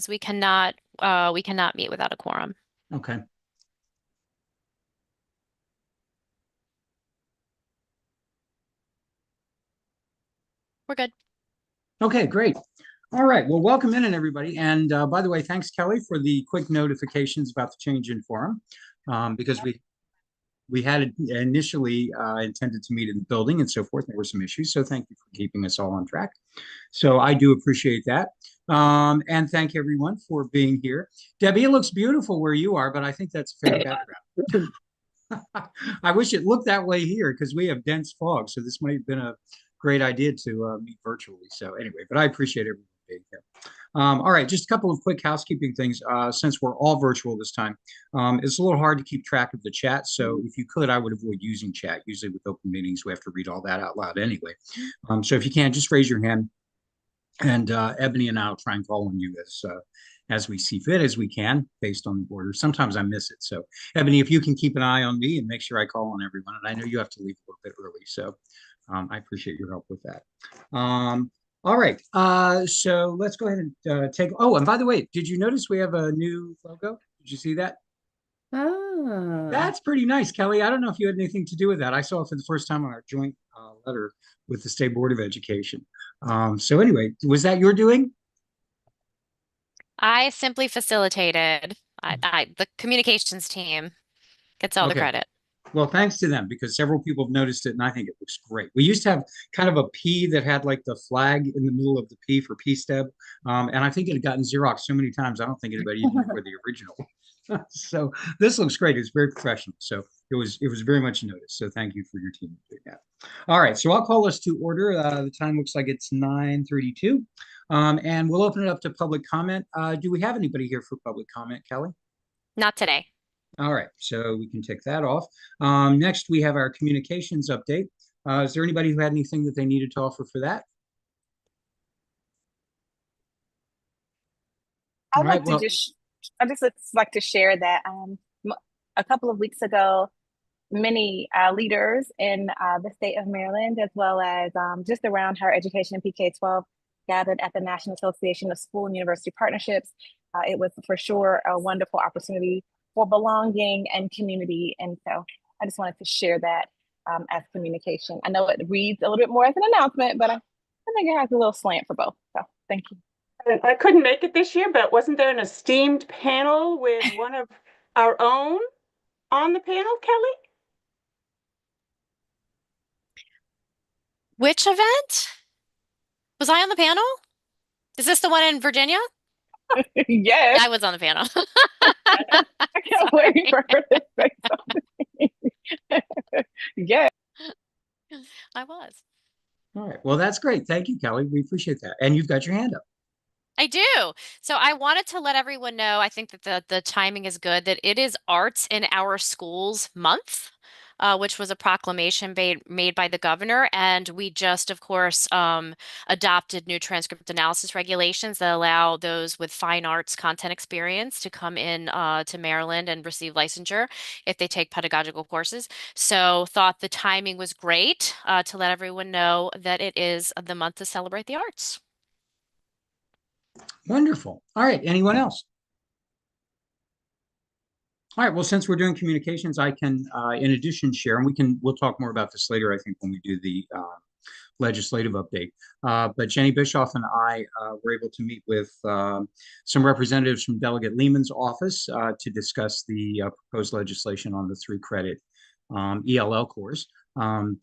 we cannot meet without a quorum. Okay. We're good. Okay, great. All right. Well, welcome in, everybody. And by the way, thanks, Kelly, for the quick notifications about the change in forum, because we had initially intended to meet in the building and so forth. There were some issues, so thank you for keeping us all on track. So I do appreciate that. And thank everyone for being here. Debbie, it looks beautiful where you are, but I think that's a fair background. I wish it looked that way here because we have dense fog. So this might have been a great idea to meet virtually. So anyway, but I appreciate everyone being here. All right, just a couple of quick housekeeping things. Since we're all virtual this time, it's a little hard to keep track of the chat. So if you could, I would avoid using chat. Usually with open meetings, we have to read all that out loud anyway. So if you can, just raise your hand, and Ebony and I will try and call on you as we see fit, as we can, based on the order. Sometimes I miss it. So Ebony, if you can keep an eye on me and make sure I call on everyone. And I know you have to leave a little bit early. So I appreciate your help with that. All right. So let's go ahead and take. Oh, and by the way, did you notice we have a new logo? Did you see that? Ah. That's pretty nice, Kelly. I don't know if you had anything to do with that. I saw it for the first time on our joint letter with the State Board of Education. So anyway, was that your doing? I simply facilitated. The communications team gets all the Okay. credit. Well, thanks to them because several people have noticed it, and I think it looks great. We used to have kind of a P that had like the flag in the middle of the P for PSTEB, and I think it had gotten Xerox so many times I don't think anybody even knew where the original. So this looks great. It's very professional. So it was very much noticed. So thank you for your team doing that. All right, so I'll call us to order. The time looks like it's 9:32, and we'll open it up to public comment. Do we have anybody here for public comment, Kelly? Not today. All right, so we can tick that off. Next, we have our communications update. Is there anybody who had anything that they needed to offer for that? All right, well, I just like to share that a couple of weeks ago, many leaders in the state of Maryland, as well as just around higher education and PK-12, gathered at the National Association of School and University Partnerships. It was for sure a wonderful opportunity for belonging and community. And so I just wanted to share that as communication. I know it reads a little bit more as an announcement, but I think it has a little slant for both. So thank you. I couldn't make it this year, but wasn't there an esteemed panel with one of our own on the panel, Kelly? Which event? Was I on the panel? Is this the one in Virginia? Yes. I was on the panel. I can't wait for her to say something. Yes. I was. all right. Well, that's great. Thank you, Kelly. We appreciate that. And you've got your hand up. I do. So I wanted to let everyone know, I think that the timing is good, that it is Arts in Our Schools Month, which was a proclamation made by the governor. And we just, of course, adopted new transcript analysis regulations that allow those with fine arts content experience to come in to Maryland and receive licensure if they take pedagogical courses. So thought the timing was great to let everyone know that it is the month to celebrate the arts. Wonderful. All right. Anyone else? All right. Well, since we're doing communications, I can, in addition, share, and we'll talk more about this later, I think, when we do the legislative update. But Jenny Bischoff and I were able to meet with some representatives from Delegate Lehman's office to discuss the proposed legislation on the 3-credit ELL course.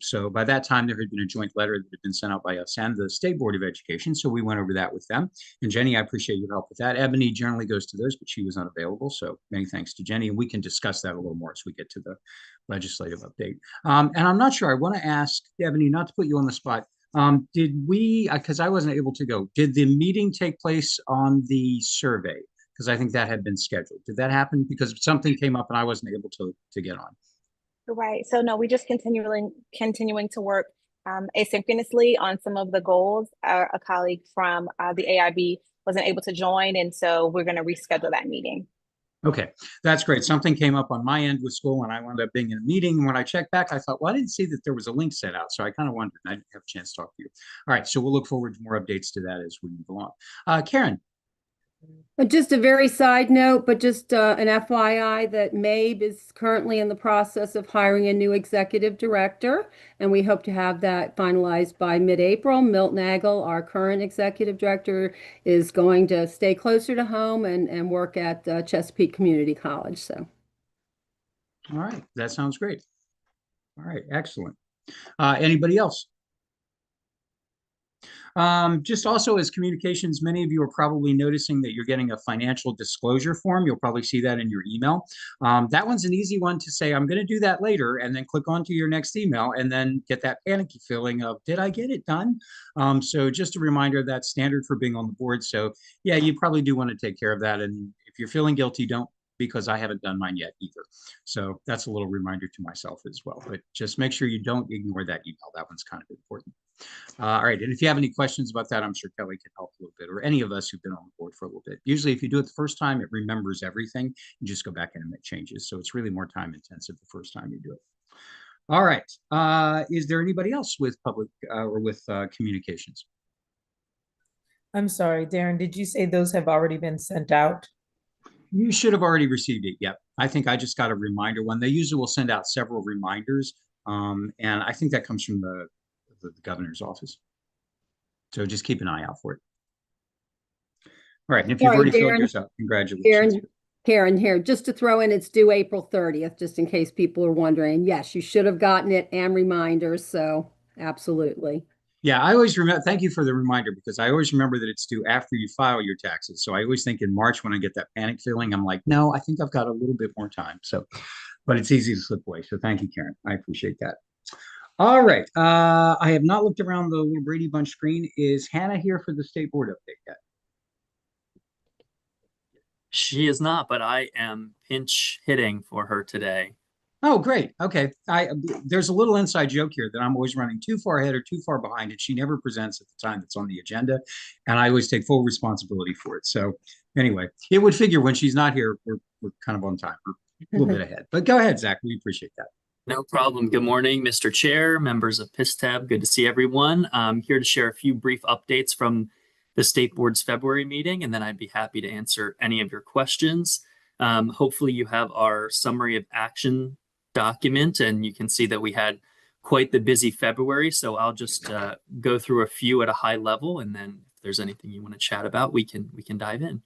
So by that time, there had been a joint letter that had been sent out by us and the State Board of Education. So we went over that with them. And Jenny, I appreciate your help with that. Ebony generally goes to those, but she was unavailable. So many thanks to Jenny. And we can discuss that a little more as we get to the legislative update. And I'm not sure, I want to ask Ebony, not to put you on the spot, did we, because I wasn't able to go, did the meeting take place on the survey? Because I think that had been scheduled. Did that happen? Because something came up and I wasn't able to get on. Right. So no, we just continuing to work asynchronously on some of the goals. A colleague from the AIB wasn't able to join, and so we're going to reschedule that meeting. Okay, that's great. Something came up on my end with school, and I wound up being in a meeting. And when I checked back, I thought, well, I didn't see that there was a link sent out, so I kind of wondered. I didn't have a chance to talk to you. All right, so we'll look forward to more updates to that as we move along. Karen. Just a very side note, but just an FYI that MABE is currently in the process of hiring a new executive director, and we hope to have that finalized by mid-April. Milt Nagel, our current executive director, is going to stay closer to home and work at Chesapeake Community College. So, All right, that sounds great. All right, excellent. Anybody else? Just also as communications, many of you are probably noticing that you're getting a financial disclosure form. You'll probably see that in your email. That one's an easy one to say, I'm going to do that later, and then click on to your next email and then get that panicky feeling of, did I get it done? So just a reminder, that's standard for being on the board. So yeah, you probably do want to take care of that. And if you're feeling guilty, don't, because I haven't done mine yet either. So that's a little reminder to myself as well. But just make sure you don't ignore that email. That one's kind of important. All right, and if you have any questions about that, I'm sure Kelly can help a little bit, or any of us who've been on the board for a little bit. Usually, if you do it the first time, it remembers everything. You just go back in and make changes. So it's really more time intensive the first time you do it. All right. Is there anybody else with public or with communications? I'm sorry, Darren, did you say those have already been sent out? You should have already received it. Yep. I think I just got a reminder one. They usually will send out several reminders. And I think that comes from the governor's office. So just keep an eye out for it. All right. And if you've already filled yours out, congratulations. Karen here, just to throw in, it's due April 30th, just in case people are wondering. Yes, you should have gotten it and reminders. So absolutely. Yeah, I always remember, thank you for the reminder, because I always remember that it's due after you file your taxes. So I always think in March when I get that panic feeling, I'm like, no, I think I've got a little bit more time. So, but it's easy to slip away. So thank you, Karen. I appreciate that. All right. I have not looked around the little Brady Bunch screen. Is Hannah here for the state board update yet? She is not, but I am pinch hitting for her today. Oh, great. Okay. There's a little inside joke here that I'm always running too far ahead or too far behind, and she never presents at the time that's on the agenda, and I always take full responsibility for it. So anyway, it would figure when she's not here, we're kind of on time. We're a little bit ahead. But go ahead, Zach. We appreciate that. No problem. Good morning, Mr. Chair, members of PSTEB. Good to see everyone. I'm here to share a few brief updates from the State Board's February meeting, and then I'd be happy to answer any of your questions. Hopefully you have our summary of action document, and you can see that we had quite the busy February. So I'll just go through a few at a high level, and then if there's anything you want to chat about, we can dive in.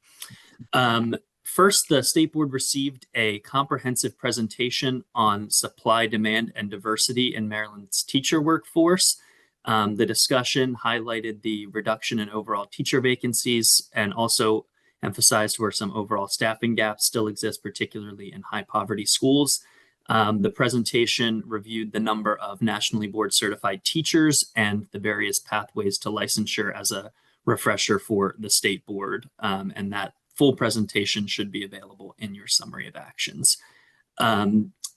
First, the State Board received a comprehensive presentation on supply, demand, and diversity in Maryland's teacher workforce. The discussion highlighted the reduction in overall teacher vacancies and also emphasized where some overall staffing gaps still exist, particularly in high poverty schools. The presentation reviewed the number of nationally board certified teachers and the various pathways to licensure as a refresher for the State Board, and that full presentation should be available in your summary of actions.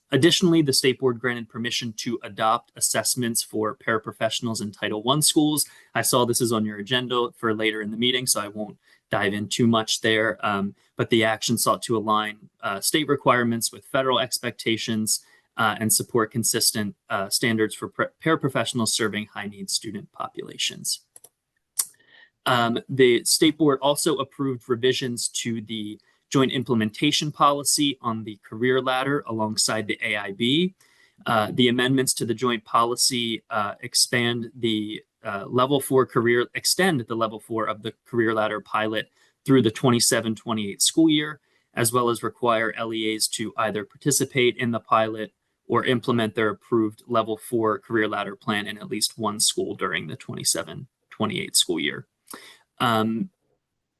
Additionally, the State Board granted permission to adopt assessments for paraprofessionals in Title I schools. I saw this is on your agenda for later in the meeting, so I won't dive in too much there. But the action sought to align state requirements with federal expectations and support consistent standards for paraprofessionals serving high-needs student populations. The State Board also approved revisions to the joint implementation policy on the career ladder alongside the AIB. The amendments to the joint policy extend the level 4 of the career ladder pilot through the 27-28 school year, as well as require LEAs to either participate in the pilot or implement their approved level 4 career ladder plan in at least one school during the 27-28 school year.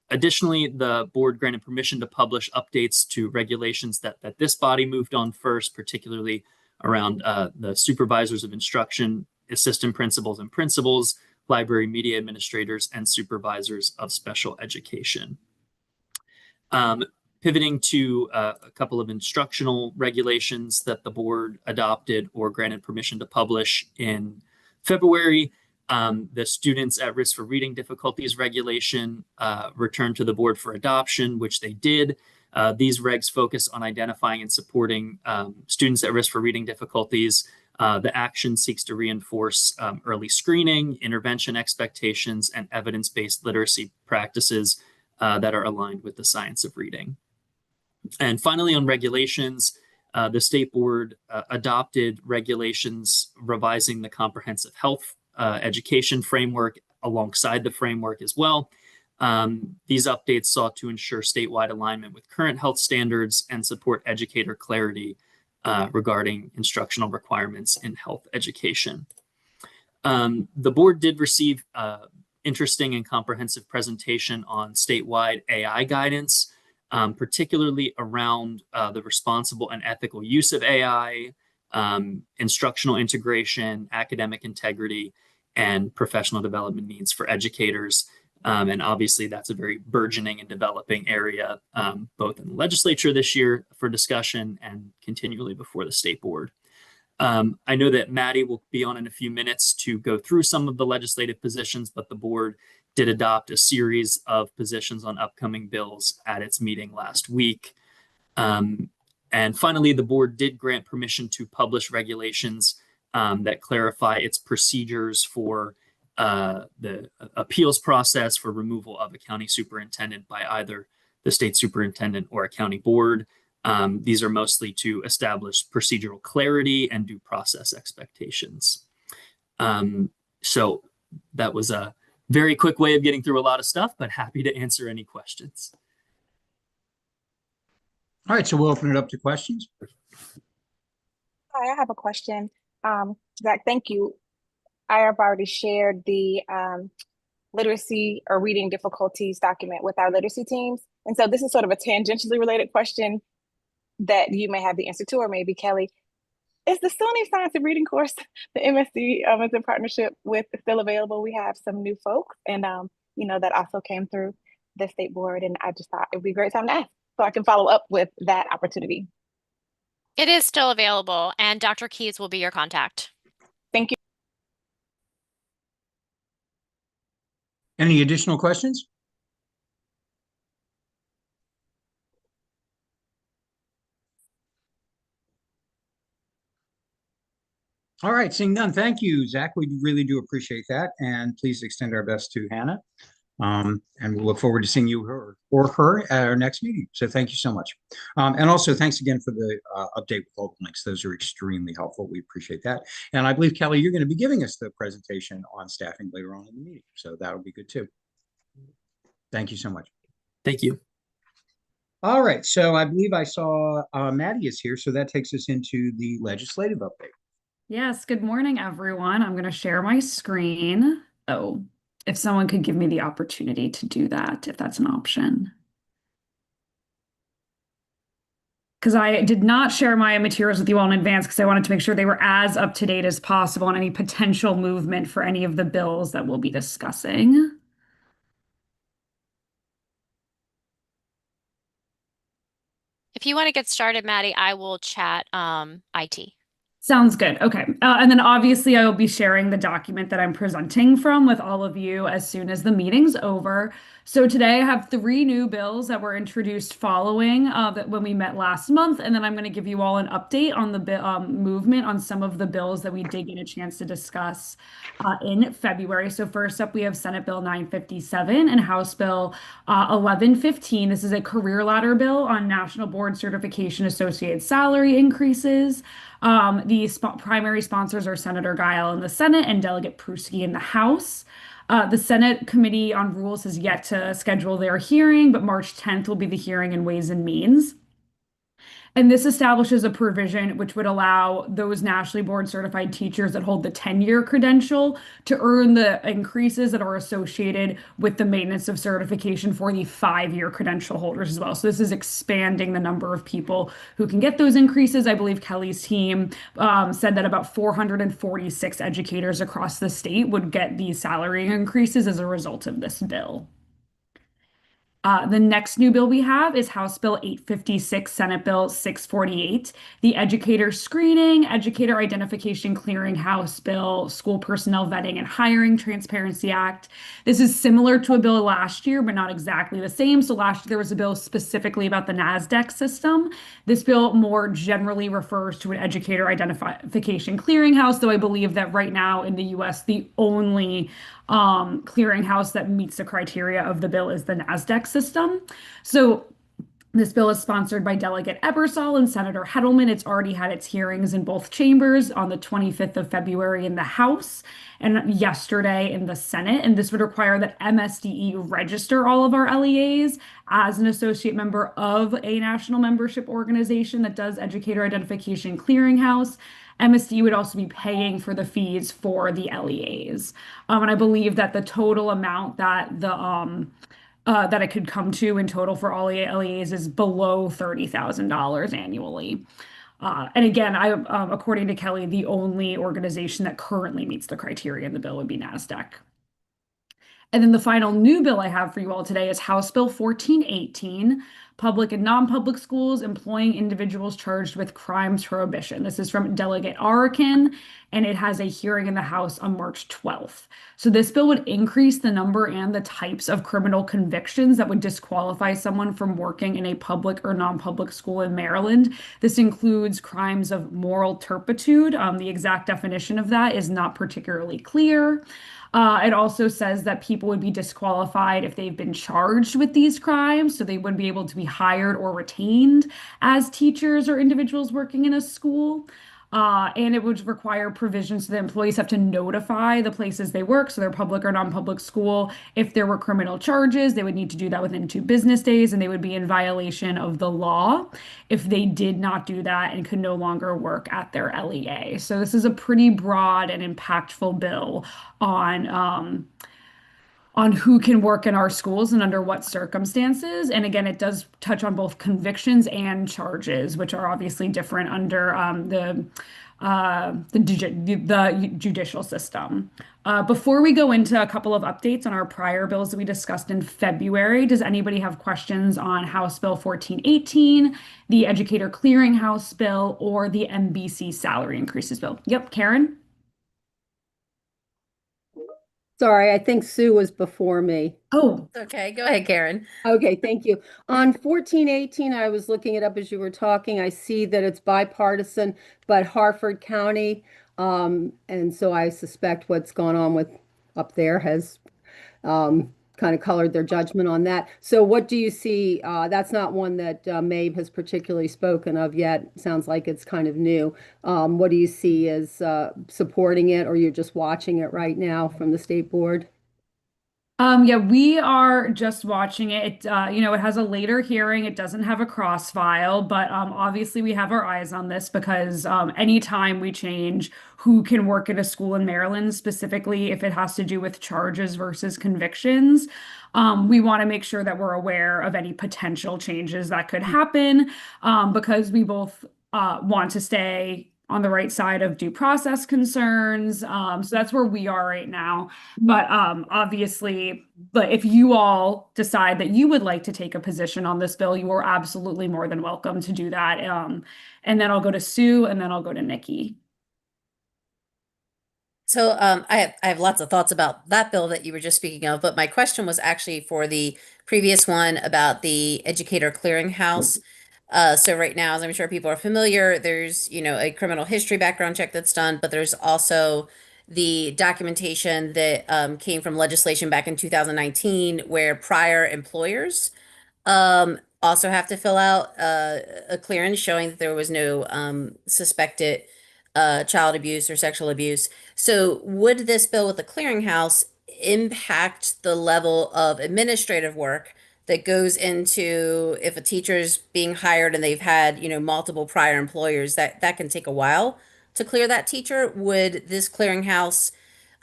Additionally, the board granted permission to publish updates to regulations that this body moved on first, particularly around the supervisors of instruction, assistant principals and principals, library media administrators, and supervisors of special education. Pivoting to a couple of instructional regulations that the board adopted or granted permission to publish in February. The students at risk for reading difficulties regulation returned to the board for adoption, which they did. These regs focus on identifying and supporting students at risk for reading difficulties. The action seeks to reinforce early screening, intervention expectations, and evidence-based literacy practices that are aligned with the science of reading. And finally, on regulations, the state board adopted regulations revising the comprehensive health education framework alongside the framework as well. These updates sought to ensure statewide alignment with current health standards and support educator clarity regarding instructional requirements in health education. The board did receive interesting and comprehensive presentation on statewide AI guidance, particularly around the responsible and ethical use of AI, instructional integration, academic integrity, and professional development needs for educators. And obviously, that's a very burgeoning and developing area, both in the legislature this year for discussion and continually before the state board. I know that Maddie will be on in a few minutes to go through some of the legislative positions, but the board did adopt a series of positions on upcoming bills at its meeting last week. And finally, the board did grant permission to publish regulations that clarify its procedures for the appeals process for removal of a county superintendent by either the state superintendent or a county board. These are mostly to establish procedural clarity and due process expectations. So that was a very quick way of getting through a lot of stuff, but happy to answer any questions. All right, so we'll open it up to questions. Hi, I have a question. Zach, thank you. I have already shared the literacy or reading difficulties document with our literacy teams. And so this is sort of a tangentially related question that you may have the answer to, or maybe Kelly. Is the SUNY Science of Reading course, the MSc is in partnership with, still available? We have some new folks, and that also came through the state board, and I just thought it would be a great time to ask, so I can follow up with that opportunity. It is still available, and Dr. Keys will be your contact. Thank you. Any additional questions? All right, seeing none, thank you, Zach. We really do appreciate that, and please extend our best to Hannah. And we'll look forward to seeing you or her at our next meeting. So thank you so much. And also thanks again for the update with all the links. Those are extremely helpful. We appreciate that. And I believe, Kelly, you're going to be giving us the presentation on staffing later on in the meeting. So that'll be good too. Thank you so much. Thank you. All right, so I believe I saw Maddie is here. So that takes us into the legislative update. Yes, good morning, everyone. I'm going to share my screen. Oh, if someone could give me the opportunity to do that, if that's an option. Because I did not share my materials with you all in advance because I wanted to make sure they were as up to date as possible on any potential movement for any of the bills that we'll be discussing. If you want to get started, Maddie, I will chat IT. Sounds good. Okay. And then obviously I will be sharing the document that I'm presenting from with all of you as soon as the meeting's over. So today I have 3 new bills that were introduced following that when we met last month. And then I'm going to give you all an update on the movement on some of the bills that we did get a chance to discuss in February. So first up, we have Senate Bill 957 and House Bill 1115. This is a career ladder bill on National Board Certification Associated salary increases. The primary sponsors are Senator Guile in the Senate and Delegate Pruski in the House. The Senate Committee on Rules has yet to schedule their hearing, but March 10th will be the hearing in Ways and Means. And this establishes a provision which would allow those nationally board certified teachers that hold the 10-year credential to earn the increases that are associated with the maintenance of certification for the 5-year credential holders as well. So this is expanding the number of people who can get those increases. I believe Kelly's team said that about 446 educators across the state would get these salary increases as a result of this bill. The next new bill we have is House Bill 856, Senate Bill 648, the Educator Screening, Educator Identification Clearinghouse Bill, School Personnel Vetting and Hiring Transparency Act. This is similar to a bill last year, but not exactly the same. So last year there was a bill specifically about the NASDAQ system. This bill more generally refers to an Educator Identification Clearinghouse, though I believe that right now in the US, the only clearinghouse that meets the criteria of the bill is the NASDAQ system. So this bill is sponsored by Delegate Ebersol and Senator Hedelman. It's already had its hearings in both chambers on the 25th of February in the House and yesterday in the Senate. And this would require that MSDE register all of our LEAs as an associate member of a national membership organization that does educator identification clearinghouse. MSD would also be paying for the fees for the LEAs. And I believe that the total amount that that it could come to in total for all LEAs is below $30,000 annually. And again, according to Kelly, the only organization that currently meets the criteria in the bill would be NASDAQ. And then the final new bill I have for you all today is House Bill 1418, Public and Non-Public Schools Employing Individuals Charged with Crimes Prohibition. This is from Delegate Arikin, and it has a hearing in the House on March 12th. So this bill would increase the number and the types of criminal convictions that would disqualify someone from working in a public or non-public school in Maryland. This includes crimes of moral turpitude. The exact definition of that is not particularly clear. It also says that people would be disqualified if they've been charged with these crimes, so they wouldn't be able to be hired or retained as teachers or individuals working in a school. And it would require provisions so that employees have to notify the places they work, so their public or non-public school. If there were criminal charges, they would need to do that within 2 business days, and they would be in violation of the law if they did not do that and could no longer work at their LEA. So this is a pretty broad and impactful bill on who can work in our schools and under what circumstances. And again, it does touch on both convictions and charges, which are obviously different under the judicial system. Before we go into a couple of updates on our prior bills that we discussed in February, does anybody have questions on House Bill 1418, the Educator Clearinghouse Bill, or the MBC salary increases bill? Yep, Karen? Sorry, I think Sue was before me. Oh, Okay, go ahead, Karen. Okay, thank you. On 1418, I was looking it up as you were talking. I see that it's bipartisan, but Harford County, and so I suspect what's gone on with up there has kind of colored their judgment on that. So what do you see? That's not one that Mabe has particularly spoken of yet. Sounds like it's kind of new. What do you see as supporting it, or you're just watching it right now from the state board? Yeah, we are just watching it. It has a later hearing. It doesn't have a cross file, but obviously we have our eyes on this because anytime we change who can work at a school in Maryland, specifically if it has to do with charges versus convictions, we want to make sure that we're aware of any potential changes that could happen because we both want to stay on the right side of due process concerns. So that's where we are right now. But obviously, but if you all decide that you would like to take a position on this bill, you are absolutely more than welcome to do that. And then I'll go to Sue, and then I'll go to Nikki. So I have lots of thoughts about that bill that you were just speaking of, but my question was actually for the previous one about the Educator Clearinghouse. So right now, as I'm sure people are familiar, there's, a criminal history background check that's done, but there's also the documentation that came from legislation back in 2019 where prior employers also have to fill out a clearance showing that there was no suspected child abuse or sexual abuse. So would this bill with the clearinghouse impact the level of administrative work that goes into if a teacher's being hired and they've had, multiple prior employers, that can take a while to clear that teacher? Would this clearinghouse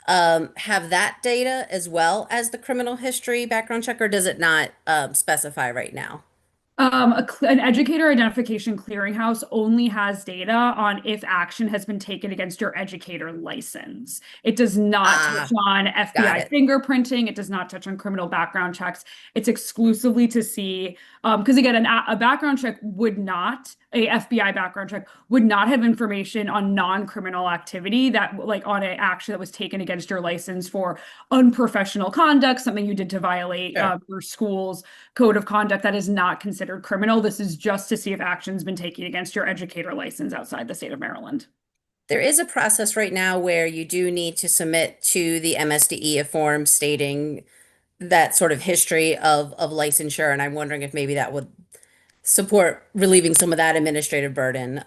have that data as well as the criminal history background check, or does it not specify right now? An educator identification clearinghouse only has data on if action has been taken against your educator license. It does not touch on FBI fingerprinting. It does not touch on criminal background checks. It's exclusively to see, because again, a background check would not, a FBI background check would not have information on non-criminal activity that like on an action that was taken against your license for unprofessional conduct, something you did to violate your school's code of conduct that is not considered criminal. This is just to see if action's been taken against your educator license outside the state of Maryland. There is a process right now where you do need to submit to the MSDE a form stating that sort of history of licensure, and I'm wondering if maybe that would support relieving some of that administrative burden.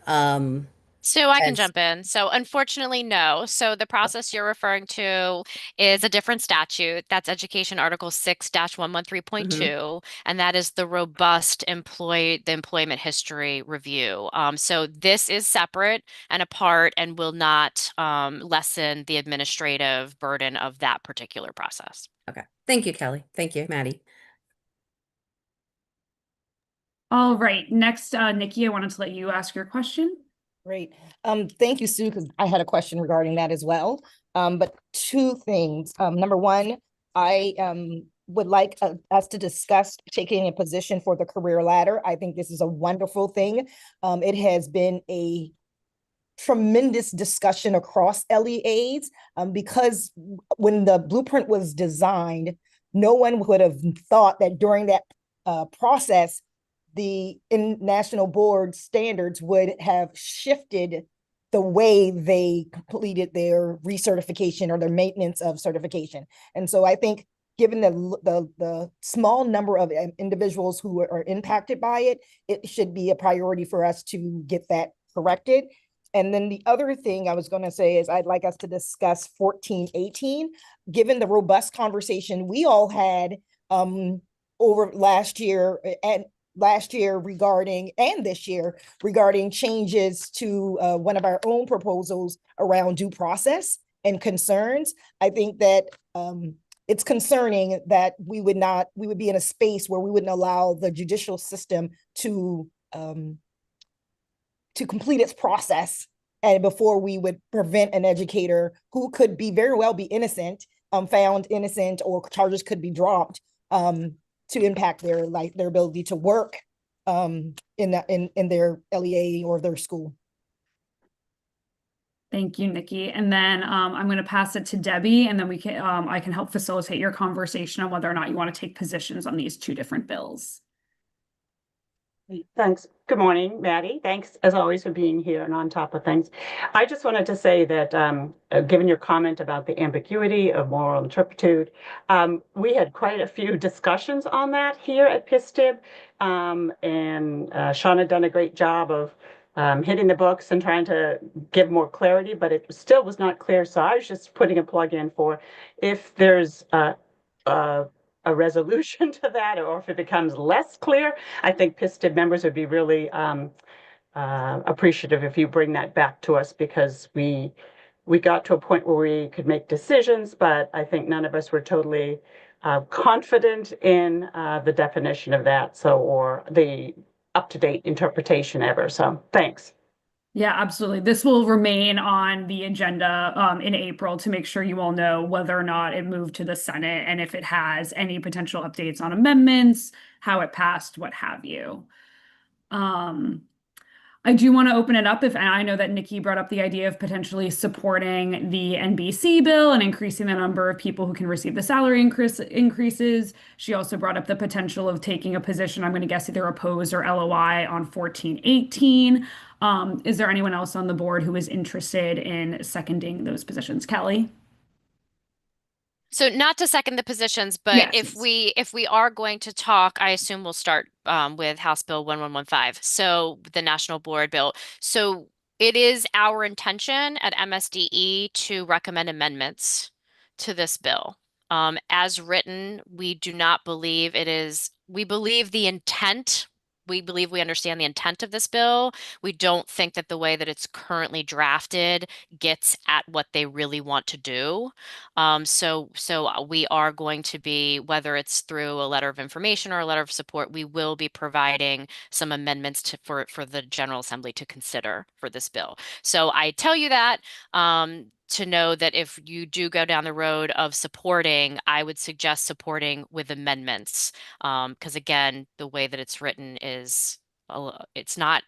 So I can As jump in. So unfortunately, no. So the process you're referring to is a different statute. That's Education Article 6-113.2, and that is the robust the employment history review. So this is separate and apart and will not lessen the administrative burden of that particular process. okay. Thank you, Kelly. Thank you, Maddie. All right, next, Nikki, I wanted to let you ask your question. Great. Thank you, Sue, because I had a question regarding that as well. But two things. Number one, I would like us to discuss taking a position for the career ladder. I think this is a wonderful thing. It has been a tremendous discussion across LEAs because when the blueprint was designed, no one would have thought that during that process, the national board standards would have shifted the way they completed their recertification or their maintenance of certification. And so I think given the small number of individuals who are impacted by it, it should be a priority for us to get that corrected. And then the other thing I was going to say is I'd like us to discuss 1418, given the robust conversation we all had over last year regarding, and this year regarding changes to one of our own proposals around due process and concerns. I think that it's concerning that we would be in a space where we wouldn't allow the judicial system to complete its process, and before we would prevent an educator who could be very well be innocent, found innocent, or charges could be dropped, to impact their ability to work in their LEA or their school. Thank you, Nikki. And then I'm going to pass it to Debbie, and then we can I can help facilitate your conversation on whether or not you want to take positions on these two different bills. Thanks. Good morning, Maddie. Thanks, as always, for being here and on top of things. I just wanted to say that, given your comment about the ambiguity of moral turpitude, we had quite a few discussions on that here at PSTEB, and Sean had done a great job of hitting the books and trying to give more clarity, but it still was not clear. So I was just putting a plug in for if there's a resolution to that, or if it becomes less clear, I think PSTEB members would be really appreciative if you bring that back to us, because we got to a point where we could make decisions, but I think none of us were totally confident in the definition of that, or the up-to-date interpretation ever. So thanks. Yeah, absolutely. This will remain on the agenda in April to make sure you all know whether or not it moved to the Senate and if it has any potential updates on amendments, how it passed, what have you. I do want to open it up and I know that Nikki brought up the idea of potentially supporting the NBC bill and increasing the number of people who can receive the salary increases. She also brought up the potential of taking a position, I'm going to guess either oppose or LOI on 1418. Is there anyone else on the board who is interested in seconding those positions? Kelly? So not to second the positions, but Yes. if we are going to talk, I assume we'll start with House Bill 1115. So the National Board bill. So it is our intention at MSDE to recommend amendments to this bill. As written, we do not believe it is, we believe the intent. We believe we understand the intent of this bill. We don't think that the way that it's currently drafted gets at what they really want to do. So we are going to be, whether it's through a letter of information or a letter of support, we will be providing some amendments for the General Assembly to consider for this bill. So I tell you that to know that if you do go down the road of supporting, I would suggest supporting with amendments. Because again, the way that it's written is, it's not,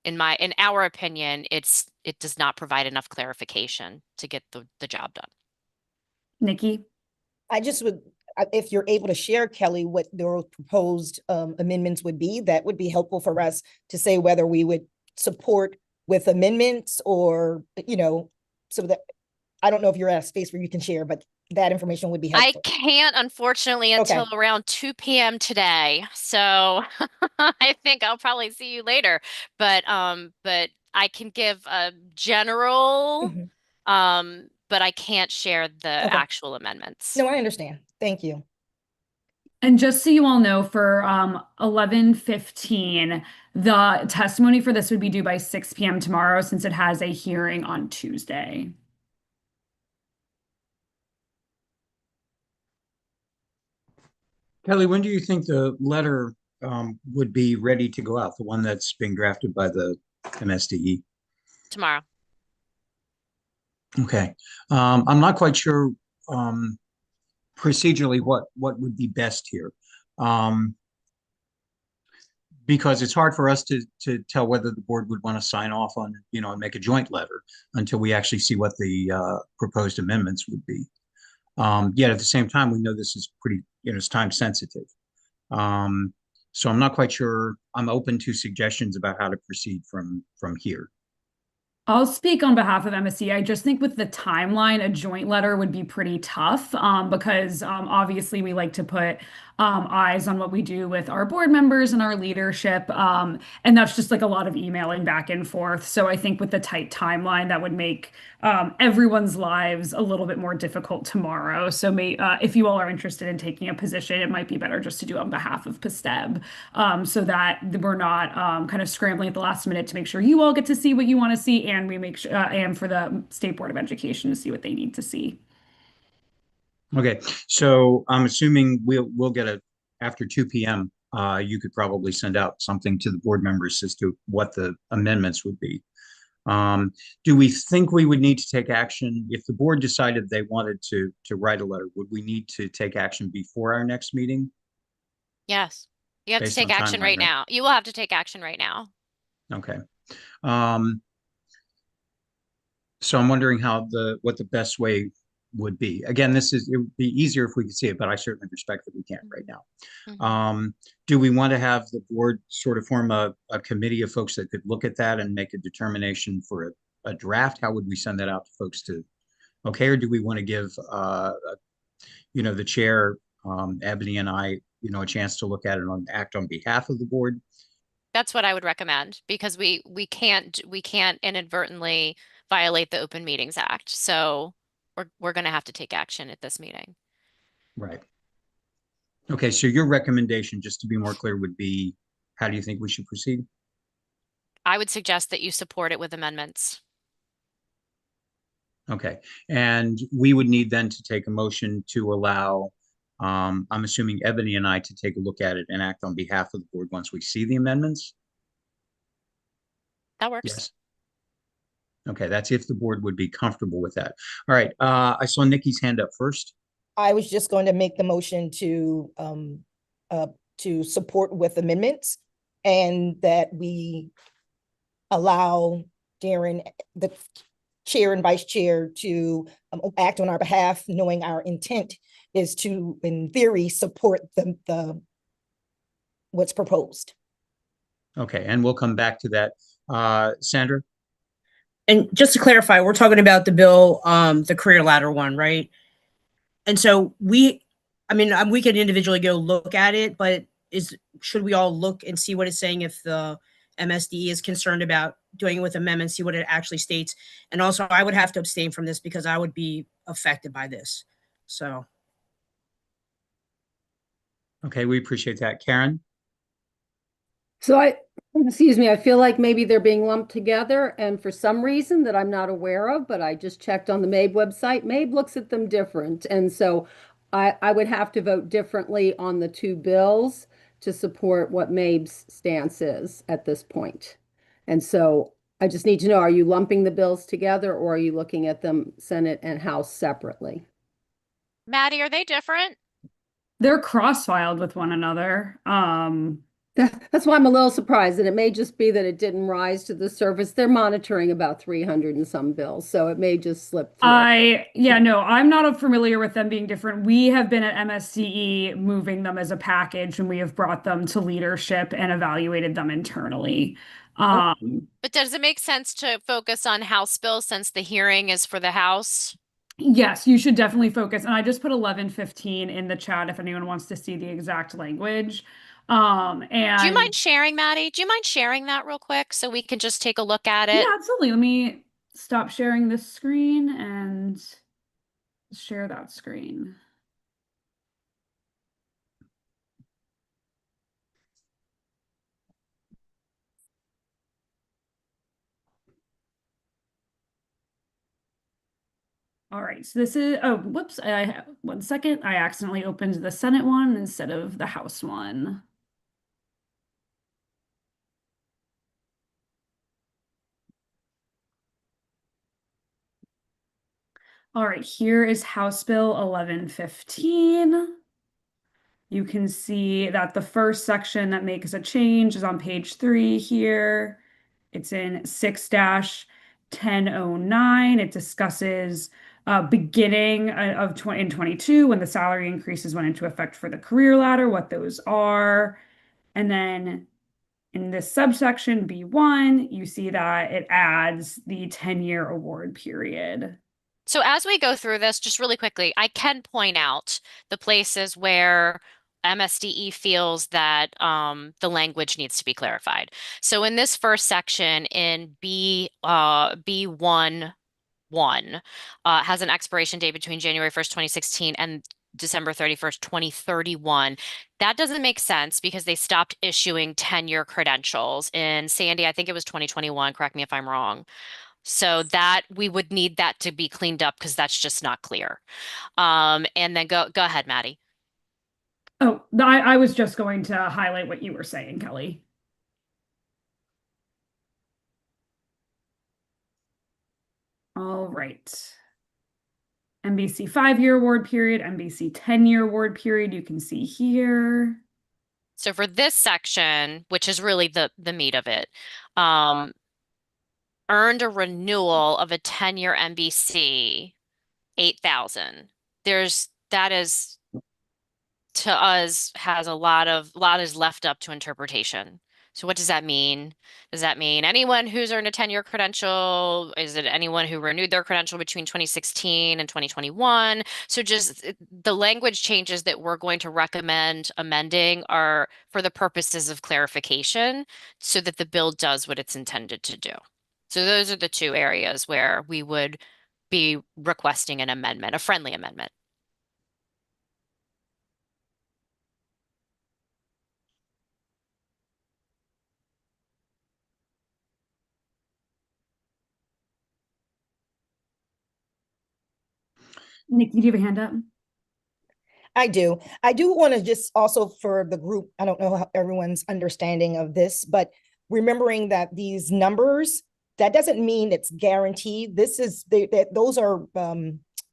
in our opinion, it does not provide enough clarification to get the job done. Nikki? I just would, if you're able to share, Kelly, what the proposed amendments would be, that would be helpful for us to say whether we would support with amendments or, so that, I don't know if you're at a space where you can share, but that information would be I helpful. can't, unfortunately, until Okay. around 2 p.m. today. So I think I'll probably see you later. But I can give a general, Mhm. but I can't share the Okay. actual amendments. No, I understand. Thank you. And just so you all know, for 11:15, the testimony for this would be due by 6 p.m. tomorrow since it has a hearing on Tuesday. Kelly, when do you think the letter would be ready to go out? The one that's being drafted by the MSDE? Tomorrow. Okay. I'm not quite sure procedurally what would be best here. Because it's hard for us to tell whether the board would want to sign off on, and make a joint letter until we actually see what the proposed amendments would be. Yet at the same time, we know this is pretty, it's time sensitive. So I'm not quite sure. I'm open to suggestions about how to proceed from here. I'll speak on behalf of MSC. I just think with the timeline, a joint letter would be pretty tough because obviously we like to put eyes on what we do with our board members and our leadership. And that's just like a lot of emailing back and forth. So I think with the tight timeline, that would make everyone's lives a little bit more difficult tomorrow. So if you all are interested in taking a position, it might be better just to do on behalf of PSTEB so that we're not kind of scrambling at the last minute to make sure you all get to see what you want to see and we make sure and for the State Board of Education to see what they need to see. Okay, so I'm assuming we'll get after 2 p.m. You could probably send out something to the board members as to what the amendments would be. Do we think we would need to take action if the board decided they wanted to write a letter? Would we need to take action before our next meeting? Yes. You have to Based on take action timeline, right right? now. You will have to take action right now. Okay. So I'm wondering what the best way would be. Again, it would be easier if we could see it, but I certainly respect that we can't right now. Do we want to have the board sort of form a committee of folks that could look at that and make a determination for a draft? How would we send that out to folks okay, or do we want to give the chair, Ebony and I, a chance to look at it and act on behalf of the board? That's what I would recommend because we can't inadvertently violate the Open Meetings Act. So we're going to have to take action at this meeting. Right. Okay, so your recommendation, just to be more clear, would be, how do you think we should proceed? I would suggest that you support it with amendments. Okay, and we would need then to take a motion to allow, I'm assuming Ebony and I to take a look at it and act on behalf of the board once we see the amendments? That works. Yes. Okay, that's if the board would be comfortable with that. All right, I saw Nikki's hand up first. I was just going to make the motion to support with amendments and that we allow Darren, the chair and vice chair, to act on our behalf, knowing our intent is to, in theory, support the what's proposed. Okay, and we'll come back to that. Sandra? And just to clarify, we're talking about the bill, the career ladder one, right? And so we could individually go look at it, but should we all look and see what it's saying if the MSDE is concerned about doing it with amendments, see what it actually states? And also I would have to abstain from this because I would be affected by this. So. Okay, we appreciate that. Karen? So excuse me, I feel like maybe they're being lumped together and for some reason that I'm not aware of, but I just checked on the MABE website. MABE looks at them different. And so I would have to vote differently on the two bills to support what MABE's stance is at this point. And so I just need to know, are you lumping the bills together or are you looking at them Senate and House separately? Maddie, are they different? They're cross-filed with one another. That's why I'm a little surprised, and it may just be that it didn't rise to the surface. They're monitoring about 300 and some bills, so it may just slip through. Yeah, no, I'm not familiar with them being different. We have been at MSCE moving them as a package, and we have brought them to leadership and evaluated them internally. But does it make sense to focus on House bills since the hearing is for the House? Yes, you should definitely focus. And I just put 1115 in the chat if anyone wants to see the exact language. Do you And mind sharing, Maddie? Do you mind sharing that real quick so we can just take a look at yeah, it? absolutely. Let me stop sharing this screen and share that screen. All right, so this is, oh, whoops, I have 1 second. I accidentally opened the Senate one instead of the House one. All right, here is House Bill 1115. You can see that the first section that makes a change is on page 3 here. It's in 6-1009. It discusses beginning of 2022 when the salary increases went into effect for the career ladder, what those are. And then in this subsection B1, you see that it adds the 10-year award period. So as we go through this, just really quickly, I can point out the places where MSDE feels that the language needs to be clarified. So in this first section in B1 1 has an expiration date between January 1st, 2016 and December 31st, 2031. That doesn't make sense because they stopped issuing 10-year credentials in Sandy. I think it was 2021. Correct me if I'm wrong. So that we would need that to be cleaned up because that's just not clear. And then go ahead, Maddie. Oh, I was just going to highlight what you were saying, Kelly. All right. NBC 5-year award period, NBC 10-year award period, you can see here. So for this section, which is really the meat of it, earned a renewal of a 10-year NBC, 8,000. That is to us has a lot is left up to interpretation. So what does that mean? Does that mean anyone who's earned a 10-year credential? Is it anyone who renewed their credential between 2016 and 2021? So just the language changes that we're going to recommend amending are for the purposes of clarification so that the bill does what it's intended to do. So those are the two areas where we would be requesting an amendment, a friendly amendment. Nikki, do you have a hand up? I do. I do want to just also for the group, I don't know how everyone's understanding of this, but remembering that these numbers, that doesn't mean it's guaranteed. This is those are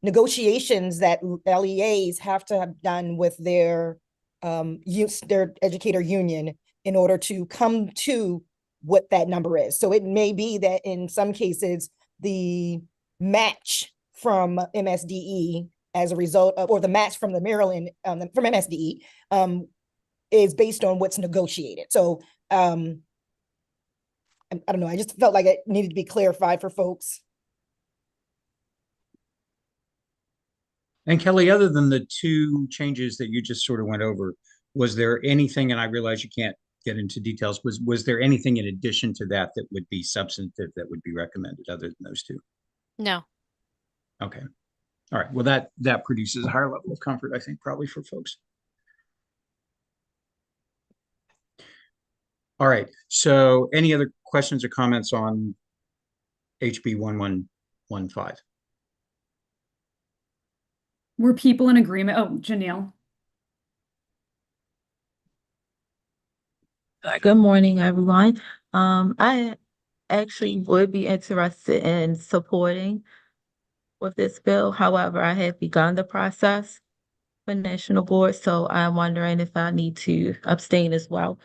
negotiations that LEAs have to have done with their educator union in order to come to what that number is. So it may be that in some cases the match from MSDE as a result of, or the match from the Maryland, from MSDE, is based on what's negotiated. So I don't know, I just felt like it needed to be clarified for folks. And Kelly, other than the two changes that you just sort of went over, was there anything, and I realize you can't get into details, was there anything in addition to that that would be substantive that would be recommended other than those two? No. Okay. All right. Well, that produces a higher level of comfort, I think, probably for folks. All right. So any other questions or comments on HB 1115? Were people in agreement? Oh, Janelle. Good morning, everyone. I actually would be interested in supporting with this bill. However, I have begun the process for national board, so I'm wondering if I need to abstain as well.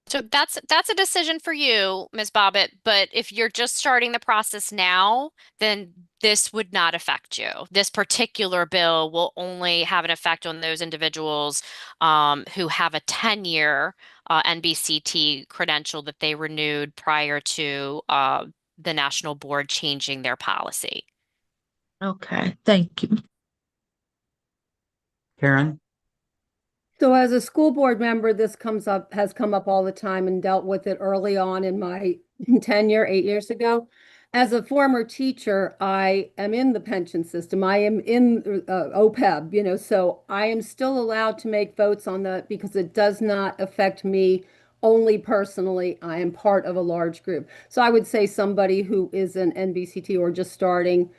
So that's a decision for you, Ms. Bobbitt, but if you're just starting the process now, then this would not affect you. This particular bill will only have an effect on those individuals who have a 10-year NBCT credential that they renewed prior to the national board changing their policy. Okay, thank you. Karen? So as a school board member, this has come up all the time and dealt with it early on in my tenure 8 years ago. As a former teacher, I am in the pension system. I am in OPEB, so I am still allowed to make votes on that because it does not affect me only personally. I am part of a large group. So I would say somebody who is an NBCT or just starting,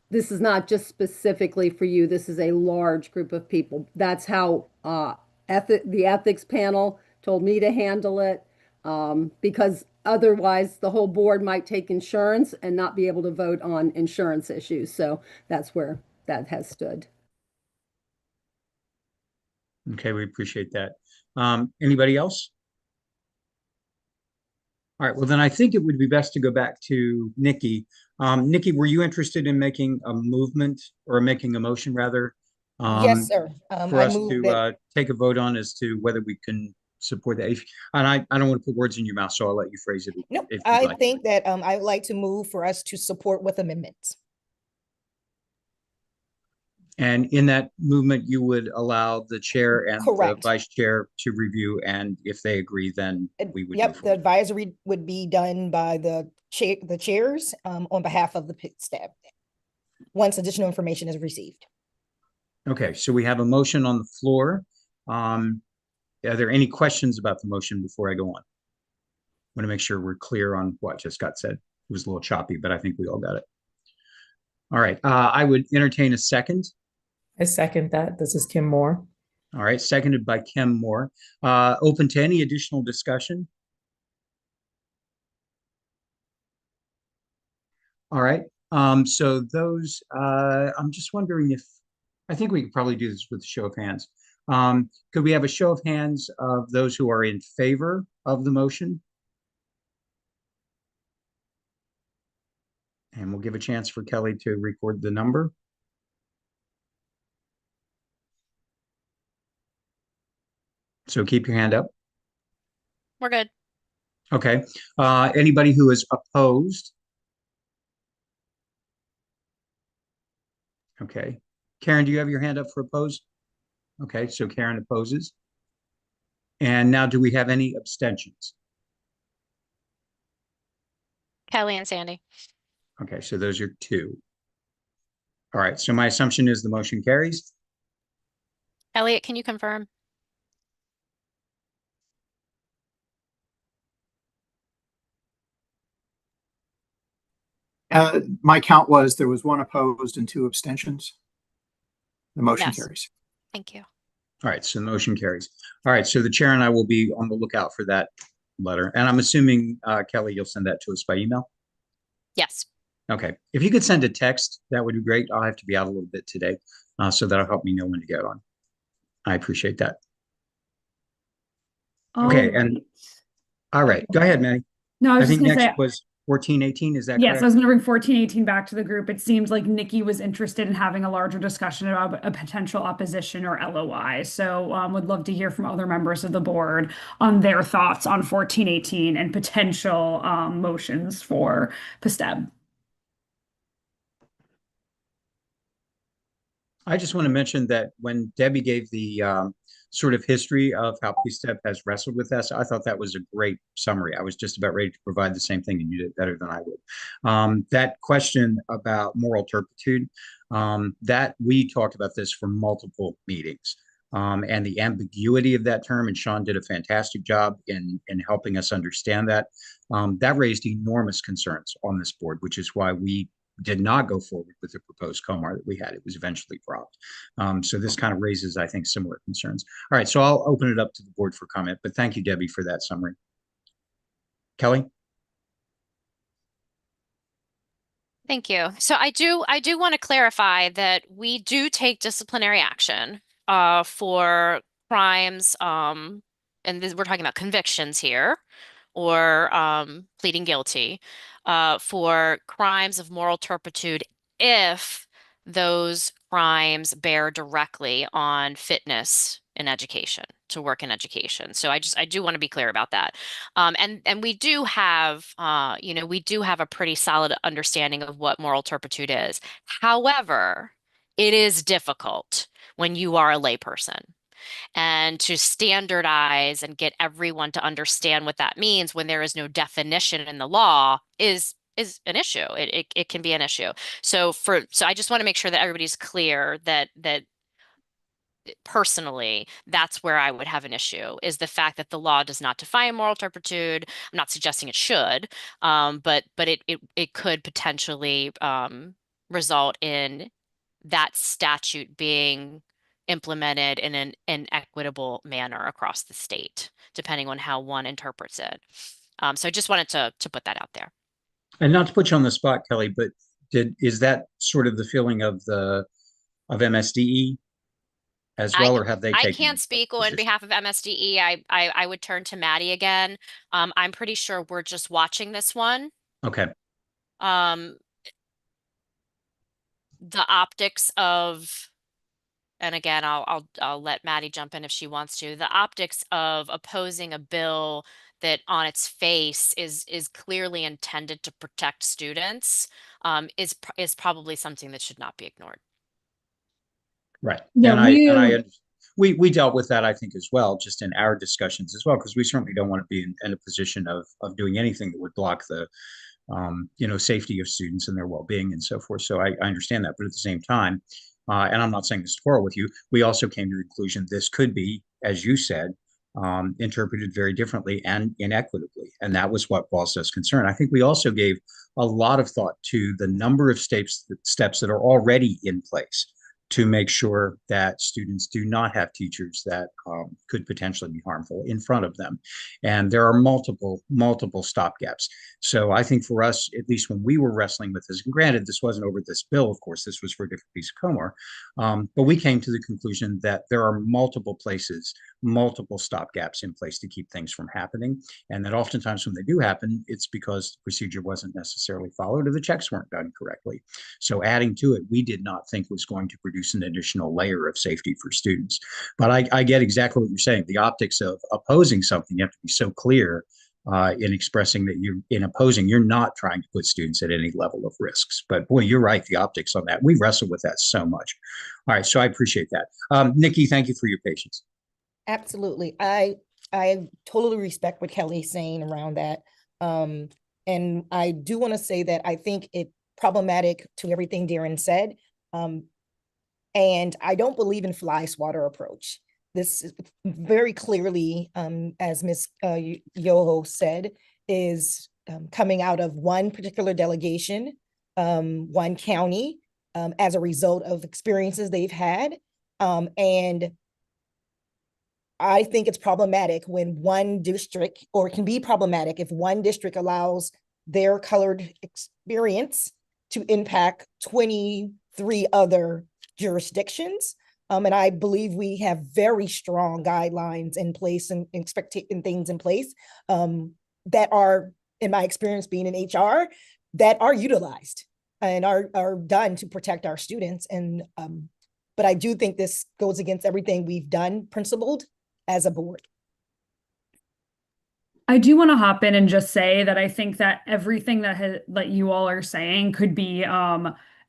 this is not just specifically for you. This is a large group of people. That's how the ethics panel told me to handle it, because otherwise the whole board might take insurance and not be able to vote on insurance issues. So that's where that has stood. Okay, we appreciate that. Anybody else? All right, well, then I think it would be best to go back to Nikki. Nikki, were you interested in making a movement or making a motion rather? Yes, sir. For I us move to that. take a vote on as to whether we can support that. And I don't want to put words in your mouth, so I'll let you phrase it No, if you'd I like. think that I would like to move for us to support with amendments. And in that movement, you would allow the chair and the Correct. vice chair to review, and if they agree, then we would move Yep, the forward. advisory would be done by the chairs on behalf of the PSTEB once additional information is received. Okay, so we have a motion on the floor. Are there any questions about the motion before I go on? I want to make sure we're clear on what just got said. It was a little choppy, but I think we all got it. All right, I would entertain a second. I second that. This is Kim Moore. All right, seconded by Kim Moore. Open to any additional discussion? All right, so those, I'm just wondering if, I think we could probably do this with a show of hands. Could we have a show of hands of those who are in favor of the motion? And we'll give a chance for Kelly to record the number. So keep your hand up. We're good. Okay. Anybody who is opposed? Okay. Karen, do you have your hand up for opposed? Okay, so Karen opposes. And now do we have any abstentions? Kelly and Sandy. Okay, so those are two. All right, so my assumption is the motion carries. Elliot, can you confirm? My count was there was one opposed and two abstentions. The motion Yes. carries. Thank you. All right, so the motion carries. All right, so the chair and I will be on the lookout for that letter. And I'm assuming, Kelly, you'll send that to us by email? Yes. Okay, if you could send a text, that would be great. I'll have to be out a little bit today, so that'll help me know when to get on. I appreciate that. Okay, and all right, go ahead, Maddie. No, I was I just think gonna next say, was 1418, is that yes, correct? I was going to bring 1418 back to the group. It seems like Nikki was interested in having a larger discussion about a potential opposition or LOI. So would love to hear from other members of the board on their thoughts on 1418 and potential motions for PSTEB. I just want to mention that when Debbie gave the sort of history of how PSTEB has wrestled with us, I thought that was a great summary. I was just about ready to provide the same thing, and you did better than I would. That question about moral turpitude, that we talked about this for multiple meetings. And the ambiguity of that term, and Sean did a fantastic job in helping us understand that. That raised enormous concerns on this board, which is why we did not go forward with the proposed COMAR that we had. It was eventually dropped. So this kind of raises, I think, similar concerns. All right, so I'll open it up to the board for comment, but thank you, Debbie, for that summary. Kelly? Thank you. So I do want to clarify that we do take disciplinary action for crimes and this, we're talking about convictions here, or pleading guilty for crimes of moral turpitude if those crimes bear directly on fitness in education, to work in education. So I do want to be clear about that. And we do have, we do have a pretty solid understanding of what moral turpitude is. However, it is difficult when you are a layperson, and to standardize and get everyone to understand what that means when there is no definition in the law is an issue. It can be an issue. So I just want to make sure that everybody's clear that personally, that's where I would have an issue, is the fact that the law does not define moral turpitude. I'm not suggesting it should, but it could potentially result in that statute being implemented in an inequitable manner across the state, depending on how one interprets it. So I just wanted to put that out there. And not to put you on the spot, Kelly, but is that sort of the feeling of MSDE as well, or have they I taken can't speak on behalf of MSDE. I would turn to Maddie again. I'm pretty sure we're just watching this one. Okay. The optics of, and again, I'll let Maddie jump in if she wants to. The optics of opposing a bill that on its face is clearly intended to protect students is probably something that should not be ignored. Right. Yeah, we dealt with that, I think, as well, just in our discussions as well, because we certainly don't want to be in a position of doing anything that would block the safety of students and their well-being and so forth. So I understand that, but at the same time, and I'm not saying this to quarrel with you, we also came to the conclusion this could be, as you said, interpreted very differently and inequitably. And that was what caused us concern. I think we also gave a lot of thought to the number of steps that are already in place to make sure that students do not have teachers that could potentially be harmful in front of them. And there are multiple stopgaps. So I think for us, at least when we were wrestling with this, and granted, this wasn't over this bill, of course, this was for a different piece of COMAR, but we came to the conclusion that there are multiple places, multiple stopgaps in place to keep things from happening. And that oftentimes when they do happen, it's because the procedure wasn't necessarily followed or the checks weren't done correctly. So adding to it, we did not think was going to produce an additional layer of safety for students. But I get exactly what you're saying. The optics of opposing something, you have to be so clear in expressing that in opposing, you're not trying to put students at any level of risks. But boy, you're right, the optics on that. We wrestle with that so much. All right, so I appreciate that. Nikki, thank you for your patience. Absolutely. I totally respect what Kelly's saying around that. And I do want to say that I think it's problematic to everything Darren said. And I don't believe in fly swatter approach. This is very clearly, as Ms. Yoho said, is coming out of one particular delegation, one county, as a result of experiences they've had. And I think it's problematic when one district, or it can be problematic if one district allows their colored experience to impact 23 other jurisdictions. And I believe we have very strong guidelines in place and things in place that are, in my experience being in HR, that are utilized and are done to protect our students. And but I do think this goes against everything we've done principled as a board. I do want to hop in and just say that I think that everything that you all are saying could be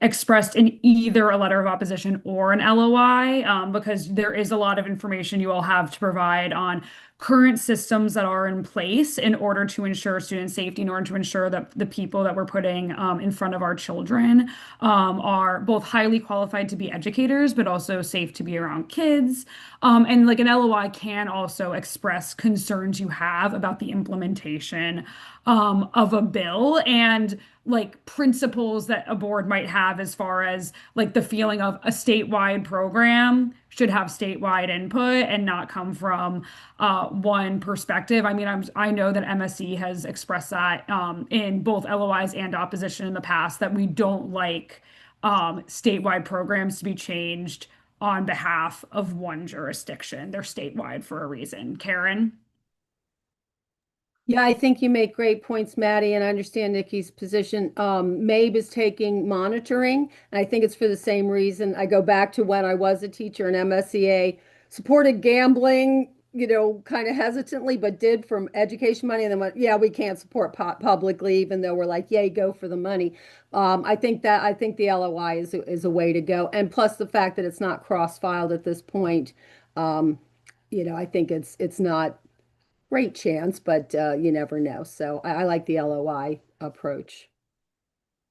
expressed in either a letter of opposition or an LOI, because there is a lot of information you all have to provide on current systems that are in place in order to ensure student safety, in order to ensure that the people that we're putting in front of our children are both highly qualified to be educators, but also safe to be around kids. And like an LOI can also express concerns you have about the implementation of a bill and like principles that a board might have as far as like the feeling of a statewide program should have statewide input and not come from one perspective. I mean, I know that MSE has expressed that in both LOIs and opposition in the past, that we don't like statewide programs to be changed on behalf of one jurisdiction. They're statewide for a reason. Karen? Yeah, I think you make great points, Maddie, and I understand Nikki's position. MABE is taking monitoring, and I think it's for the same reason. I go back to when I was a teacher in MSEA, supported gambling, kind of hesitantly, but did from education money, and then went, yeah, we can't support publicly, even though we're like, yay, go for the money. I think the LOI is a way to go, and plus the fact that it's not cross-filed at this point. I think it's not great chance, but you never know. So I like the LOI approach.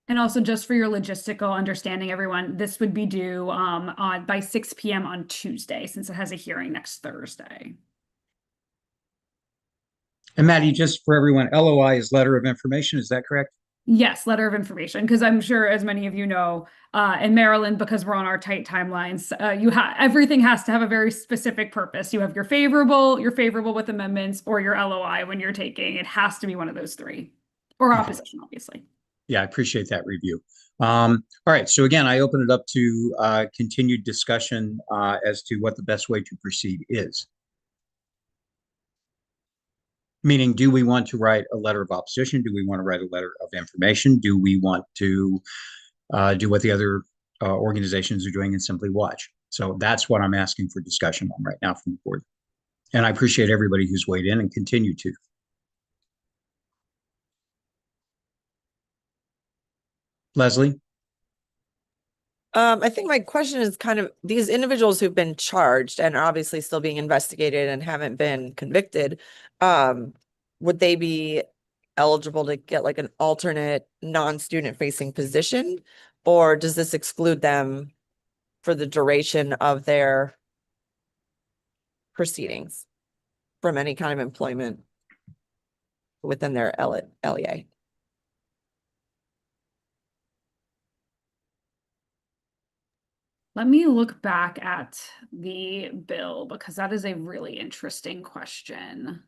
And also, just for your logistical understanding, everyone, this would be due on by 6 p.m. on Tuesday, since it has a hearing next Thursday. And Maddie, just for everyone, LOI is letter of information. Is that correct? Yes, letter of information, because I'm sure, as many of you know, in Maryland, because we're on our tight timelines, everything has to have a very specific purpose. You have you're favorable with amendments, or your LOI when you're taking. It has to be one of those three, or opposition, obviously. Yeah, I appreciate that review. All right, so again, I open it up to continued discussion as to what the best way to proceed is. Meaning, do we want to write a letter of opposition? Do we want to write a letter of information? Do we want to do what the other organizations are doing and simply watch? So that's what I'm asking for discussion on right now from the board. And I appreciate everybody who's weighed in and continue to. Leslie? I think my question is kind of these individuals who've been charged and are obviously still being investigated and haven't been convicted, would they be eligible to get like an alternate non-student facing position, or does this exclude them for the duration of their proceedings from any kind of employment within their LEA? Let me look back at the bill, because that is a really interesting question.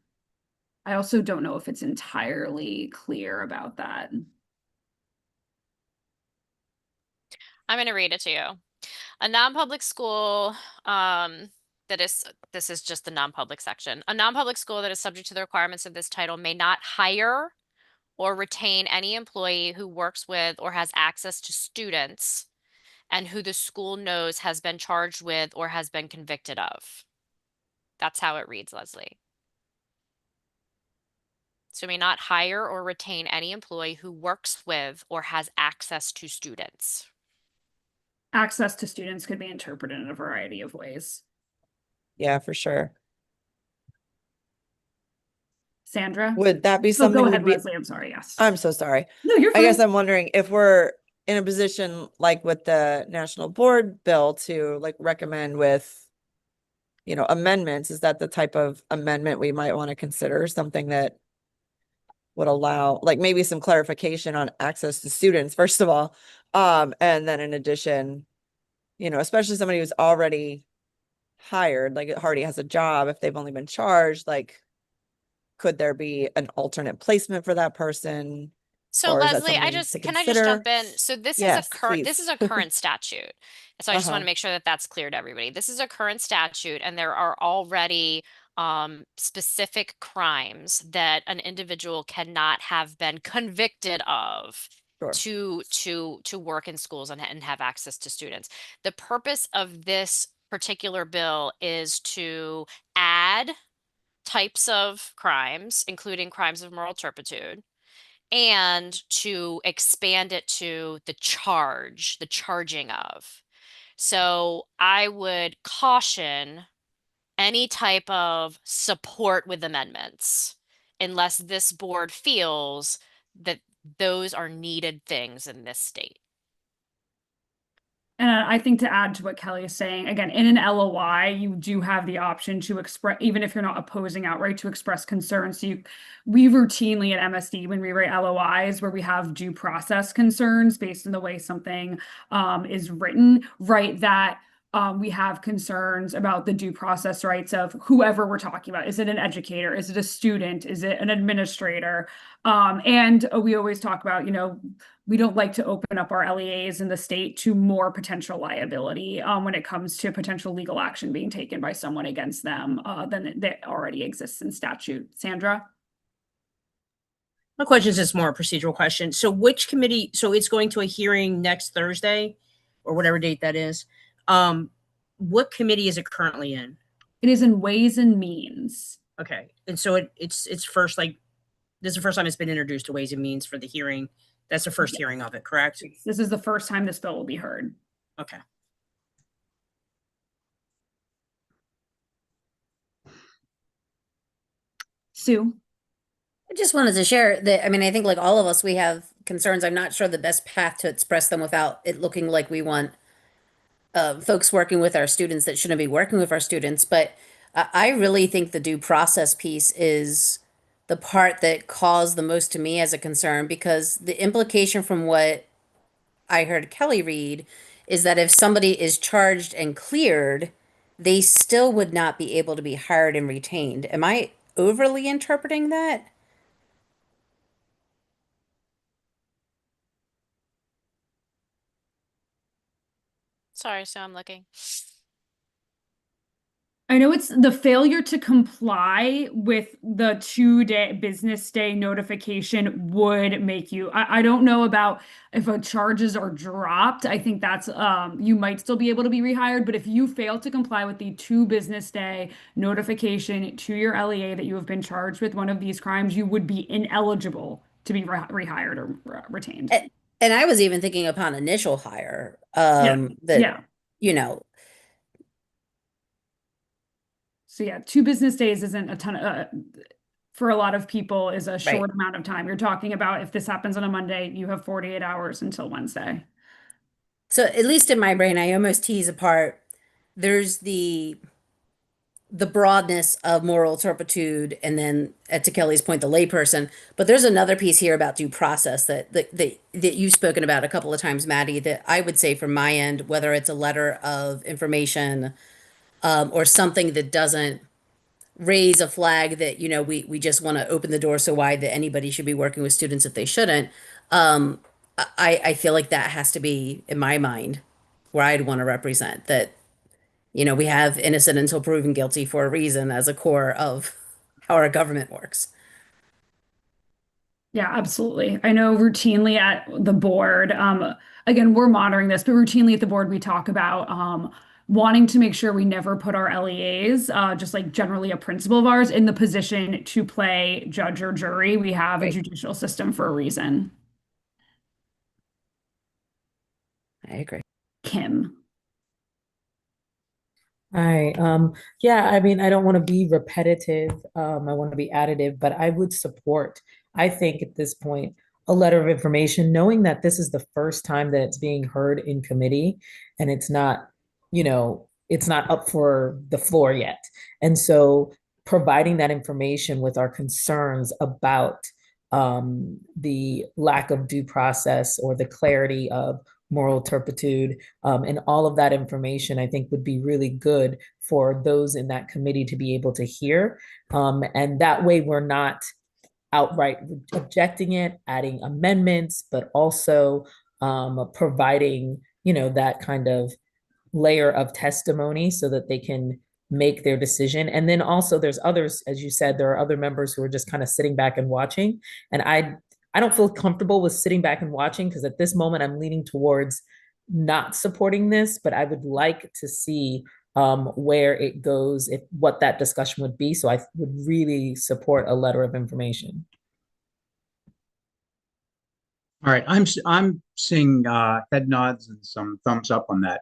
I also don't know if it's entirely clear about that. I'm going to read it to you. A non-public school this is just the non-public section. A non-public school that is subject to the requirements of this title may not hire or retain any employee who works with or has access to students and who the school knows has been charged with or has been convicted of. That's how it reads, Leslie. So may not hire or retain any employee who works with or has access to students. Access to students could be interpreted in a variety of ways. Yeah, for sure. Sandra? Would that be So something go ahead, would be, Leslie. I'm sorry. Yes. I'm so sorry. No, you're fine. I guess I'm wondering if we're in a position like with the national board bill to like recommend with, amendments, is that the type of amendment we might want to consider, something that would allow like maybe some clarification on access to students, first of all. And then in addition, especially somebody who's already hired, like already has a job, if they've only been charged, like, could there be an alternate placement for that person? So Or is that Leslie, something to can I just jump consider? in? So this Yes, this is a please. current statute. So I just want to make sure that that's clear to everybody. This is a current statute, and there are already specific crimes that an individual cannot have been convicted of Sure. to work in schools and have access to students. The purpose of this particular bill is to add types of crimes, including crimes of moral turpitude, and to expand it to the charging of. So I would caution any type of support with amendments unless this board feels that those are needed things in this state. And I think to add to what Kelly is saying, again, in an LOI, you do have the option to express, even if you're not opposing outright, to express concerns. So we routinely at MSD, when we write LOIs where we have due process concerns based on the way something is written, write that we have concerns about the due process rights of whoever we're talking about. Is it an educator? Is it a student? Is it an administrator? And we always talk about, we don't like to open up our LEAs in the state to more potential liability when it comes to potential legal action being taken by someone against them than that already exists in statute. Sandra? My question is just more a procedural question. So which committee, so it's going to a hearing next Thursday or whatever date that is. What committee is it currently in? It is in Ways and Means. Okay. And so it's first, like, this is the first time it's been introduced to Ways and Means for the hearing. That's the first hearing of it, correct? This is the first time this bill will be heard. Okay. Sue? I just wanted to share that, I mean, I think like all of us, we have concerns. I'm not sure the best path to express them without it looking like we want folks working with our students that shouldn't be working with our students. But I really think the due process piece is the part that caused the most to me as a concern, because the implication from what I heard Kelly read is that if somebody is charged and cleared, they still would not be able to be hired and retained. Am I overly interpreting that? Sorry, so I'm looking. I know it's the failure to comply with the 2-day business day notification would make you, I don't know about if charges are dropped. I think that's, you might still be able to be rehired, but if you fail to comply with the 2 business day notification to your LEA that you have been charged with one of these crimes, you would be ineligible to be rehired or retained. And I was even thinking upon initial hire, Yeah. that, you know, So yeah, 2 business days isn't a ton of, for a lot of people is a short Right. amount of time. You're talking about if this happens on a Monday, you have 48 hours until Wednesday. so at least in my brain, I almost tease apart. There's the broadness of moral turpitude, and then to Kelly's point, the layperson. But there's another piece here about due process that you've spoken about a couple of times, Maddie, that I would say from my end, whether it's a letter of information, or something that doesn't raise a flag that, you know, we just want to open the door so wide that anybody should be working with students if they shouldn't. I feel like that has to be, in my mind, where I'd want to represent that, you know, we have innocent until proven guilty for a reason as a core of how our government works. Yeah, absolutely. I know routinely at the board, again, we're monitoring this, but routinely at the board, we talk about wanting to make sure we never put our LEAs, just like generally a principal of ours, in the position to play judge or jury. We have a judicial system for a reason. I agree. Kim. Hi. Yeah, I mean, I don't want to be repetitive. I want to be additive, but I would support, I think at this point, a letter of information, knowing that this is the first time that it's being heard in committee and it's not, you know, it's not up for the floor yet. And so providing that information with our concerns about the lack of due process or the clarity of moral turpitude, and all of that information, I think would be really good for those in that committee to be able to hear. And that way we're not outright objecting it, adding amendments, but also providing, you know, that kind of layer of testimony so that they can make their decision. And then also there's others, as you said, there are other members who are just kind of sitting back and watching. And I don't feel comfortable with sitting back and watching, because at this moment I'm leaning towards not supporting this, but I would like to see where it goes, if what that discussion would be. So I would really support a letter of information. All right, I'm seeing head nods and some thumbs up on that.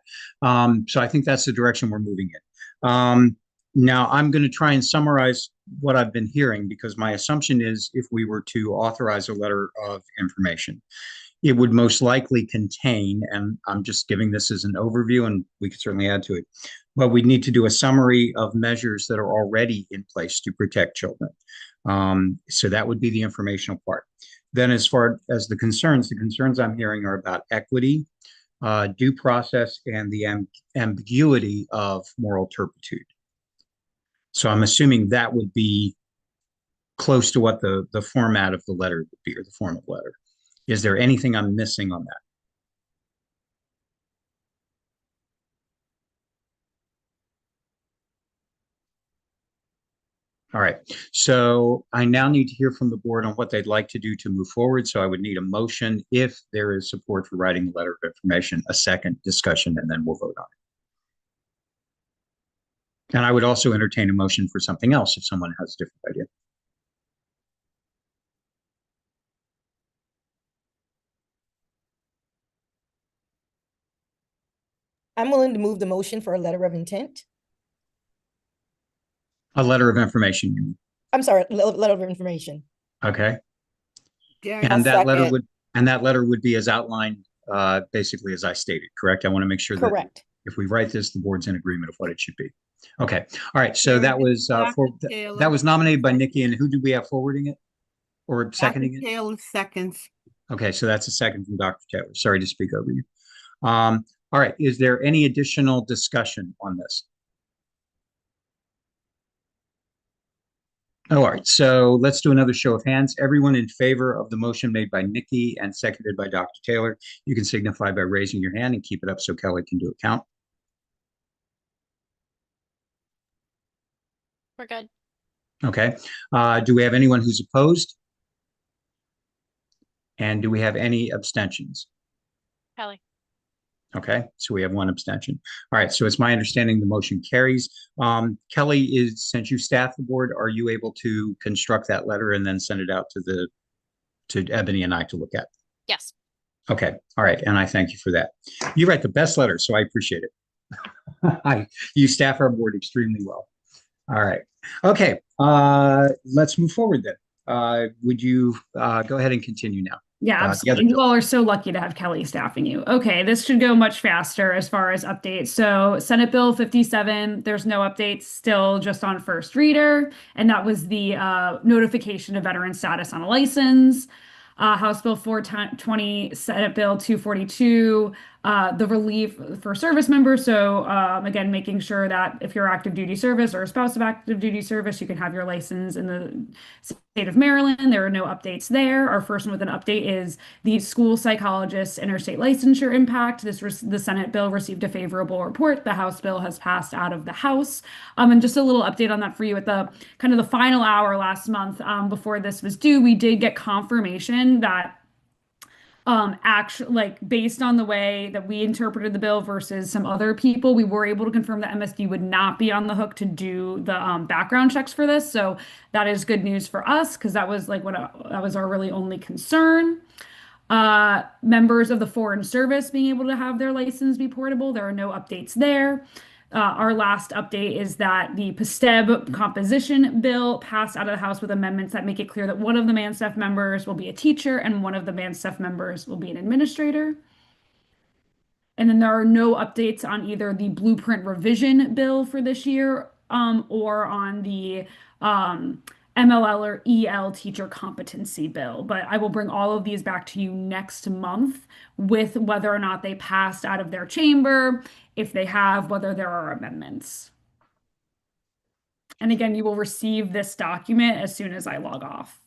So I think that's the direction we're moving in. Now I'm going to try and summarize what I've been hearing, because my assumption is if we were to authorize a letter of information, it would most likely contain, and I'm just giving this as an overview and we could certainly add to it, but we'd need to do a summary of measures that are already in place to protect children. So that would be the informational part. Then as far as the concerns I'm hearing are about equity, due process, and the ambiguity of moral turpitude. So I'm assuming that would be close to what the format of the letter would be, or the form of letter. Is there anything I'm missing on that? All right. So I now need to hear from the board on what they'd like to do to move forward. So I would need a motion if there is support for writing a letter of information, a second discussion, and then we'll vote on it. And I would also entertain a motion for something else if someone has a different idea. I'm willing to move the motion for a letter of intent. A letter of information, you mean? I'm sorry, letter of information. Okay. Yeah, And that letter would be as outlined, basically as I stated, correct? I want to make sure that correct. if we write this, the board's in agreement of what it should be. Okay. All right. So that was that was nominated by Nikki, and who do we have forwarding it or seconding it? Taylor seconds. Okay, so that's a second from Dr. Taylor. Sorry to speak over you. All right. Is there any additional discussion on this? All right, so let's do another show of hands. Everyone in favor of the motion made by Nikki and seconded by Dr. Taylor, you can signify by raising your hand and keep it up so Kelly can do a count. We're good. Okay. Do we have anyone who's opposed? And do we have any abstentions? Kelly. Okay, so we have one abstention. All right, so it's my understanding the motion carries. Kelly, since you staff the board, are you able to construct that letter and then send it out to Ebony and I to look at? Yes. Okay, all right, and I thank you for that. You write the best letter, so I appreciate it. You staff our board extremely well. All right, okay, let's move forward then. Would you go ahead and continue now? Yeah, absolutely. You all are so lucky to have Kelly staffing you. Okay, this should go much faster as far as updates. So Senate Bill 57, there's no updates, still just on first reader. And that was the notification of veteran status on a license. House Bill 420, Senate Bill 242, the relief for service members. So again, making sure that if you're active duty service or a spouse of active duty service, you can have your license in the state of Maryland. There are no updates there. Our first one with an update is the school psychologist interstate licensure impact. The Senate bill received a favorable report. The House bill has passed out of the House. And just a little update on that for you at the kind of the final hour last month before this was due, we did get confirmation that actually, like based on the way that we interpreted the bill versus some other people, we were able to confirm that MSD would not be on the hook to do the background checks for this. So that is good news for us because that was like that was our really only concern. Members of the foreign service being able to have their license be portable. There are no updates there. Our last update is that the PSTEB composition bill passed out of the House with amendments that make it clear that one of the man staff members will be a teacher and one of the man staff members will be an administrator. And then there are no updates on either the blueprint revision bill for this year or on the MLL or EL teacher competency bill. But I will bring all of these back to you next month with whether or not they passed out of their chamber, if they have, whether there are amendments. And again, you will receive this document as soon as I log off.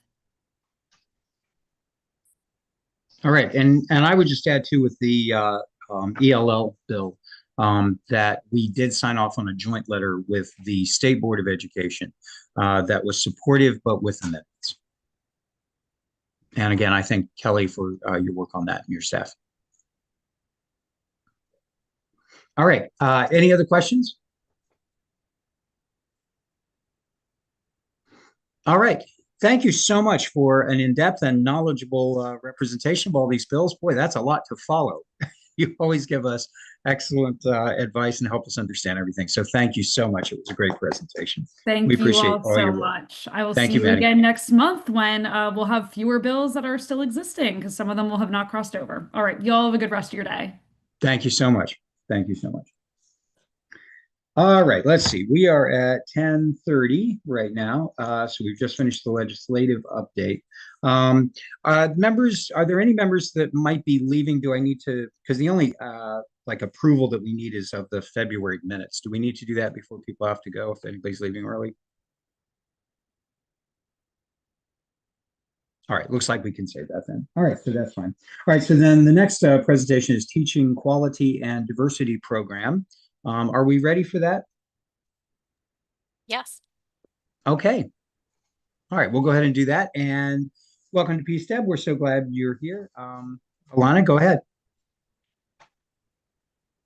All right, and I would just add too with the ELL bill that we did sign off on a joint letter with the State Board of Education that was supportive but with amendments. And again, I thank Kelly for your work on that and your staff. All right, any other questions? All right, thank you so much for an in-depth and knowledgeable representation of all these bills. Boy, that's a lot to follow. You always give us excellent advice and help us understand everything. So thank you so much. It was a great presentation. Thank you all so much. I will see you again next month when we'll have fewer bills that are still existing because some of them will have not crossed over. All right, you all have a good rest of your day. Thank you so much. Thank you so much. All right, let's see. We are at 10:30 right now. So we've just finished the legislative update. Members, are there any members that might be leaving? Do I need to, because the only like approval that we need is of the February minutes. Do we need to do that before people have to go if anybody's leaving early? All right, looks like we can say that then. All right, so that's fine. All right, so then the next presentation is Teaching Quality and Diversity Program. Are we ready for that? Yes. Okay. All right, we'll go ahead and do that. And welcome to PSTEB. We're so glad you're here. Alana, go ahead.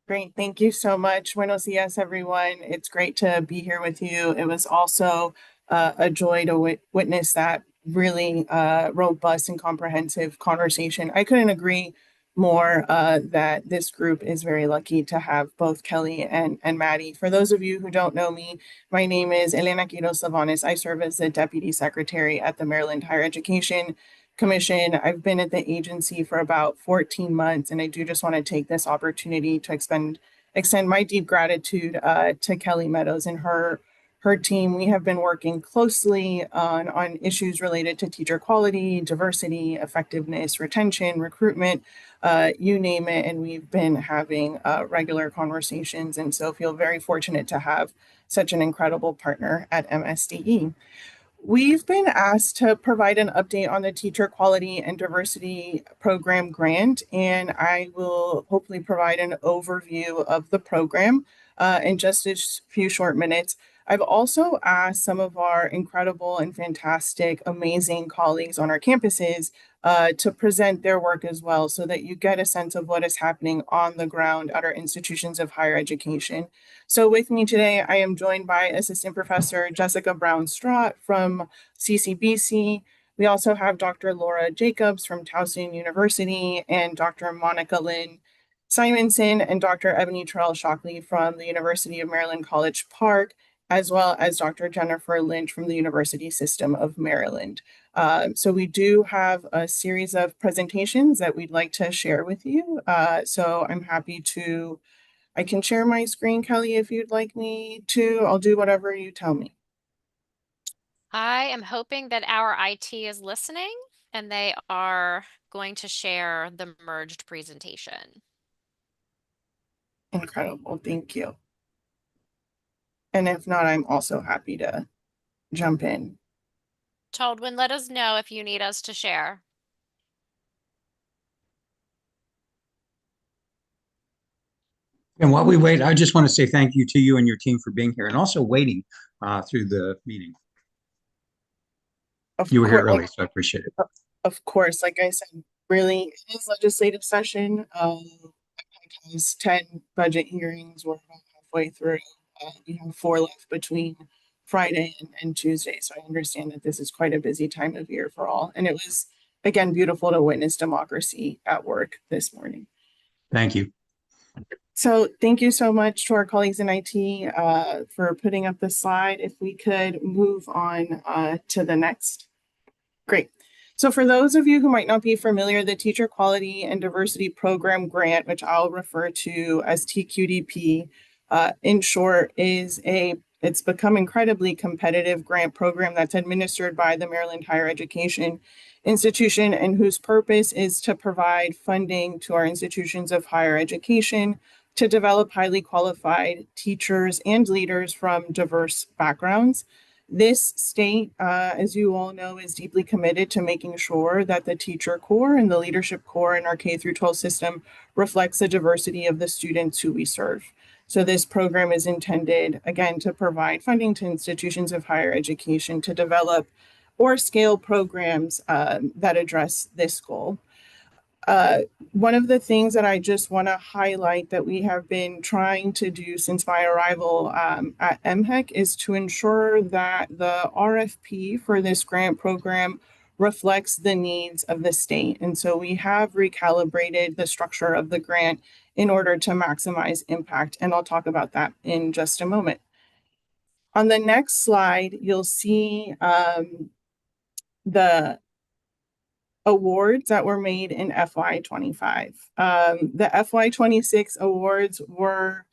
Great. Thank you so much. Buenos dias, everyone. It's great to be here with you. It was also a joy to witness that really robust and comprehensive conversation. I couldn't agree more that this group is very lucky to have both Kelly and Maddie. For those of you who don't know me, my name is Elena Quiroz Savanes. I serve as the Deputy Secretary at the Maryland Higher Education Commission. I've been at the agency for about 14 months, and I do just want to take this opportunity to extend my deep gratitude to Kelly Meadows and her team. We have been working closely on issues related to teacher quality, diversity, effectiveness, retention, recruitment, you name it, and we've been having regular conversations, and so feel very fortunate to have such an incredible partner at MSDE. We've been asked to provide an update on the Teacher Quality and Diversity Program grant, and I will hopefully provide an overview of the program in just a few short minutes. I've also asked some of our incredible and fantastic, amazing colleagues on our campuses to present their work as well, so that you get a sense of what is happening on the ground at our institutions of higher education. So with me today, I am joined by Assistant Professor Jessica Brown-Strott from CCBC. We also have Dr. Laura Jacobs from Towson University and Dr. Monica Lynn Simonson and Dr. Ebony Terrell Shockley from the University of Maryland College Park, as well as Dr. Jennifer Lynch from the University System of Maryland. So we do have a series of presentations that we'd like to share with you. So I'm happy to I can share my screen, Kelly, if you'd like me to. I'll do whatever you tell me. I am hoping that our IT is listening and they are going to share the merged presentation. Incredible. Thank you. And if not, I'm also happy to jump in. Chaldwin, let us know if you need us to share. And while we wait, I just want to say thank you to you and your team for being here and also waiting through the meeting. You were here early, so I appreciate it. Of course, like I said, really, it is legislative session. Has 10 budget hearings. We're about halfway through. We have 4 left between Friday and Tuesday. So I understand that this is quite a busy time of year for all. And it was, again, beautiful to witness democracy at work this morning. Thank you. So thank you so much to our colleagues in IT for putting up the slide. If we could move on to the next. Great. So for those of you who might not be familiar, the Teacher Quality and Diversity Program grant, which I'll refer to as TQDP, in short, it's become incredibly competitive grant program that's administered by the Maryland Higher Education Institution and whose purpose is to provide funding to our institutions of higher education to develop highly qualified teachers and leaders from diverse backgrounds. This state, as you all know, is deeply committed to making sure that the teacher core and the leadership core in our K through 12 system reflects the diversity of the students who we serve. So this program is intended, again, to provide funding to institutions of higher education to develop or scale programs that address this goal. One of the things that I just want to highlight that we have been trying to do since my arrival at MHEC is to ensure that the RFP for this grant program reflects the needs of the state. And so we have recalibrated the structure of the grant in order to maximize impact. And I'll talk about that in just a moment. On the next slide, you'll see the awards that were made in FY25. The FY26 awards were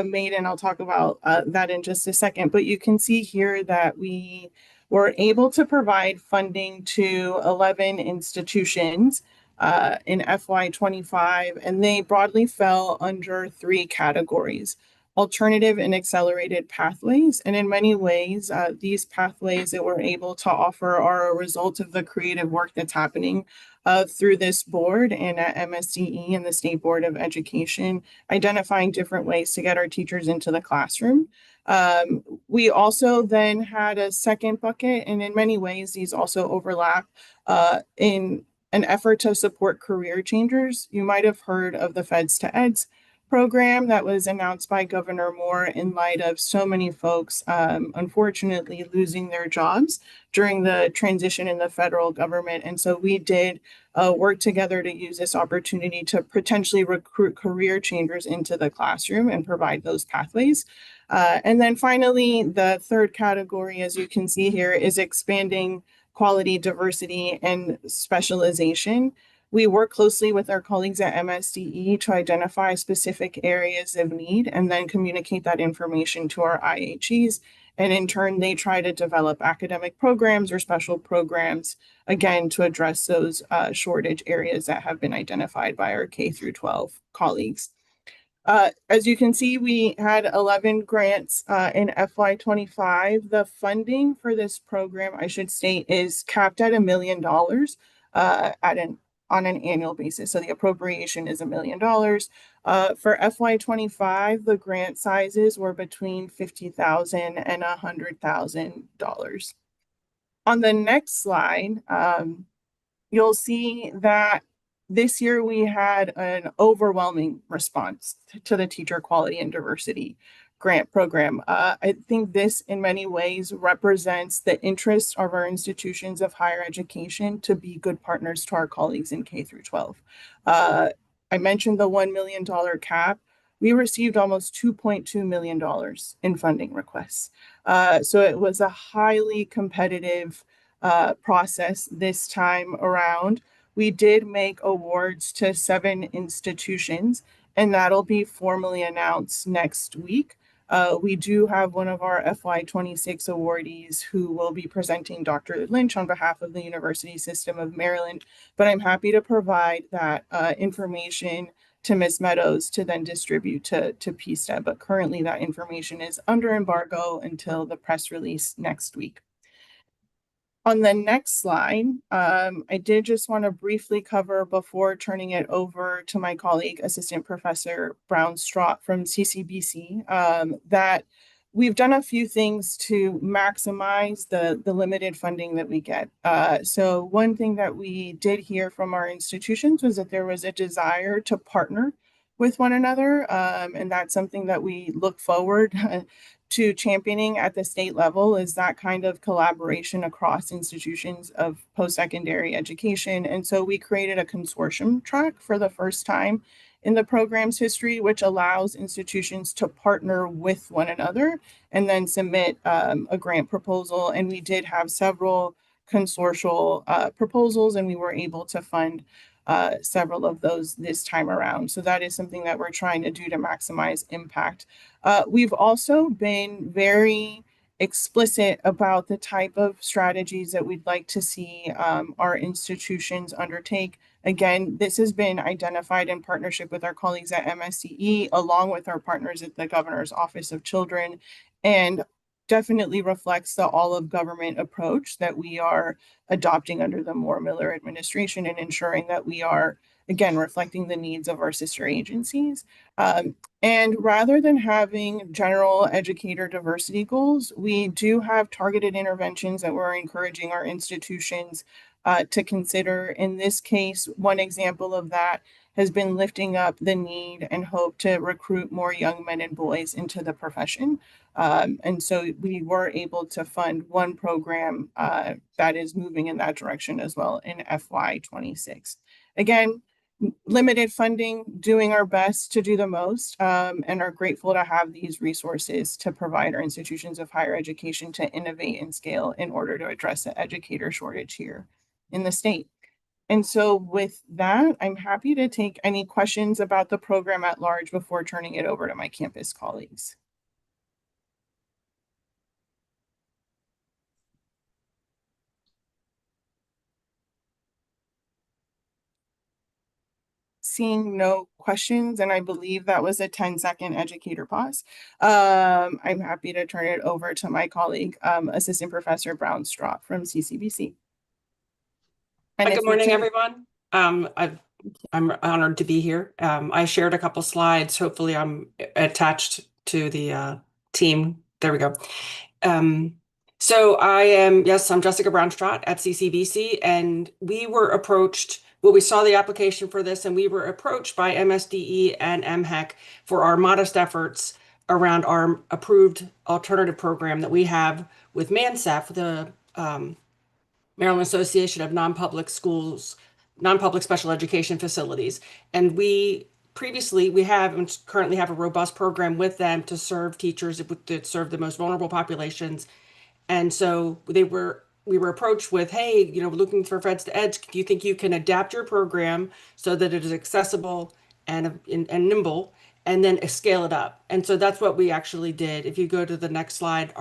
made, and I'll talk about that in just a second, but you can see here that we were able to provide funding to 11 institutions in FY25, and they broadly fell under 3 categories. alternative and accelerated pathways. And in many ways, these pathways that we're able to offer are a result of the creative work that's happening through this board and at MSDE and the State Board of Education, identifying different ways to get our teachers into the classroom. We also then had a second bucket, and in many ways, these also overlap in an effort to support career changers. You might have heard of the Feds to Eds program that was announced by Governor Moore in light of so many folks, unfortunately, losing their jobs during the transition in the federal government. And so we did work together to use this opportunity to potentially recruit career changers into the classroom and provide those pathways. And then finally, the third category, as you can see here, is expanding quality, diversity, and specialization. We work closely with our colleagues at MSDE to identify specific areas of need and then communicate that information to our IHEs. And in turn, they try to develop academic programs or special programs, again, to address those shortage areas that have been identified by our K through 12 colleagues. As you can see, we had 11 grants in FY25. The funding for this program, I should state, is capped at $1 million on an annual basis. So the appropriation is $1 million. For FY25, the grant sizes were between $50,000 and $100,000. On the next slide, you'll see that this year we had an overwhelming response to the Teacher Quality and Diversity Grant Program. I think this in many ways represents the interest of our institutions of higher education to be good partners to our colleagues in K through 12. I mentioned the $1 million cap. We received almost $2.2 million in funding requests. So it was a highly competitive process this time around. We did make awards to 7 institutions, and that'll be formally announced next week. We do have one of our FY26 awardees who will be presenting Dr. Lynch on behalf of the University System of Maryland, but I'm happy to provide that information to Ms. Meadows to then distribute to PSTEB, but currently that information is under embargo until the press release next week. On the next slide, I did just want to briefly cover before turning it over to my colleague, Assistant Professor Brown-Straught from CCBC, that we've done a few things to maximize the limited funding that we get. So one thing that we did hear from our institutions was that there was a desire to partner with one another, and that's something that we look forward to championing at the state level, is that kind of collaboration across institutions of post-secondary education. And so we created a consortium track for the first time in the program's history, which allows institutions to partner with one another and then submit a grant proposal. And we did have several consortial proposals, and we were able to fund several of those this time around. So that is something that we're trying to do to maximize impact. We've also been very explicit about the type of strategies that we'd like to see our institutions undertake. Again, this has been identified in partnership with our colleagues at MSCE, along with our partners at the Governor's Office of Children, and definitely reflects the all-of-government approach that we are adopting under the Moore-Miller administration and ensuring that we are, again, reflecting the needs of our sister agencies. And rather than having general educator diversity goals, we do have targeted interventions that we're encouraging our institutions to consider. In this case, one example of that has been lifting up the need and hope to recruit more young men and boys into the profession. And so we were able to fund one program that is moving in that direction as well in FY26. Again, limited funding, doing our best to do the most, and are grateful to have these resources to provide our institutions of higher education to innovate and scale in order to address the educator shortage here in the state. And so with that, I'm happy to take any questions about the program at large before turning it over to my campus colleagues. Seeing no questions, and I believe that was a 10-second educator pause. I'm happy to turn it over to my colleague, Assistant Professor Brown Straw from CCBC. And Good if we morning, can- everyone. I'm honored to be here. I shared a couple slides. Hopefully I'm attached to the team. There we go. So I'm Jessica Brownstrott at CCBC, and we were approached, we saw the application for this, and we were approached by MSDE and MHEC for our modest efforts around our approved alternative program that we have with MANSAF, the Maryland Association of Non-Public Schools, Non-Public Special Education Facilities. And we have and currently have a robust program with them to serve teachers that serve the most vulnerable populations. And so we were approached with, hey, we're looking for Feds to Eds. Do you think you can adapt your program so that it is accessible and nimble, and then scale it up? And so that's what we actually did. If you go to the next slide,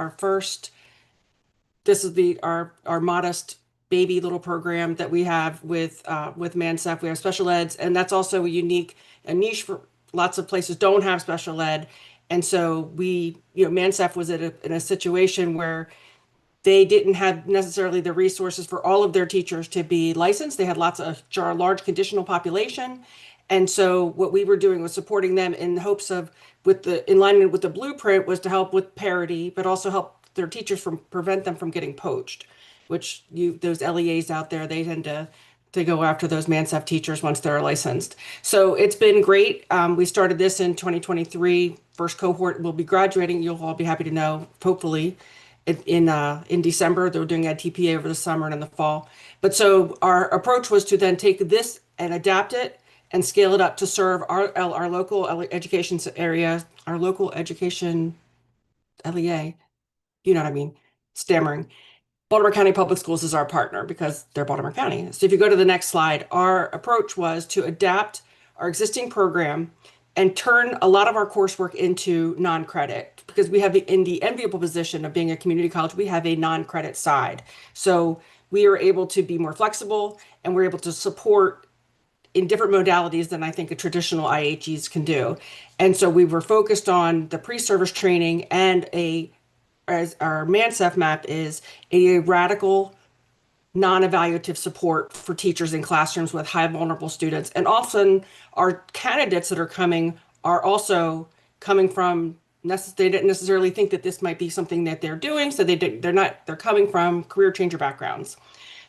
this is our modest baby little program that we have with MANSAF. We have special eds, and that's also a niche for lots of places don't have special ed. And so MANSAF was in a situation where they didn't have necessarily the resources for all of their teachers to be licensed. They had a large conditional population. And so what we were doing was supporting them in hopes of, in alignment with the blueprint, was to help with parity, but also help their teachers prevent them from getting poached, which those LEAs out there, they tend to go after those MANSAF teachers once they're licensed. So it's been great. We started this in 2023. First cohort will be graduating. You'll all be happy to know, hopefully, in December. They were doing TPA over the summer and in the fall. But so our approach was to then take this and adapt it and scale it up to serve our local education area, our local education LEA. You know what I mean? Stammering. Baltimore County Public Schools is our partner because they're Baltimore County. So if you go to the next slide, our approach was to adapt our existing program and turn a lot of our coursework into non-credit, because we have in the enviable position of being a community college, we have a non-credit side. So we are able to be more flexible, and we're able to support in different modalities than I think a traditional IHEs can do. And so we were focused on the pre-service training, and as our MANSAF map is a radical non-evaluative support for teachers in classrooms with high vulnerable students. And often our candidates that are coming are also coming from, they didn't necessarily think that this might be something that they're doing. So they're coming from career changer backgrounds.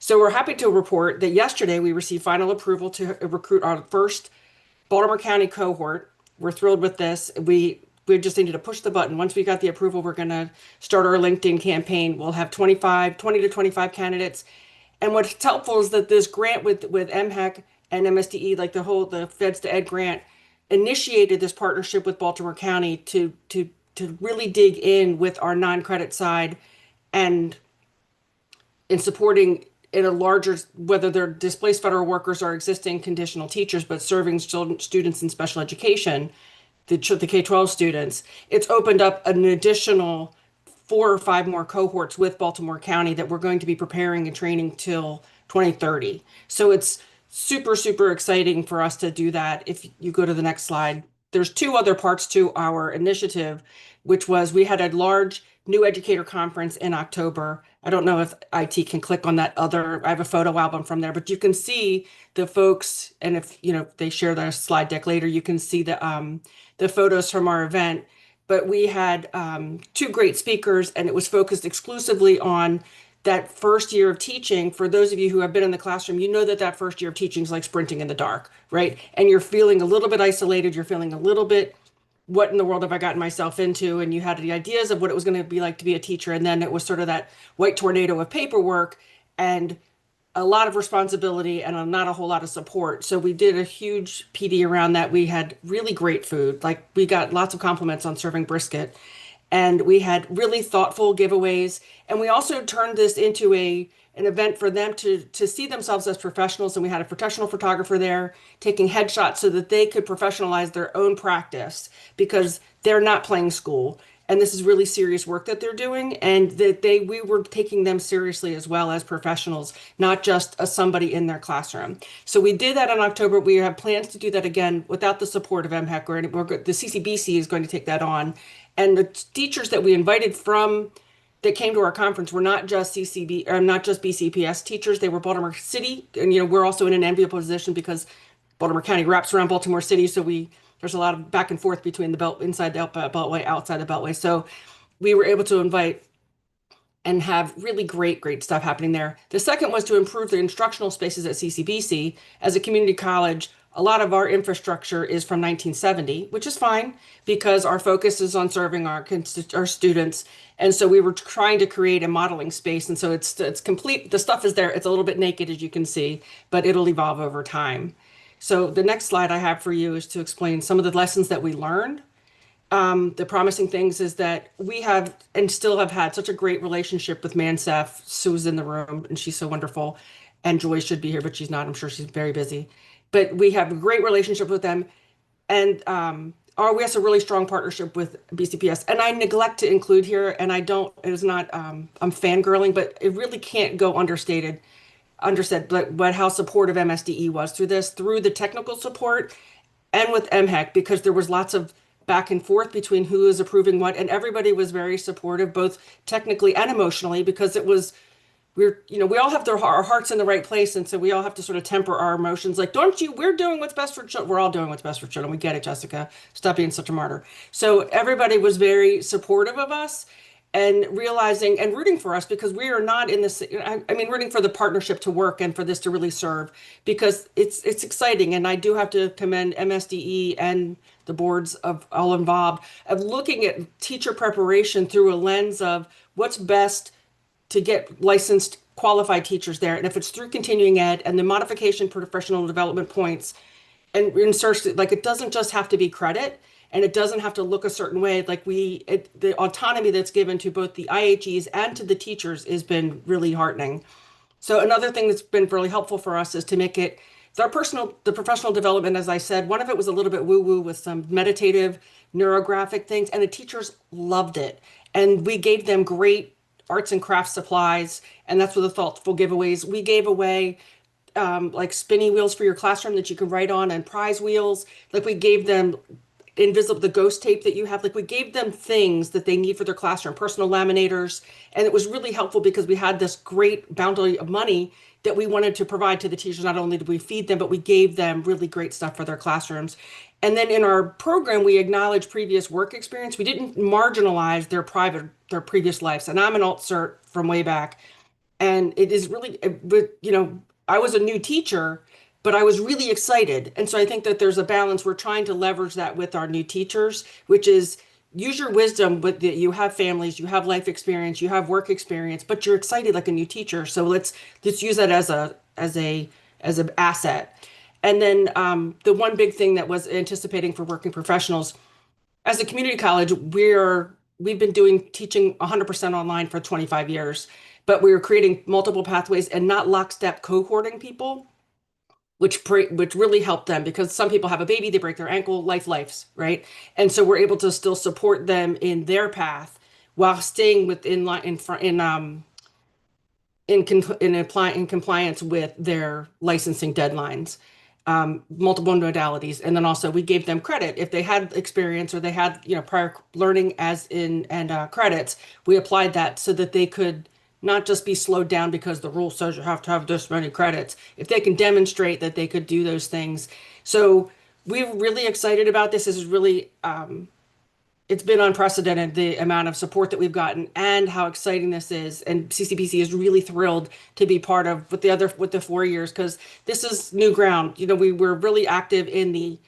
So we're happy to report that yesterday we received final approval to recruit our first Baltimore County cohort. We're thrilled with this. We just needed to push the button. Once we got the approval, we're going to start our LinkedIn campaign. We'll have 20 to 25 candidates. And what's helpful is that this grant with MHEC and MSDE, like the Feds to Ed grant, initiated this partnership with Baltimore County to really dig in with our non-credit side and in supporting in a larger, whether they're displaced federal workers or existing conditional teachers, but serving students in special education, the K-12 students. It's opened up an additional 4 or 5 more cohorts with Baltimore County that we're going to be preparing and training till 2030. So it's super, super exciting for us to do that. If you go to the next slide, there's 2 other parts to our initiative, which was we had a large new educator conference in October. I don't know if IT can click on that I have a photo album from there, but you can see the folks, and if they share their slide deck later, you can see the photos from our event. But we had 2 great speakers, and it was focused exclusively on that first year of teaching. For those of you who have been in the classroom, you know that first year of teaching is like sprinting in the dark, right? And you're feeling a little bit isolated. You're feeling a little bit, what in the world have I gotten myself into? And you had the ideas of what it was going to be like to be a teacher. And then it was sort of that white tornado of paperwork and a lot of responsibility and not a whole lot of support. So we did a huge PD around that. We had really great food. Like, we got lots of compliments on serving brisket, and we had really thoughtful giveaways. And we also turned this into an event for them to see themselves as professionals. And we had a professional photographer there taking headshots so that they could professionalize their own practice, because they're not playing school. and this is really serious work that they're doing, and that we were taking them seriously as well as professionals, not just as somebody in their classroom. So we did that in October. We have plans to do that again without the support of MHEC, or the CCBC is going to take that on. And the teachers that we invited that came to our conference were not just not just BCPS teachers. They were Baltimore City, and we're also in an enviable position because Baltimore County wraps around Baltimore City, so there's a lot of back and forth between the belt, inside the beltway, outside the beltway. So we were able to invite and have really great stuff happening there. The second was to improve the instructional spaces at CCBC. As a community college, a lot of our infrastructure is from 1970, which is fine because our focus is on serving our students. And so we were trying to create a modeling space. And so it's complete. The stuff is there. It's a little bit naked, as you can see, but it'll evolve over time. So the next slide I have for you is to explain some of the lessons that we learned. The promising things is that we have and still have had such a great relationship with Mansef. Sue's in the room and she's so wonderful. And Joy should be here, but she's not. I'm sure she's very busy. But we have a great relationship with them. And we have a really strong partnership with BCPS. And I neglect to include here, and it's not, I'm fangirling, but it really can't go undersaid, but how supportive MSDE was through the technical support and with MHEC, because there was lots of back and forth between who is approving what, and everybody was very supportive, both technically and emotionally, because we all have our hearts in the right place, and so we all have to sort of temper our emotions. Like, we're doing what's best for children. We're all doing what's best for children. We get it, Jessica. Stop being such a martyr. So everybody was very supportive of us and realizing and rooting for us, because we are not in this, rooting for the partnership to work and for this to really serve, because it's exciting. And I do have to commend MSDE and the boards of all involved of looking at teacher preparation through a lens of what's best to get licensed qualified teachers there. And if it's through continuing ed and the modification professional development points and research, like, it doesn't just have to be credit, and it doesn't have to look a certain way. Like the autonomy that's given to both the IHEs and to the teachers has been really heartening. So another thing that's been really helpful for us is to make it the professional development. As I said, one of it was a little bit woo-woo with some meditative neurographic things, and the teachers loved it. And we gave them great arts and crafts supplies, and that's what the thoughtful giveaways. We gave away like spinny wheels for your classroom that you can write on, and prize wheels. Like, we gave them the ghost tape that you have. Like, we gave them things that they need for their classroom, personal laminators. And it was really helpful because we had this great bounty of money that we wanted to provide to the teachers. Not only did we feed them, but we gave them really great stuff for their classrooms. And then in our program, we acknowledged previous work experience. We didn't marginalize their previous lives. And I'm an alt cert from way back. And it is really, I was a new teacher, but I was really excited. And so I think that there's a balance. We're trying to leverage that with our new teachers, which is use your wisdom, but that you have families, you have life experience, you have work experience, but you're excited like a new teacher. So let's use that as an asset. And then the one big thing that was anticipating for working professionals, as a community college, we've been teaching 100% online for 25 years, but we were creating multiple pathways and not lockstep cohorting people, which really helped them, because some people have a baby, they break their ankle, lives, right? And so we're able to still support them in their path while staying in compliance with their licensing deadlines, multiple modalities. And then also we gave them credit if they had experience or they had prior learning and credits. We applied that so that they could not just be slowed down because the rule says you have to have this many credits, if they can demonstrate that they could do those things. So we're really excited about this. This is really, it's been unprecedented, the amount of support that we've gotten and how exciting this is. And CCBC is really thrilled to be part of with the 4 years, because this is new ground. We were really active in the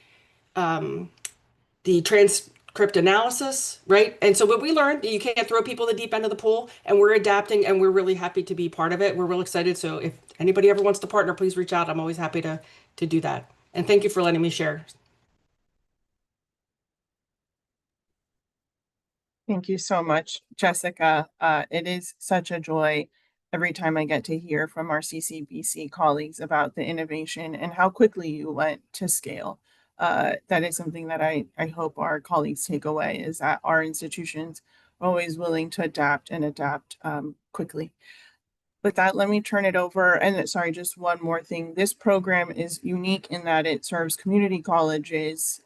transcript analysis, right? And so what we learned, you can't throw people in the deep end of the pool, and we're adapting, and we're really happy to be part of it. We're real excited. So if anybody ever wants to partner, please reach out. I'm always happy to do that. And thank you for letting me share. Thank you so much, Jessica. It is such a joy every time I get to hear from our CCBC colleagues about the innovation and how quickly you went to scale. that is something that I hope our colleagues take away, is that our institutions are always willing to adapt and adapt quickly. With that, let me turn it over. And sorry, just one more thing. This program is unique in that it serves community colleges,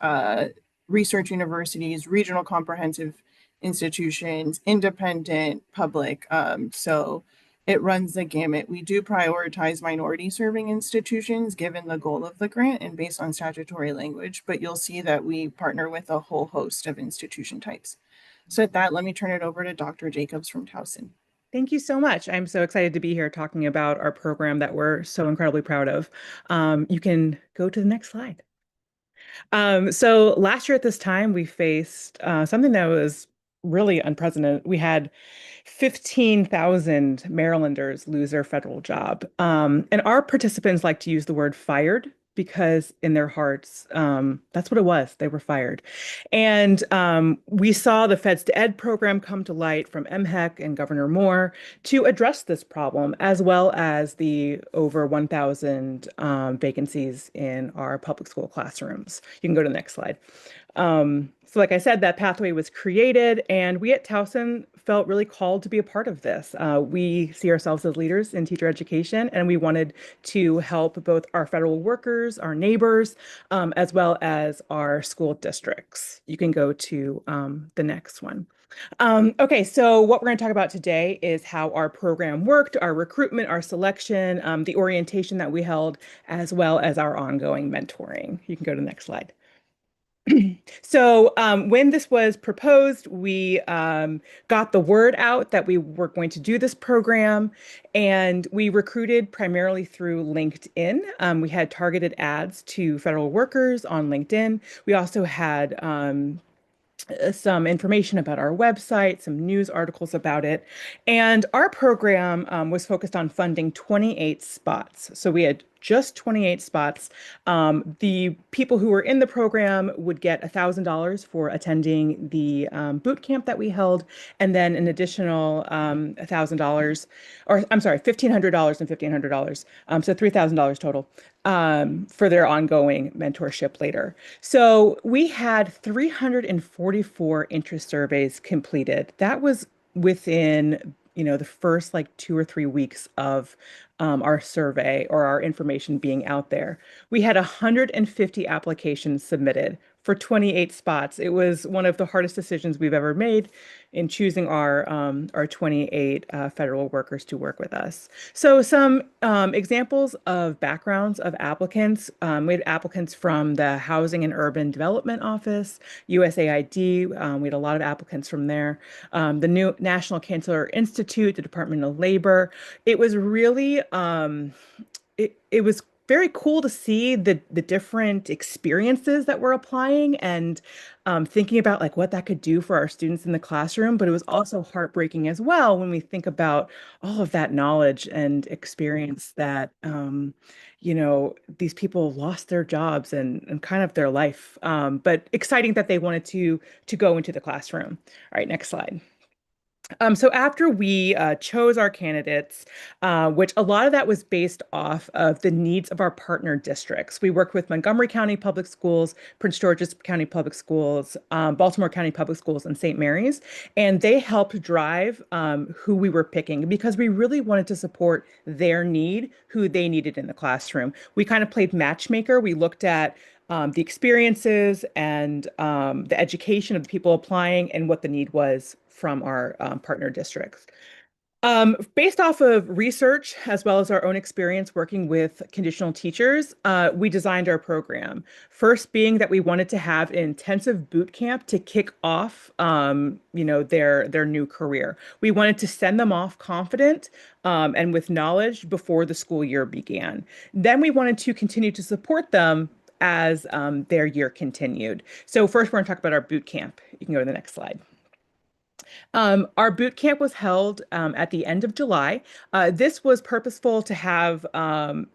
research universities, regional comprehensive institutions, independent, public. So it runs the gamut. We do prioritize minority serving institutions given the goal of the grant and based on statutory language, but you'll see that we partner with a whole host of institution types. So with that, let me turn it over to Dr. Jacobs from Towson. Thank you so much. I'm so excited to be here talking about our program that we're so incredibly proud of. You can go to the next slide. So last year at this time, we faced something that was really unprecedented. We had 15,000 Marylanders lose their federal job. And our participants like to use the word fired because in their hearts, that's what it was. They were fired. And we saw the PSTEB program come to light from MHEC and Governor Moore to address this problem, as well as the over 1,000 vacancies in our public school classrooms. You can go to the next slide. So like I said, that pathway was created, and we at Towson felt really called to be a part of this. We see ourselves as leaders in teacher education, and we wanted to help both our federal workers, our neighbors, as well as our school districts. You can go to the next one. Okay, so what we're going to talk about today is how our program worked, our recruitment, our selection, the orientation that we held, as well as our ongoing mentoring. You can go to the next slide. So when this was proposed, we got the word out that we were going to do this program, and we recruited primarily through LinkedIn. We had targeted ads to federal workers on LinkedIn. We also had some information about our website, some news articles about it. And our program was focused on funding 28 spots. So we had just 28 spots. The people who were in the program would get $1,000 for attending the boot camp that we held, and then an additional $1,000, or I'm sorry, $1,500 and $1,500. So $3,000 total for their ongoing mentorship later. So we had 344 interest surveys completed. That was within the first like 2 or 3 weeks of our survey or our information being out there. We had 150 applications submitted for 28 spots. It was one of the hardest decisions we've ever made in choosing our 28 federal workers to work with us. So some examples of backgrounds of applicants. We had applicants from the Housing and Urban Development Office, USAID. We had a lot of applicants from there. The new National Cancer Institute, the Department of Labor. It was really, it was very cool to see the different experiences that we're applying and thinking about like what that could do for our students in the classroom. But it was also heartbreaking as well when we think about all of that knowledge and experience that these people lost their jobs and kind of their life. But exciting that they wanted to go into the classroom. All right, next slide. So after we chose our candidates, which a lot of that was based off of the needs of our partner districts. We worked with Montgomery County Public Schools, Prince George's County Public Schools, Baltimore County Public Schools, and St. Mary's. And they helped drive who we were picking because we really wanted to support their need, who they needed in the classroom. We kind of played matchmaker. We looked at the experiences and the education of the people applying and what the need was from our partner districts. Based off of research, as well as our own experience working with conditional teachers, we designed our program. First being that we wanted to have an intensive boot camp to kick off, their new career. We wanted to send them off confident and with knowledge before the school year began. Then we wanted to continue to support them as their year continued. So first, we're going to talk about our boot camp. You can go to the next slide. Our boot camp was held at the end of July. This was purposeful to have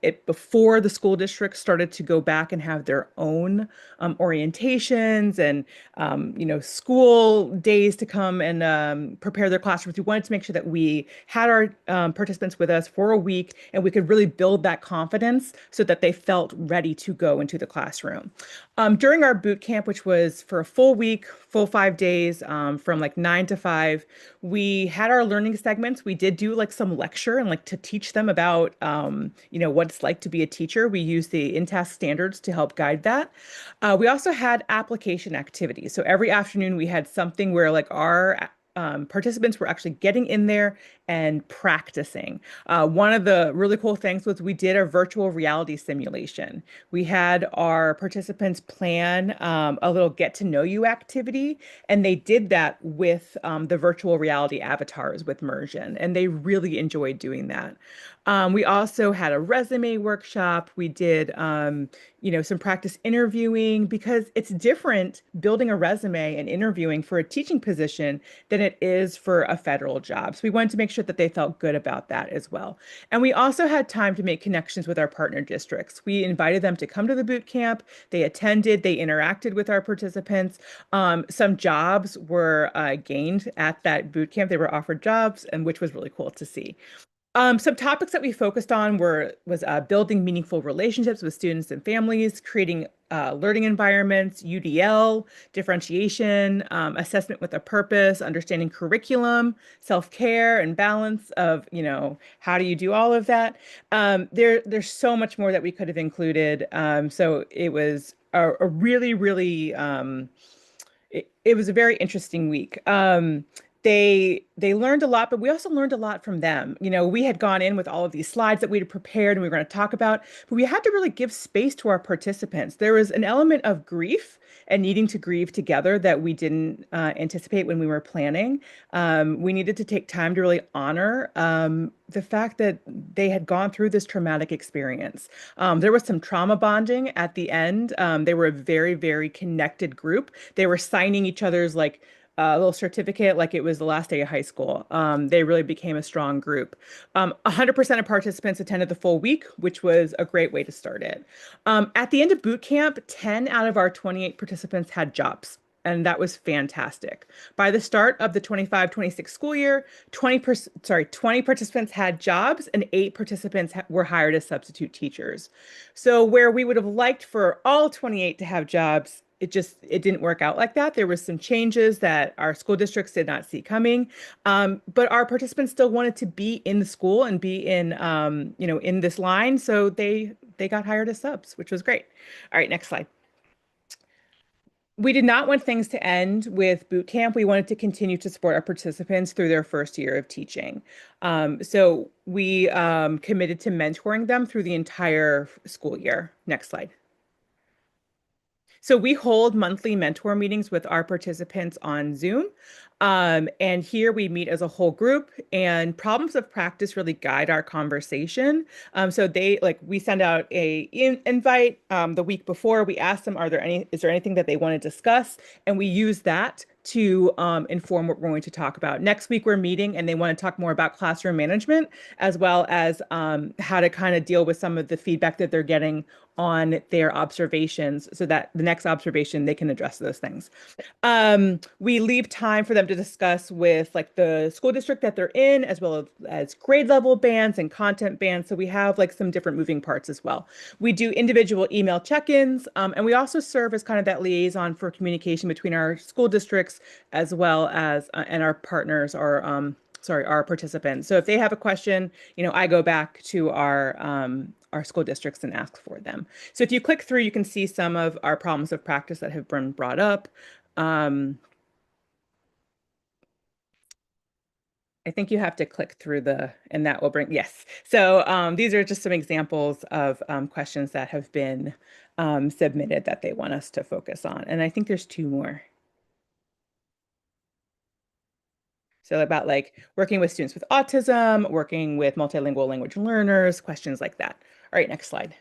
it before the school district started to go back and have their own orientations and school days to come and prepare their classrooms. We wanted to make sure that we had our participants with us for a week and we could really build that confidence so that they felt ready to go into the classroom. During our boot camp, which was for a full week, full 5 days, from like 9 to 5, we had our learning segments. We did do like some lecture and like to teach them about, what it's like to be a teacher. We used the InTask standards to help guide that. We also had application activities. So every afternoon we had something where like our participants were actually getting in there and practicing. One of the really cool things was we did a virtual reality simulation. We had our participants plan a little get to know you activity, and they did that with the virtual reality avatars with Mersion, and they really enjoyed doing that. We also had a resume workshop. We did, some practice interviewing because it's different building a resume and interviewing for a teaching position than it is for a federal job. So we wanted to make sure that they felt good about that as well. And we also had time to make connections with our partner districts. We invited them to come to the boot camp. They attended, they interacted with our participants. Some jobs were gained at that boot camp. They were offered jobs, and which was really cool to see. Some topics that we focused on was building meaningful relationships with students and families, creating learning environments, UDL, differentiation, assessment with a purpose, understanding curriculum, self-care, and balance of, how do you do all of that? There's so much more that we could have included. So it was a really, really, it was a very interesting week. They learned a lot, but we also learned a lot from them. We had gone in with all of these slides that we had prepared and we were going to talk about, but we had to really give space to our participants. There was an element of grief and needing to grieve together that we didn't anticipate when we were planning. We needed to take time to really honor the fact that they had gone through this traumatic experience. There was some trauma bonding at the end. They were a very, very connected group. They were signing each other's a little certificate like it was the last day of high school. They really became a strong group. 100% of participants attended the full week, which was a great way to start it. At the end of boot camp, 10 out of our 28 participants had jobs. And that was fantastic. By the start of the 25-26 school year, 20 participants had jobs and 8 participants were hired as substitute teachers. So where we would have liked for all 28 to have jobs, it didn't work out like that. There was some changes that our school districts did not see coming, but our participants still wanted to be in the school and be in, in this line. So they got hired as subs, which was great. All right, next slide. We did not want things to end with boot camp. We wanted to continue to support our participants through their first year of teaching. So we committed to mentoring them through the entire school year. Next slide. So we hold monthly mentor meetings with our participants on Zoom. And here we meet as a whole group, and problems of practice really guide our conversation. So we send out a invite the week before. We ask them, is there anything that they want to discuss? And we use that to inform what we're going to talk about. Next week, we're meeting and they want to talk more about classroom management, as well as how to kind of deal with some of the feedback that they're getting on their observations, so that the next observation, they can address those things. We leave time for them to discuss with the school district that they're in, as well as grade level bands and content bands. So we have some different moving parts as well. We do individual email check-ins, and we also serve as kind of that liaison for communication between our school districts as well as and our partners, our participants. So if they have a question, I go back to our school districts and ask for them. So if you click through, you can see some of our problems of practice that have been brought up. I think you have to click through and that will bring, yes. So these are just some examples of questions that have been submitted that they want us to focus on. And I think there's 2 more. So about working with students with autism, working with multilingual language learners, questions like that. All right, next slide.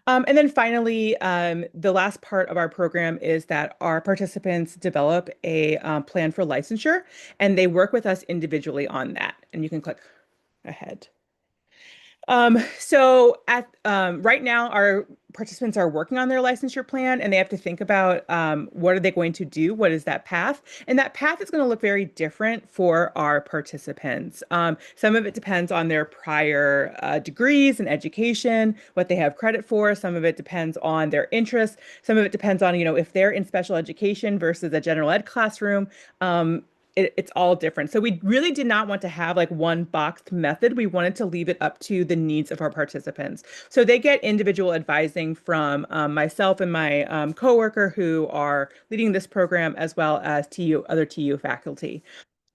And then finally, the last part of our program is that our participants develop a plan for licensure, and they work with us individually on that. And you can click ahead. So at right now, our participants are working on their licensure plan, and they have to think about what are they going to do? What is that path? And that path is going to look very different for our participants. Some of it depends on their prior degrees and education, what they have credit for. Some of it depends on their interests. Some of it depends on, if they're in special education versus a general ed classroom. It's all different. So we really did not want to have like one boxed method. We wanted to leave it up to the needs of our participants. So they get individual advising from myself and my coworker who are leading this program, as well as other TU faculty.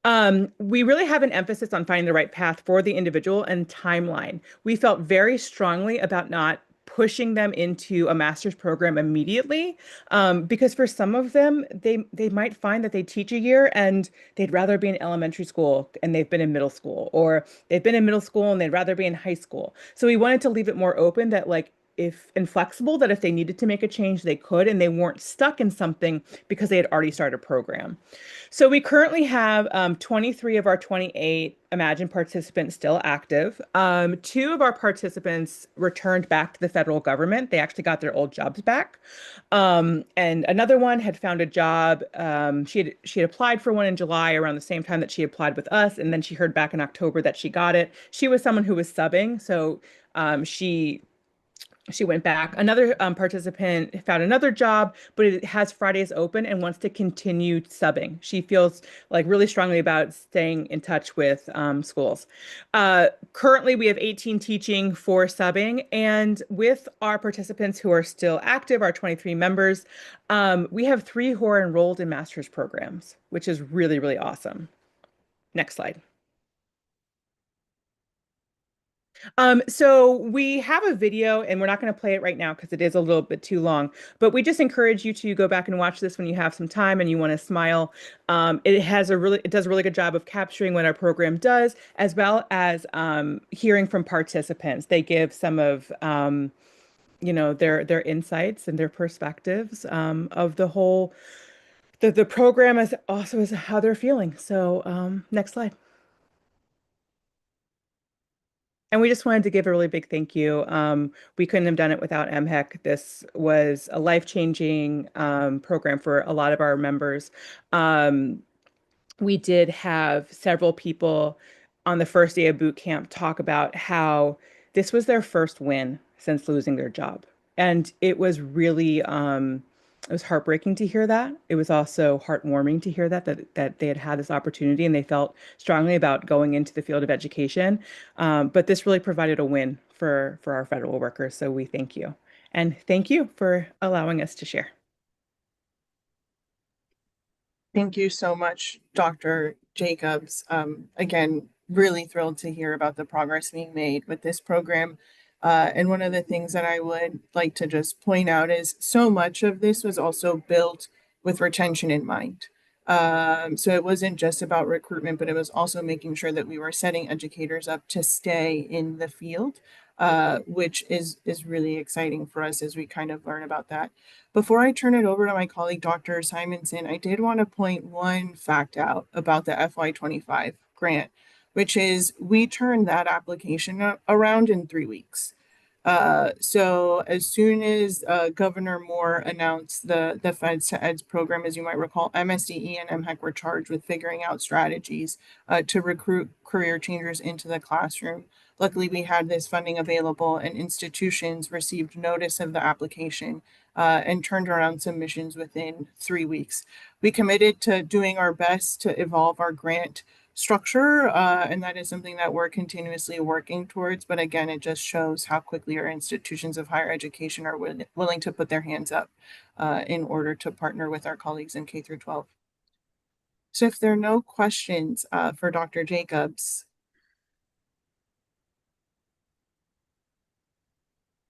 We really have an emphasis on finding the right path for the individual and timeline. We felt very strongly about not pushing them into a master's program immediately, because for some of them, they might find that they teach a year and they'd rather be in elementary school and they've been in middle school, or they've been in middle school and they'd rather be in high school. So we wanted to leave it more open that and flexible, that if they needed to make a change, they could, and they weren't stuck in something because they had already started a program. So we currently have 23 of our 28 Imagine participants still active. Two of our participants returned back to the federal government. They actually got their old jobs back. And another one had found a job. She had applied for one in July around the same time that she applied with us, and then she heard back in October that she got it. She was someone who was subbing, so she went back. Another participant found another job, but it has Fridays open and wants to continue subbing. She feels like really strongly about staying in touch with schools. Currently, we have 18 teaching, 4 subbing, and with our participants who are still active, our 23 members, we have 3 who are enrolled in master's programs, which is really, really awesome. Next slide. So we have a video, and we're not going to play it right now because it is a little bit too long, but we just encourage you to go back and watch this when you have some time and you want to smile. It does a really good job of capturing what our program does, as well as hearing from participants. They give some of their insights and their perspectives of the whole the program, as also as how they're feeling. So next slide. And we just wanted to give a really big thank you. We couldn't have done it without MHEC. This was a life-changing program for a lot of our members. We did have several people on the first day of boot camp talk about how this was their first win since losing their job. And it was really, it was heartbreaking to hear that. It was also heartwarming to hear that they had this opportunity and they felt strongly about going into the field of education. But this really provided a win for our federal workers. So we thank you. And thank you for allowing us to share. Thank you so much, Dr. Jacobs. Again, really thrilled to hear about the progress being made with this program. And one of the things that I would like to just point out is so much of this was also built with retention in mind. So it wasn't just about recruitment, but it was also making sure that we were setting educators up to stay in the field, which is really exciting for us as we kind of learn about that. Before I turn it over to my colleague, Dr. Simonson, I did want to point one fact out about the FY25 grant, which is we turned that application around in 3 weeks. So as soon as Governor Moore announced the Feds to Eds program, as you might recall, MSDE and MHEC were charged with figuring out strategies to recruit career changers into the classroom. Luckily, we had this funding available, and institutions received notice of the application and turned around submissions within 3 weeks. We committed to doing our best to evolve our grant structure, and that is something that we're continuously working towards. But again, it just shows how quickly our institutions of higher education are willing to put their hands up in order to partner with our colleagues in K through 12. So if there are no questions for Dr. Jacobs,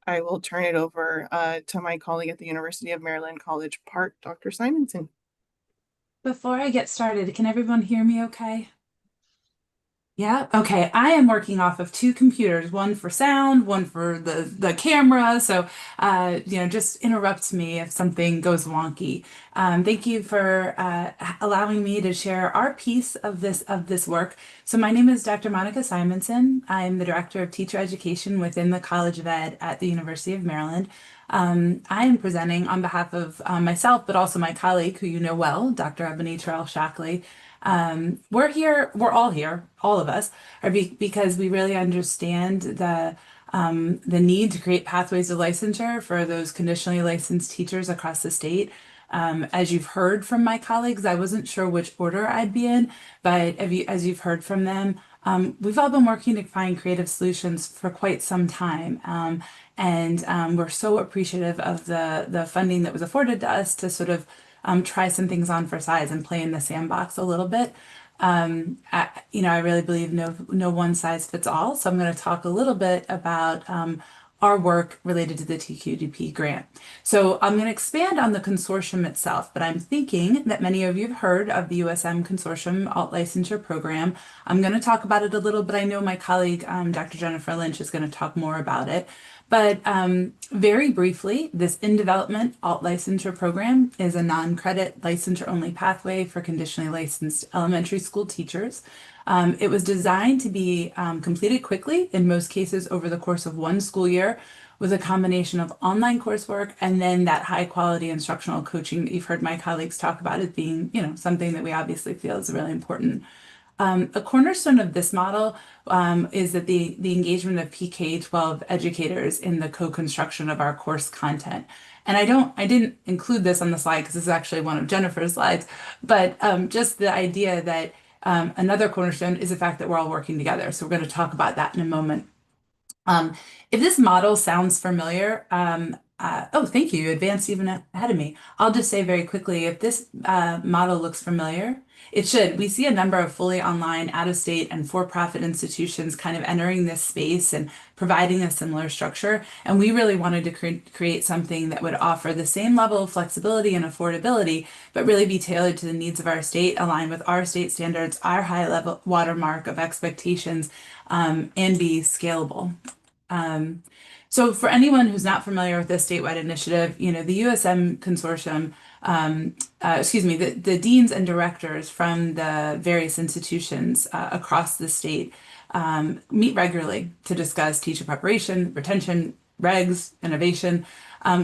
I will turn it over to my colleague at the University of Maryland College Park, Dr. Simonson. Before I get started, can everyone hear me okay? Yeah, okay. I am working off of two computers, one for sound, one for the camera. So, just interrupt me if something goes wonky. Thank you for allowing me to share our piece of this work. So, my name is Dr. Monica Simonson. I'm the Director of Teacher Education within the College of Ed at the University of Maryland. I am presenting on behalf of myself, but also my colleague, who you know well, Dr. Ebony Terrell Shockley. We're all here, all of us, because we really understand the need to create pathways to licensure for those conditionally licensed teachers across the state. As you've heard from my colleagues, I wasn't sure which order I'd be in, but as you've heard from them, we've all been working to find creative solutions for quite some time. And we're so appreciative of the funding that was afforded to us to sort of try some things on for size and play in the sandbox a little bit. I really believe no one size fits all. So I'm going to talk a little bit about our work related to the TQDP grant. So I'm going to expand on the consortium itself, but I'm thinking that many of you have heard of the USM Consortium Alt Licensure Program. I'm going to talk about it a little, but I know my colleague, Dr. Jennifer Lynch, is going to talk more about it. But very briefly, this in development alt licensure program is a non-credit licensure only pathway for conditionally licensed elementary school teachers. It was designed to be completed quickly, in most cases over the course of one school year, with a combination of online coursework and then that high quality instructional coaching that you've heard my colleagues talk about as being, something that we obviously feel is really important. A cornerstone of this model is that the engagement of PK-12 educators in the co-construction of our course content. And I didn't include this on the slide because this is actually one of Jennifer's slides, but just the idea that another cornerstone is the fact that we're all working together. So we're going to talk about that in a moment. If this model sounds familiar, oh, thank you, you advanced even ahead of me. I'll just say very quickly, if this model looks familiar, it should. We see a number of fully online, out-of-state, and for-profit institutions kind of entering this space and providing a similar structure. And we really wanted to create something that would offer the same level of flexibility and affordability, but really be tailored to the needs of our state, align with our state standards, our high level watermark of expectations, and be scalable. So for anyone who's not familiar with this statewide initiative, the USM consortium, the deans and directors from the various institutions across the state meet regularly to discuss teacher preparation, retention, regs, innovation.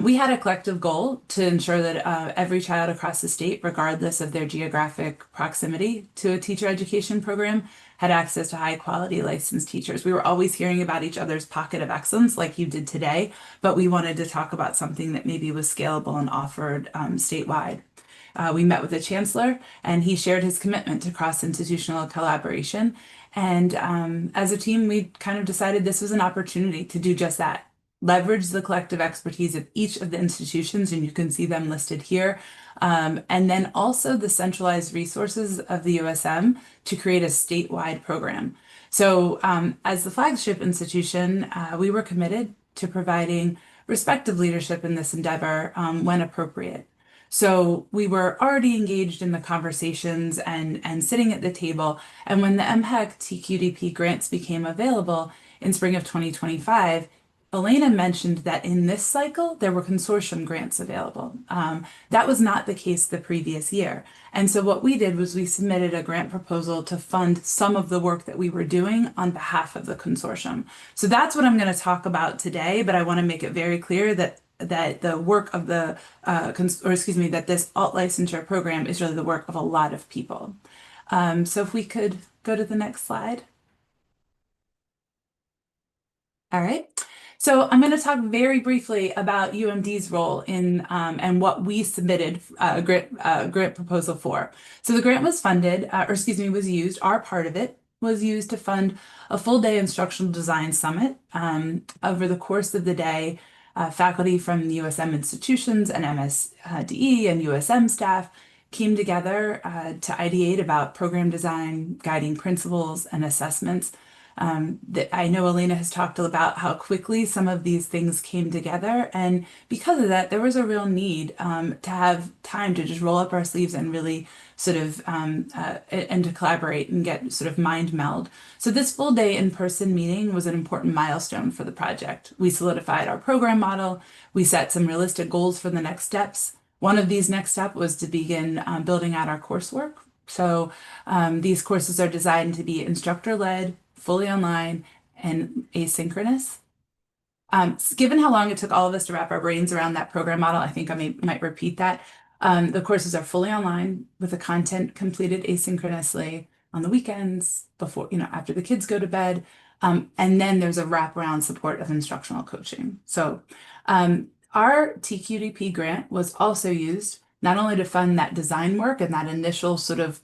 We had a collective goal to ensure that every child across the state, regardless of their geographic proximity to a teacher education program, had access to high quality licensed teachers. We were always hearing about each other's pocket of excellence like you did today, but we wanted to talk about something that maybe was scalable and offered statewide. We met with the chancellor and he shared his commitment to cross-institutional collaboration. And as a team, we kind of decided this was an opportunity to do just that. Leverage the collective expertise of each of the institutions, and you can see them listed here. And then also the centralized resources of the USM to create a statewide program. So as the flagship institution, we were committed to providing respective leadership in this endeavor when appropriate. So we were already engaged in the conversations and sitting at the table. And when the MHEC TQDP grants became available in spring of 2025, Elena mentioned that in this cycle, there were consortium grants available. That was not the case the previous year. And so what we did was we submitted a grant proposal to fund some of the work that we were doing on behalf of the consortium. So that's what I'm going to talk about today, but I want to make it very clear that the work of that this alt licensure program is really the work of a lot of people. So if we could go to the next slide. All right. So I'm going to talk very briefly about UMD's role in and what we submitted a grant proposal for. So the grant was funded, was used, our part of it was used to fund a full day instructional design summit. Over the course of the day, faculty from the USM institutions and MSDE and USM staff came together to ideate about program design, guiding principles, and assessments. that I know Elena has talked about how quickly some of these things came together. And because of that, there was a real need to have time to just roll up our sleeves and really sort of and to collaborate and get sort of mind meld. So this full day in-person meeting was an important milestone for the project. We solidified our program model. We set some realistic goals for the next steps. One of these next steps was to begin building out our coursework. So these courses are designed to be instructor-led, fully online, and asynchronous. Given how long it took all of us to wrap our brains around that program model, I think might repeat that. The courses are fully online with the content completed asynchronously on the weekends, before, after the kids go to bed. And then there's a wraparound support of instructional coaching. So our TQDP grant was also used not only to fund that design work and that initial sort of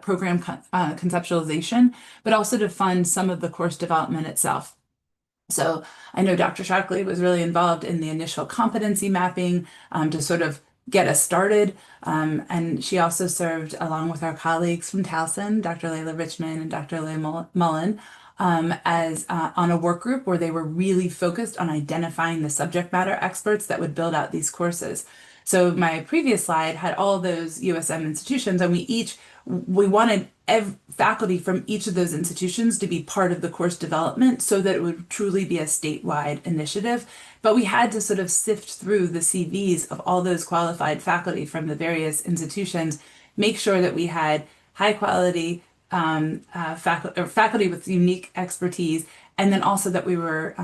program conceptualization, but also to fund some of the course development itself. So I know Dr. Shockley was really involved in the initial competency mapping to sort of get us started. And she also served along with our colleagues from Towson, Dr. Layla Richmond and Dr. Leigh Mullen, as on a work group where they were really focused on identifying the subject matter experts that would build out these courses. So my previous slide had all those USM institutions, and we wanted faculty from each of those institutions to be part of the course development so that it would truly be a statewide initiative. But we had to sort of sift through the CVs of all those qualified faculty from the various institutions, make sure that we had high quality faculty with unique expertise, and then also that we were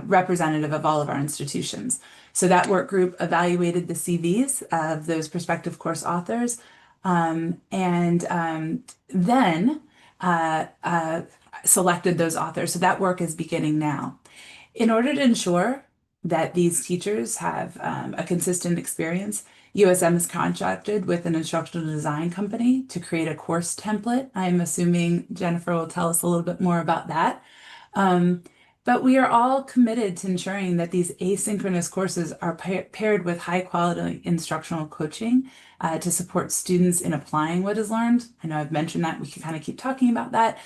representative of all of our institutions. So that work group evaluated the CVs of those prospective course authors, and then selected those authors. So that work is beginning now. In order to ensure that these teachers have a consistent experience, USM is contracted with an instructional design company to create a course template. I'm assuming Jennifer will tell us a little bit more about that. But we are all committed to ensuring that these asynchronous courses are paired with high quality instructional coaching to support students in applying what is learned. I know I've mentioned that, we can kind of keep talking about that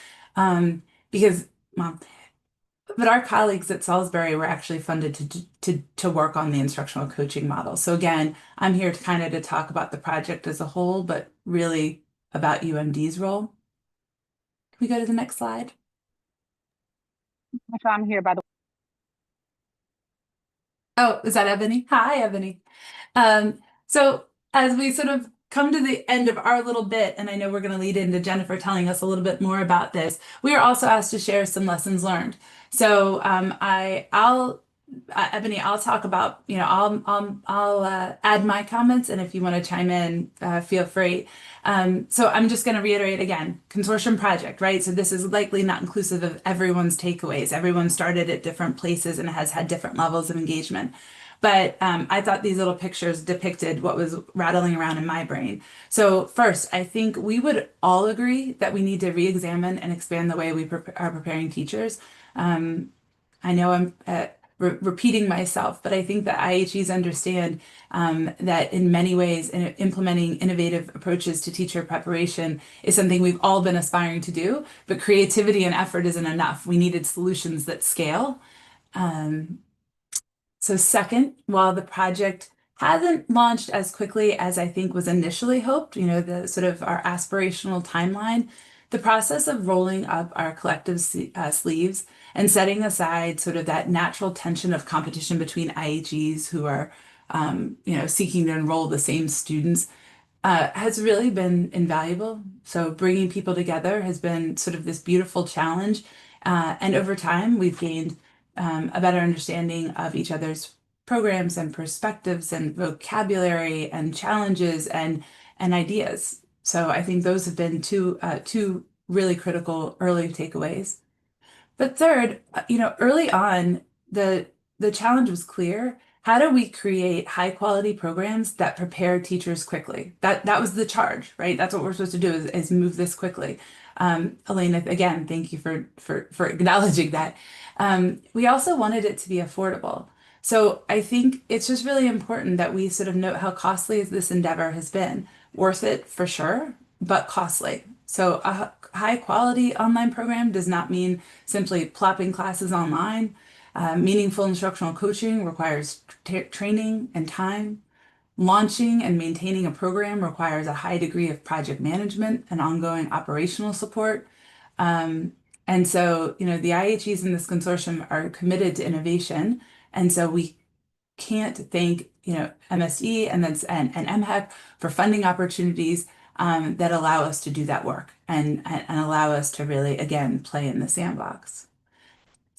but our colleagues at Salisbury were actually funded to work on the instructional coaching model. So again, I'm here to kind of to talk about the project as a whole, but really about UMD's role. Can we go to the next slide? I'm here, by the way. Oh, is that Ebony? Hi, Ebony. So as we sort of come to the end of our little bit, and I know we're going to lead into Jennifer telling us a little bit more about this, we are also asked to share some lessons learned. So Ebony, I'll talk about, I'll add my comments, and if you want to chime in, feel free. So I'm just going to reiterate again, consortium project, right? So this is likely not inclusive of everyone's takeaways. Everyone started at different places and has had different levels of engagement. But I thought these little pictures depicted what was rattling around in my brain. So first, I think we would all agree that we need to re-examine and expand the way we are preparing teachers. I know I'm repeating myself, but I think that IHEs understand that in many ways, implementing innovative approaches to teacher preparation is something we've all been aspiring to do, but creativity and effort isn't enough. We needed solutions that scale. So second, while the project hasn't launched as quickly as I think was initially hoped, the sort of our aspirational timeline, the process of rolling up our collective sleeves and setting aside sort of that natural tension of competition between IHEs who are, seeking to enroll the same students has really been invaluable. So bringing people together has been sort of this beautiful challenge. And over time, we've gained a better understanding of each other's programs and perspectives and vocabulary and challenges and ideas. So I think those have been two really critical early takeaways. But third, early on, the challenge was clear. How do we create high quality programs that prepare teachers quickly? That was the charge, right? That's what we're supposed to do is move this quickly. Elena, again, thank you for acknowledging that. We also wanted it to be affordable. So I think it's just really important that we sort of note how costly this endeavor has been. Worth it for sure, but costly. So high quality online program does not mean simply plopping classes online. Meaningful instructional coaching requires training and time. Launching and maintaining a program requires a high degree of project management and ongoing operational support. And so, the IHEs in this consortium are committed to innovation. And so we can't thank, MSE and MHEC for funding opportunities that allow us to do that work and allow us to really, again, play in the sandbox.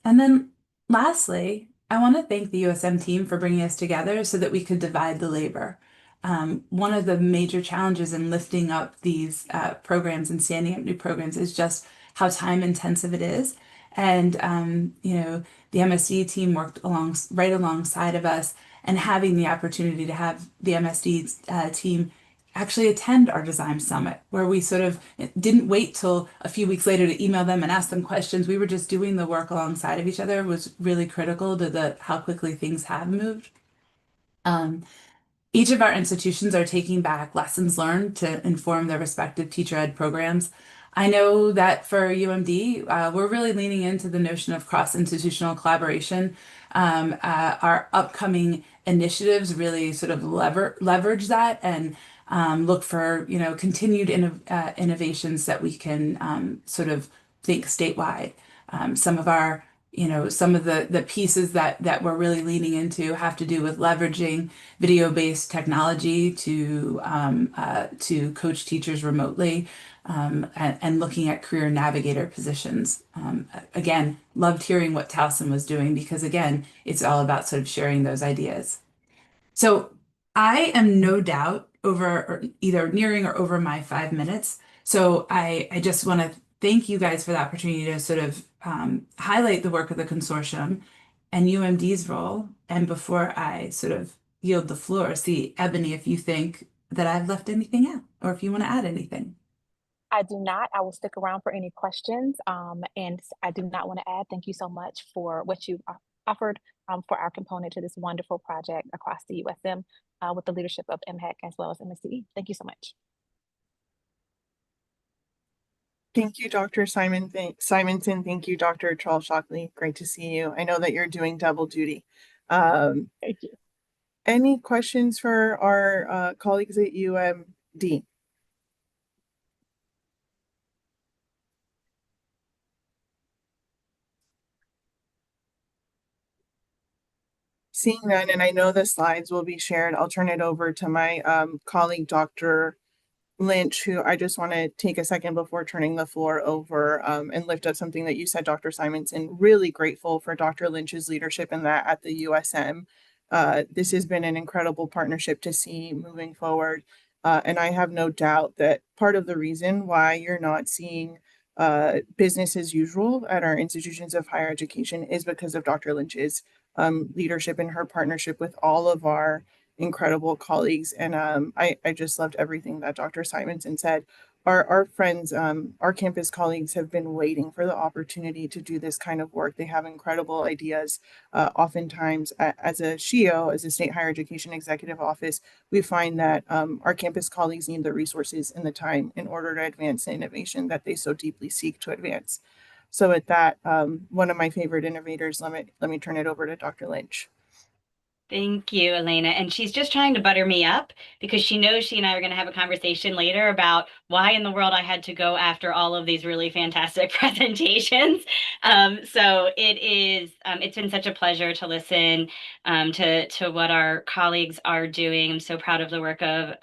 And then lastly, I want to thank the USM team for bringing us together so that we could divide the labor. One of the major challenges in lifting up these programs and standing up new programs is just how time intensive it is. And, the MSD team worked right alongside of us, and having the opportunity to have the MSD team actually attend our design summit, where we sort of didn't wait till a few weeks later to email them and ask them questions. We were just doing the work alongside of each other, was really critical to how quickly things have moved. Each of our institutions are taking back lessons learned to inform their respective teacher ed programs. I know that for UMD, we're really leaning into the notion of cross-institutional collaboration. Our upcoming initiatives really sort of leverage that and look for continued innovations that we can sort of think statewide. Some of the pieces that we're really leaning into have to do with leveraging video-based technology to coach teachers remotely, and looking at career navigator positions. Again, loved hearing what Towson was doing, because again, it's all about sort of sharing those ideas. So I am no doubt over, or either nearing or over my 5 minutes. So I just want to thank you guys for the opportunity to sort of highlight the work of the consortium and UMD's role. And before I sort of yield the floor, see, Ebony, if you think that I've left anything out, or if you want to add anything. I do not. I will stick around for any questions. And I do not want to add, thank you so much for what you offered for our component to this wonderful project across the USM with the leadership of MHEC as well as MSCE. Thank you so much. Thank you, Dr. Simonson. Thank you, Dr. Charles Shockley. Great to see you. I know that you're doing double duty. Thank you. Any questions for our colleagues at UMD? Seeing none, and I know the slides will be shared, I'll turn it over to my colleague, Dr. Lynch, who I just want to take a second before turning the floor over and lift up something that you said, Dr. Simonson. Really grateful for Dr. Lynch's leadership in that at the USM. This has been an incredible partnership to see moving forward. And I have no doubt that part of the reason why you're not seeing business as usual at our institutions of higher education is because of Dr. Lynch's leadership and her partnership with all of our incredible colleagues. And I just loved everything that Dr. Simonson said. Our friends, our campus colleagues have been waiting for the opportunity to do this kind of work. They have incredible ideas. Oftentimes, as a SHEO, as a State Higher Education Executive Office, we find that our campus colleagues need the resources and the time in order to advance the innovation that they so deeply seek to advance. So with that, one of my favorite innovators, let me turn it over to Dr. Lynch. Thank you, Elena. And she's just trying to butter me up because she knows she and I are going to have a conversation later about why in the world I had to go after all of these really fantastic presentations. So it's been such a pleasure to listen to what our colleagues are doing. I'm so proud of the work of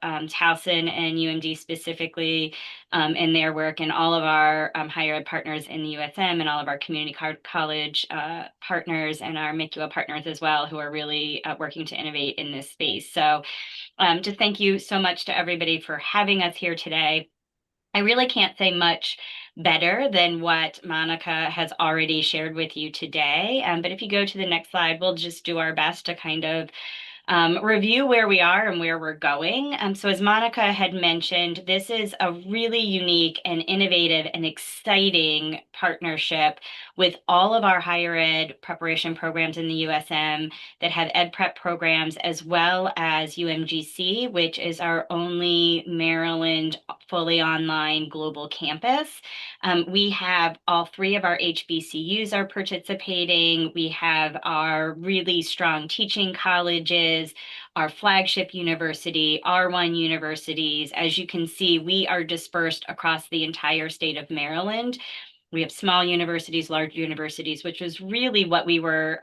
Towson and UMD specifically in their work, and all of our higher ed partners in the USM, and all of our community college partners and our MICUA partners as well, who are really working to innovate in this space. So just thank you so much to everybody for having us here today. I really can't say much better than what Monica has already shared with you today. But if you go to the next slide, we'll just do our best to kind of review where we are and where we're going. So as Monica had mentioned, this is a really unique and innovative and exciting partnership with all of our higher ed preparation programs in the USM that have ed prep programs, as well as UMGC, which is our only Maryland fully online global campus. We have all three of our HBCUs are participating. We have our really strong teaching colleges, our flagship university, R1 universities. As you can see, we are dispersed across the entire state of Maryland. We have small universities, large universities, which was really what we were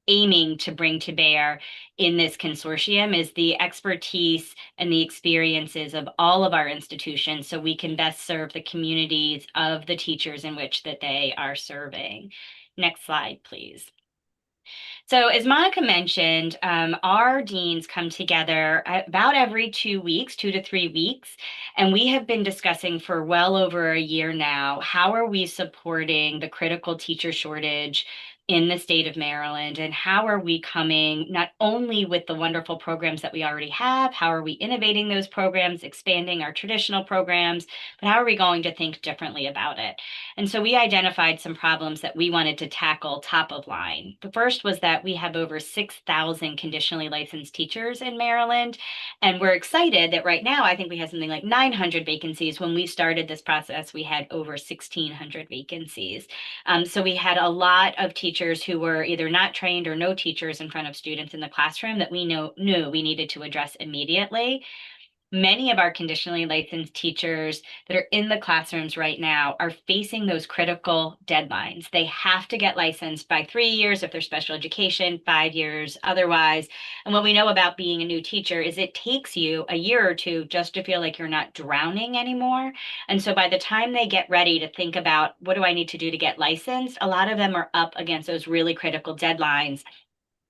aiming to bring to bear in this consortium, is the expertise and the experiences of all of our institutions, so we can best serve the communities of the teachers in which that they are serving. Next slide, please. So as Monica mentioned, our deans come together about every 2 weeks, 2 to 3 weeks, and we have been discussing for well over a year now, how are we supporting the critical teacher shortage in the state of Maryland, and how are we coming not only with the wonderful programs that we already have, how are we innovating those programs, expanding our traditional programs, but how are we going to think differently about it? And so we identified some problems that we wanted to tackle top of line. The first was that we have over 6,000 conditionally licensed teachers in Maryland, and we're excited that right now I think we have something like 900 vacancies. When we started this process, we had over 1,600 vacancies. So we had a lot of teachers who were either not trained or no teachers in front of students in the classroom that we knew we needed to address immediately. Many of our conditionally licensed teachers that are in the classrooms right now are facing those critical deadlines. They have to get licensed by 3 years if they're special education, 5 years otherwise. And what we know about being a new teacher is it takes you a year or two just to feel like you're not drowning anymore. And so by the time they get ready to think about, what do I need to do to get licensed? A lot of them are up against those really critical deadlines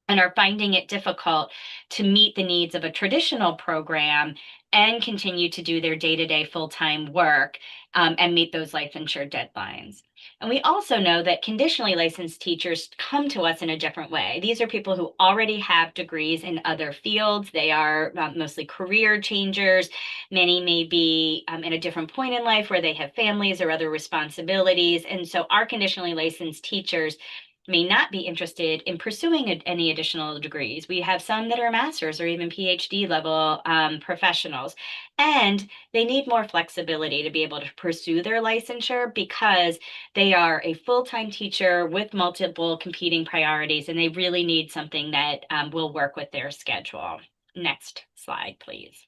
and are finding it difficult to meet the needs of a traditional program and continue to do their day-to-day full-time work and meet those licensure deadlines. And we also know that conditionally licensed teachers come to us in a different way. These are people who already have degrees in other fields. They are mostly career changers. Many may be in a different point in life where they have families or other responsibilities. And so our conditionally licensed teachers may not be interested in pursuing any additional degrees. We have some that are master's or even PhD level professionals, and they need more flexibility to be able to pursue their licensure because they are a full-time teacher with multiple competing priorities, and they really need something that will work with their schedule. Next slide, please.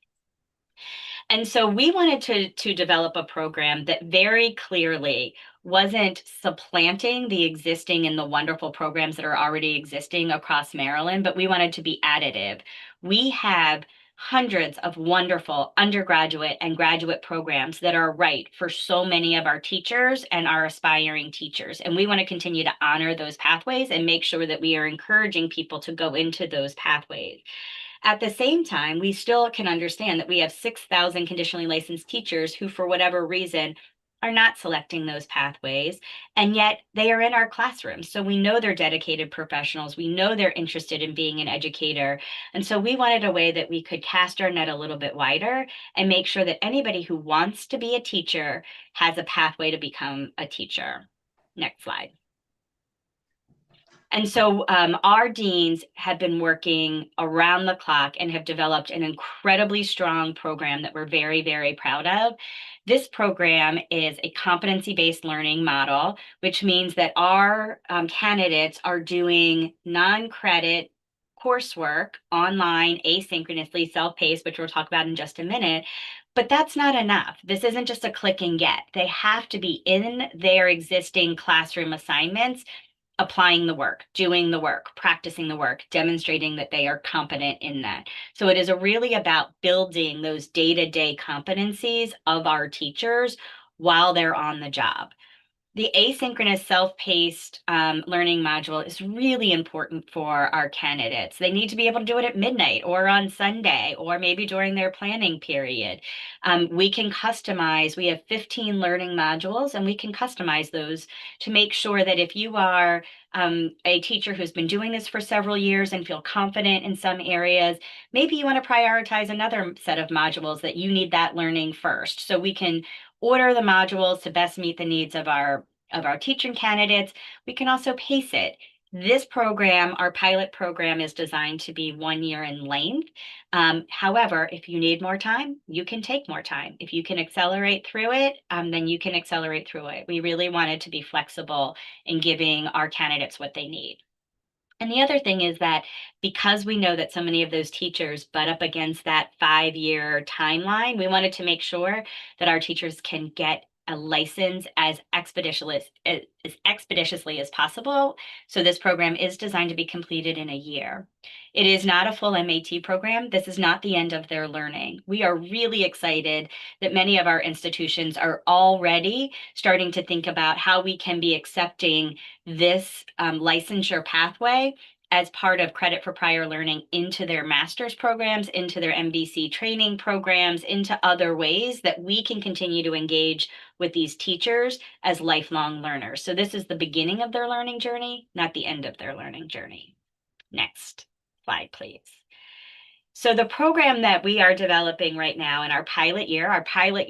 And so we wanted to develop a program that very clearly wasn't supplanting the existing and the wonderful programs that are already existing across Maryland, but we wanted to be additive. We have hundreds of wonderful undergraduate and graduate programs that are right for so many of our teachers and our aspiring teachers. And we want to continue to honor those pathways and make sure that we are encouraging people to go into those pathways. At the same time, we still can understand that we have 6,000 conditionally licensed teachers who, for whatever reason, are not selecting those pathways, and yet they are in our classrooms. So we know they're dedicated professionals. We know they're interested in being an educator. And so we wanted a way that we could cast our net a little bit wider and make sure that anybody who wants to be a teacher has a pathway to become a teacher. Next slide. And so our deans have been working around the clock and have developed an incredibly strong program that we're very, very proud of. This program is a competency-based learning model, which means that our candidates are doing non-credit coursework online, asynchronously, self-paced, which we'll talk about in just a minute. But that's not enough. This isn't just a click and get. They have to be in their existing classroom assignments, applying the work, doing the work, practicing the work, demonstrating that they are competent in that. So it is really about building those day-to-day competencies of our teachers while they're on the job. The asynchronous self-paced learning module is really important for our candidates. They need to be able to do it at midnight or on Sunday or maybe during their planning period. We can customize. We have 15 learning modules, and we can customize those to make sure that if you are a teacher who's been doing this for several years and feel confident in some areas. Maybe you want to prioritize another set of modules that you need that learning first. So we can order the modules to best meet the needs of our teaching candidates. We can also pace it. This program, our pilot program, is designed to be 1 year in length. However, if you need more time, you can take more time. If you can accelerate through it, then you can accelerate through it. We really wanted to be flexible in giving our candidates what they need. And the other thing is that because we know that so many of those teachers butt up against that 5-year timeline, we wanted to make sure that our teachers can get a license as expeditiously as possible. So this program is designed to be completed in a year. It is not a full MAT program. This is not the end of their learning. We are really excited that many of our institutions are already starting to think about how we can be accepting this licensure pathway as part of credit for prior learning into their master's programs, into their MBC training programs, into other ways that we can continue to engage with these teachers as lifelong learners. So this is the beginning of their learning journey, not the end of their learning journey. Next slide, please. So the program that we are developing right now in our pilot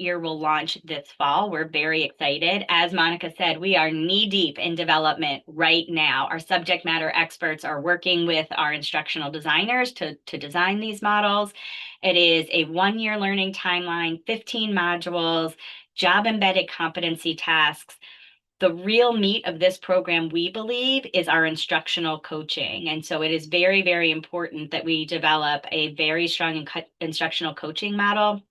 year will launch this fall. We're very excited. As Monica said, we are knee-deep in development right now. Our subject matter experts are working with our instructional designers to design these models. It is a 1-year learning timeline, 15 modules, job-embedded competency tasks. The real meat of this program, we believe, is our instructional coaching. And so it is very, very important that we develop a very strong instructional coaching model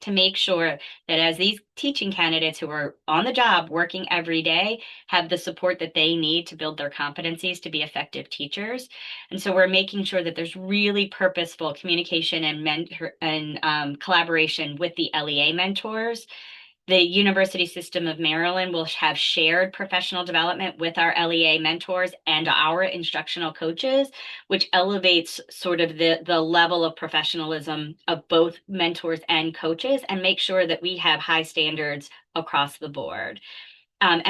to make sure that as these teaching candidates who are on the job working every day have the support that they need to build their competencies to be effective teachers. And so we're making sure that there's really purposeful communication and collaboration with the LEA mentors. The University System of Maryland will have shared professional development with our LEA mentors and our instructional coaches, which elevates sort of the level of professionalism of both mentors and coaches and make sure that we have high standards across the board. And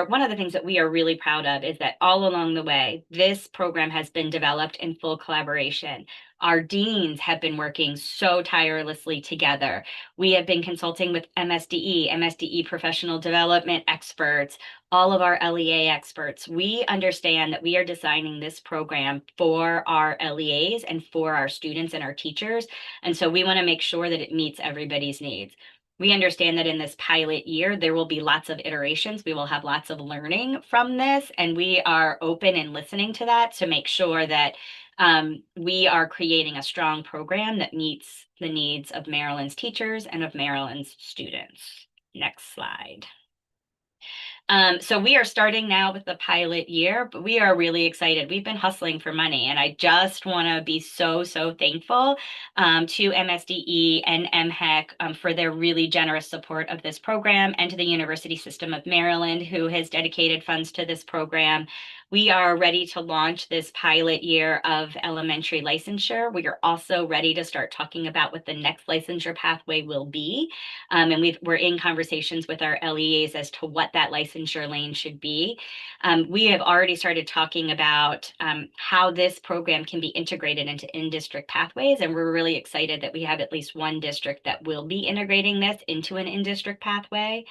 one of the things that we are really proud of is that all along the way, this program has been developed in full collaboration. Our deans have been working so tirelessly together. We have been consulting with MSDE professional development experts, all of our LEA experts. We understand that we are designing this program for our LEAs and for our students and our teachers. And so we want to make sure that it meets everybody's needs. We understand that in this pilot year, there will be lots of iterations. We will have lots of learning from this, and we are open and listening to that to make sure that we are creating a strong program that meets the needs of Maryland's teachers and of Maryland's students. Next slide. So we are starting now with the pilot year, but we are really excited. We've been hustling for money, and I just want to be so thankful to MSDE and MHEC for their really generous support of this program, and to the University System of Maryland, who has dedicated funds to this program. We are ready to launch this pilot year of elementary licensure. We are also ready to start talking about what the next licensure pathway will be. And we're in conversations with our LEAs as to what that licensure lane should be. We have already started talking about how this program can be integrated into in-district pathways, and we're really excited that we have at least one district that will be integrating this into an in-district pathway.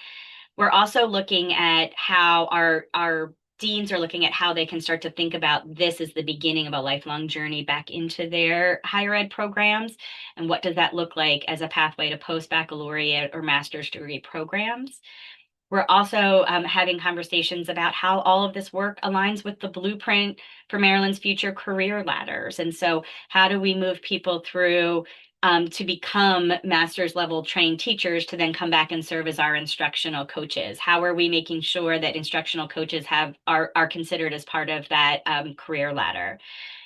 We're also looking at how our deans are looking at how they can start to think about this as the beginning of a lifelong journey back into their higher ed programs. And what does that look like as a pathway to post-baccalaureate or master's degree programs? We're also having conversations about how all of this work aligns with the blueprint for Maryland's future career ladders. And so how do we move people through to become master's level trained teachers to then come back and serve as our instructional coaches? How are we making sure that instructional coaches are considered as part of that career ladder?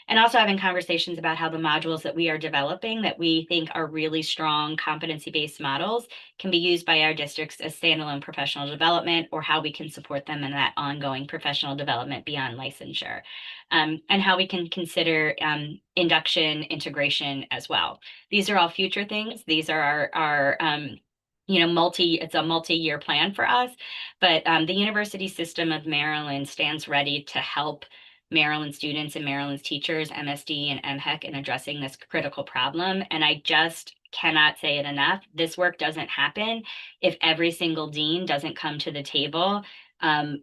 And also having conversations about how the modules that we are developing that we think are really strong competency-based models can be used by our districts as standalone professional development, or how we can support them in that ongoing professional development beyond licensure. And how we can consider induction integration as well. These are all future things. These are our it's a multi-year plan for us, but the University System of Maryland stands ready to help Maryland students and Maryland's teachers, MSD and MHEC, in addressing this critical problem. And I just cannot say it enough. This work doesn't happen if every single dean doesn't come to the table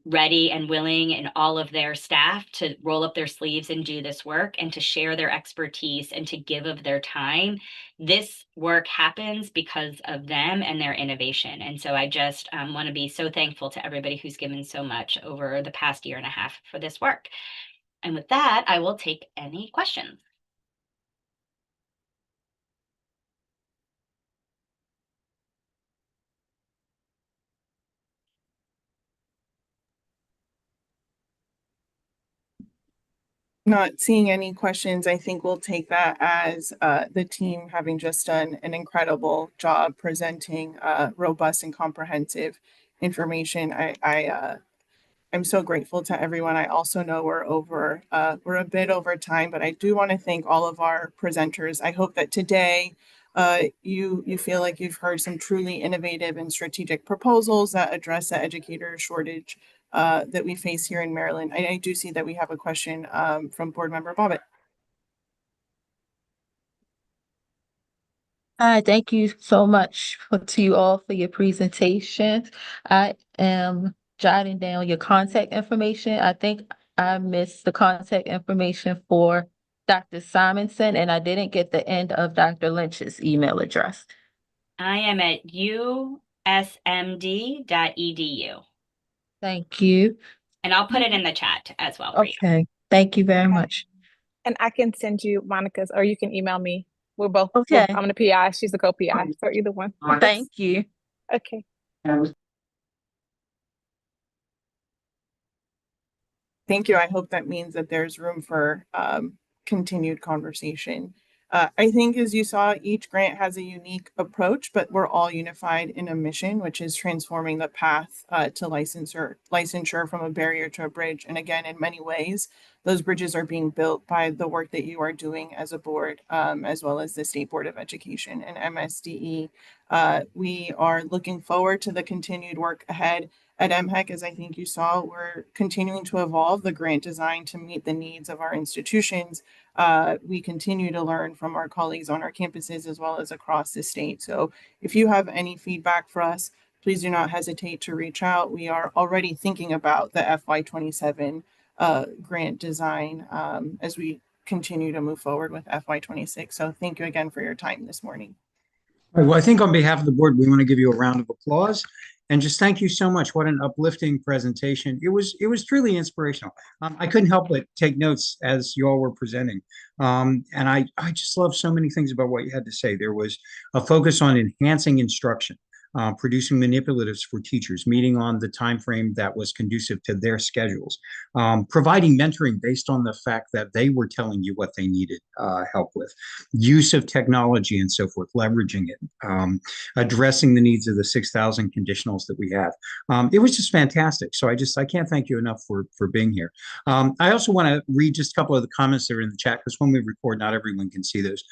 ready and willing, and all of their staff to roll up their sleeves and do this work and to share their expertise and to give of their time. This work happens because of them and their innovation. And so I just want to be so thankful to everybody who's given so much over the past year and a half for this work. And with that, I will take any questions. Not seeing any questions, I think we'll take that as the team having just done an incredible job presenting robust and comprehensive information. I'm so grateful to everyone. I also know we're a bit over time, but I do want to thank all of our presenters. I hope that today you feel like you've heard some truly innovative and strategic proposals that address the educator shortage that we face here in Maryland. I do see that we have a question from Board Member Bobbitt. Hi, thank you so much to you all for your presentations. I am jotting down your contact information. I think I missed the contact information for Dr. Simonson, and I didn't get the end of Dr. Lynch's email address. I am at usmd.edu. Thank you. And I'll put it in the chat as well for you. Okay, thank you very much. And I can send you Monica's, or you can email me. We're both, Okay. I'm the PI, she's the co-PI, so either one. Thank you. Okay. Thank you. I hope that means that there's room for continued conversation. I think, as you saw, each grant has a unique approach, but we're all unified in a mission, which is transforming the path to licensure from a barrier to a bridge. And again, in many ways, those bridges are being built by the work that you are doing as a board, as well as the State Board of Education and MSDE. We are looking forward to the continued work ahead. At MHEC, as I think you saw, we're continuing to evolve the grant design to meet the needs of our institutions. We continue to learn from our colleagues on our campuses as well as across the state. So if you have any feedback for us, please do not hesitate to reach out. We are already thinking about the FY27 grant design as we continue to move forward with FY26. So thank you again for your time this morning. All right, well, I think on behalf of the board, we want to give you a round of applause. And just thank you so much. What an uplifting presentation. It was truly inspirational. I couldn't help but take notes as you all were presenting. And I just love so many things about what you had to say. There was a focus on enhancing instruction, producing manipulatives for teachers, meeting on the time frame that was conducive to their schedules, providing mentoring based on the fact that they were telling you what they needed help with, use of technology and so forth, leveraging it, addressing the needs of the 6,000 conditionals that we have. It was just fantastic. So I can't thank you enough for being here. I also want to read just a couple of the comments that are in the chat, because when we record, not everyone can see those.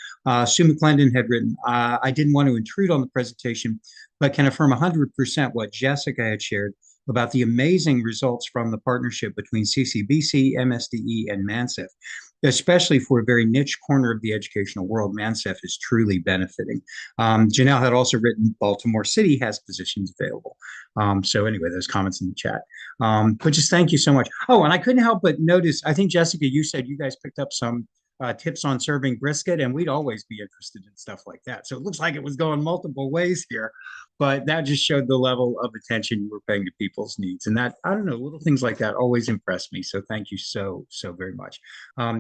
Sue McClendon had written, I didn't want to intrude on the presentation, but can affirm 100% what Jessica had shared about the amazing results from the partnership between CCBC, MSDE, and MANSEF, especially for a very niche corner of the educational world. MANSEF is truly benefiting. Janelle had also written, Baltimore City has positions available. So anyway, those comments in the chat. But just thank you so much. Oh, and I couldn't help but notice, I think, Jessica, you said you guys picked up some tips on serving brisket, and we'd always be interested in stuff like that. So it looks like it was going multiple ways here, but that just showed the level of attention you were paying to people's needs. And that, I don't know, little things like that always impress me. So thank you so very much.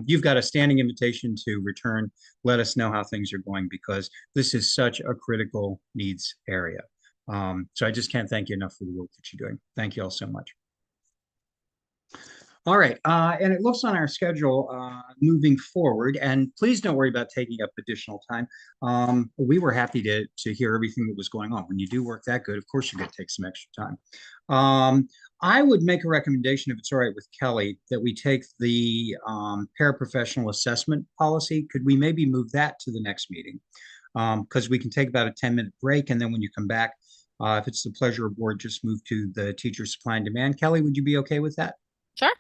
You've got a standing invitation to return. Let us know how things are going, because this is such a critical needs area. So I just can't thank you enough for the work that you're doing. Thank you all so much. All right, and it looks on our schedule moving forward, and please don't worry about taking up additional time. We were happy to hear everything that was going on. When you do work that good, of course you're going to take some extra time. I would make a recommendation, if it's all right with Kelly, that we take the paraprofessional assessment policy. Could we maybe move that to the next meeting? Because we can take about a 10-minute break, and then when you come back, if it's the pleasure of board, just move to the teacher supply and demand. Kelly, would you be okay with that? Sure.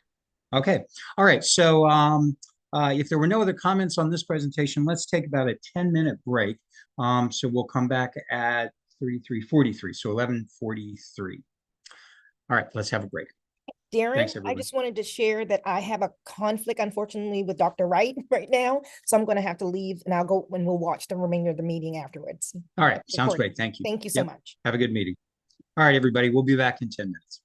Okay. All right. So if there were no other comments on this presentation, let's take about a 10-minute break. So we'll come back at 3:43, so 11:43. All right, let's have a break. Darren, Thanks, I everyone. just wanted to share that I have a conflict, unfortunately, with Dr. Wright right now. So I'm going to have to leave and I'll go and we'll watch the remainder of the meeting afterwards. All right, sounds Recording. great. Thank you. Thank you so much. Have a good meeting. All right, everybody, we'll be back in 10 minutes.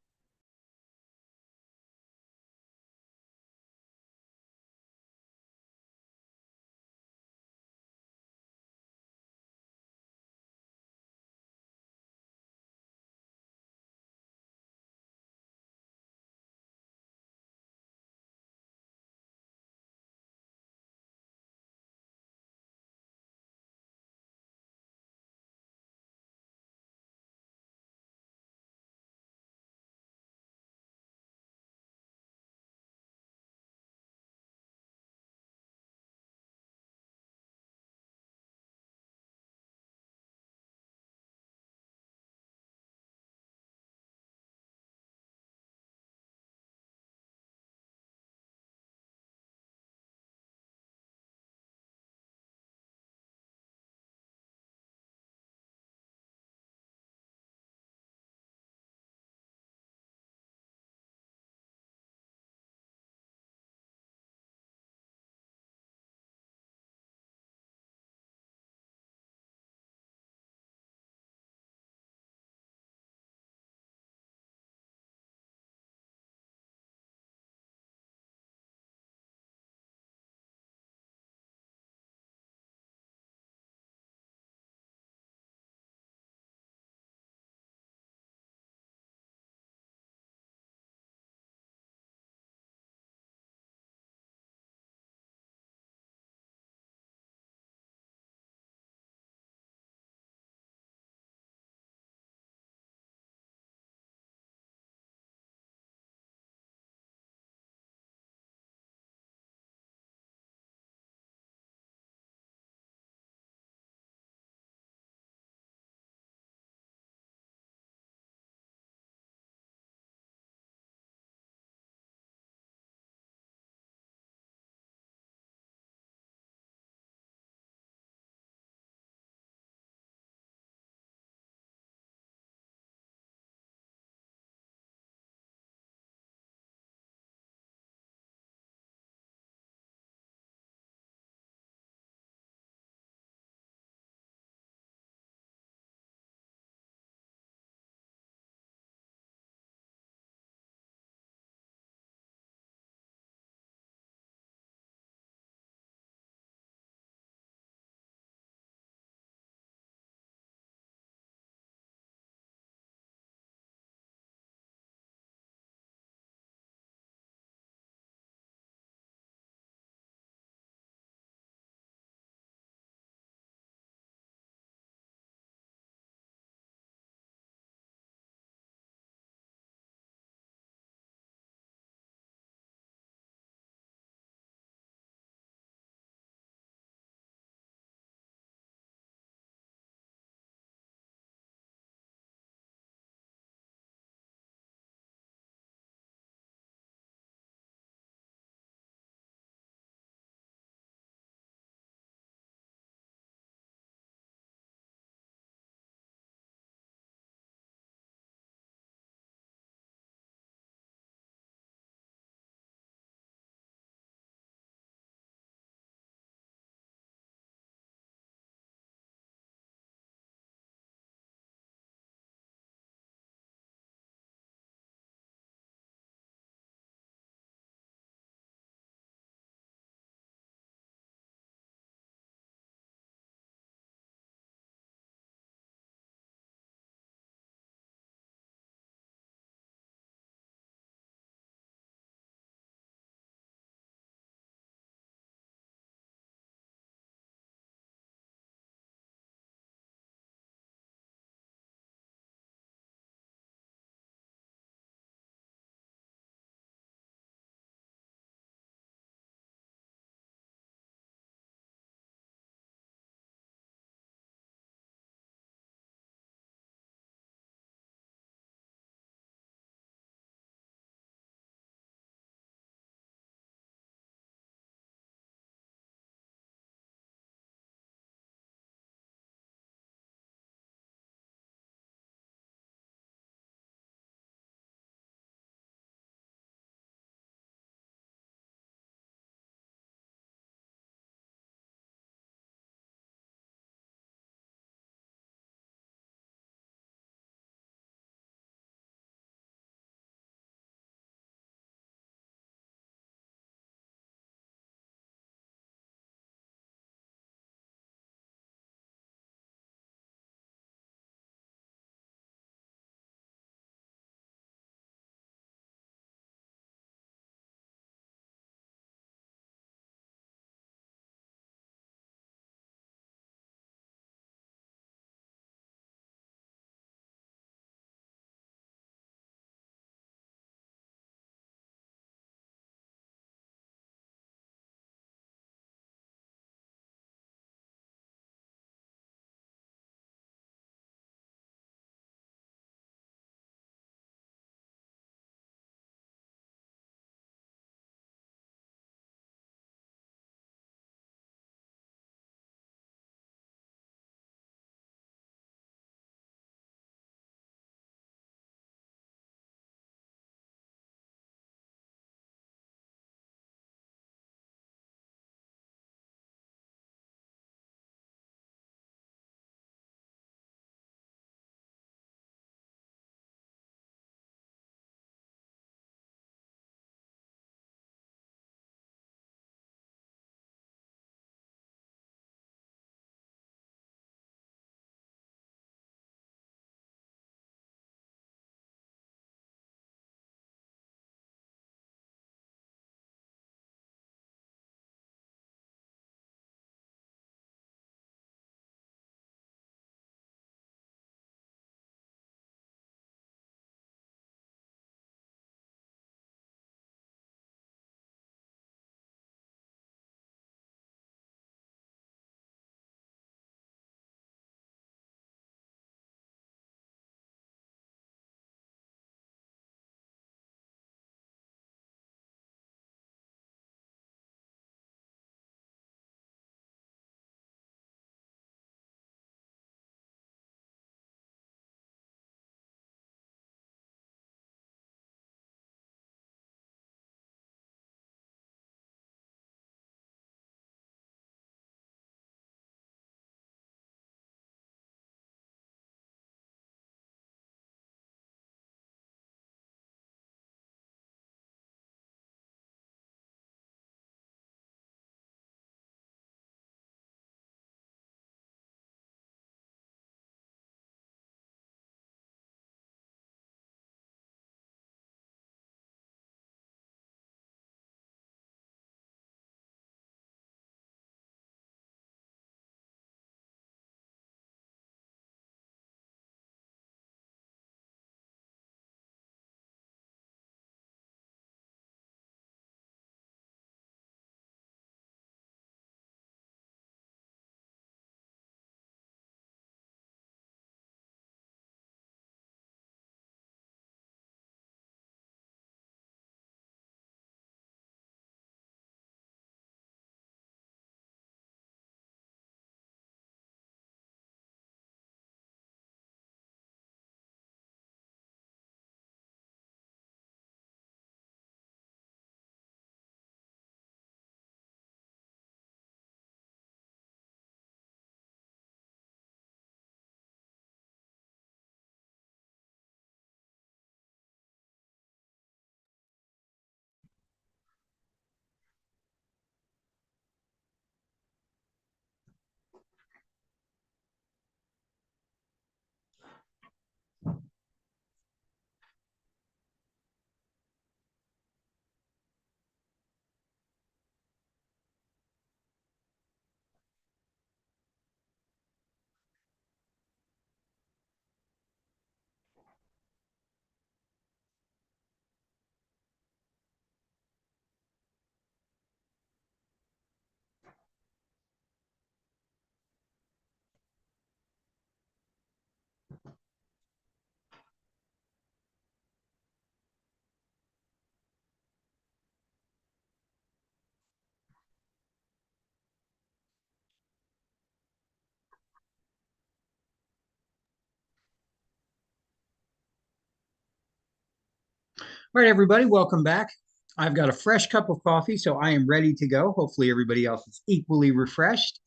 All right, everybody, welcome back. I've got a fresh cup of coffee, so I am ready to go. Hopefully, everybody else is equally refreshed.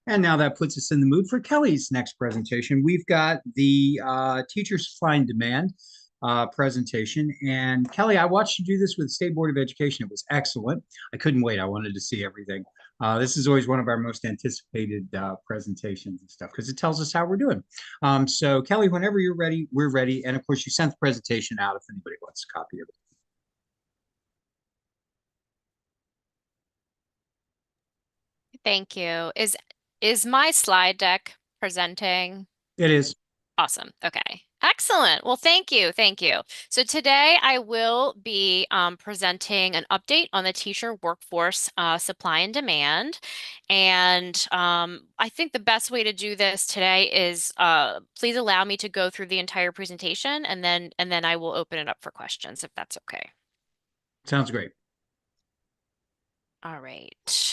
And now that puts us in the mood for Kelly's next presentation. We've got the Teacher Supply and Demand presentation. And Kelly, I watched you do this with the State Board of Education. It was excellent. I couldn't wait. I wanted to see everything. This is always one of our most anticipated presentations and stuff because it tells us how we're doing. So Kelly, whenever you're ready, we're ready. And of course, you sent the presentation out if anybody wants a copy of it. Thank you. Is my slide deck presenting? It is. Awesome. Okay. Excellent. Well, thank you. Thank you. So today I will be presenting an update on the teacher workforce supply and demand. And I think the best way to do this today is please allow me to go through the entire presentation and then I will open it up for questions if that's okay. Sounds great. All right.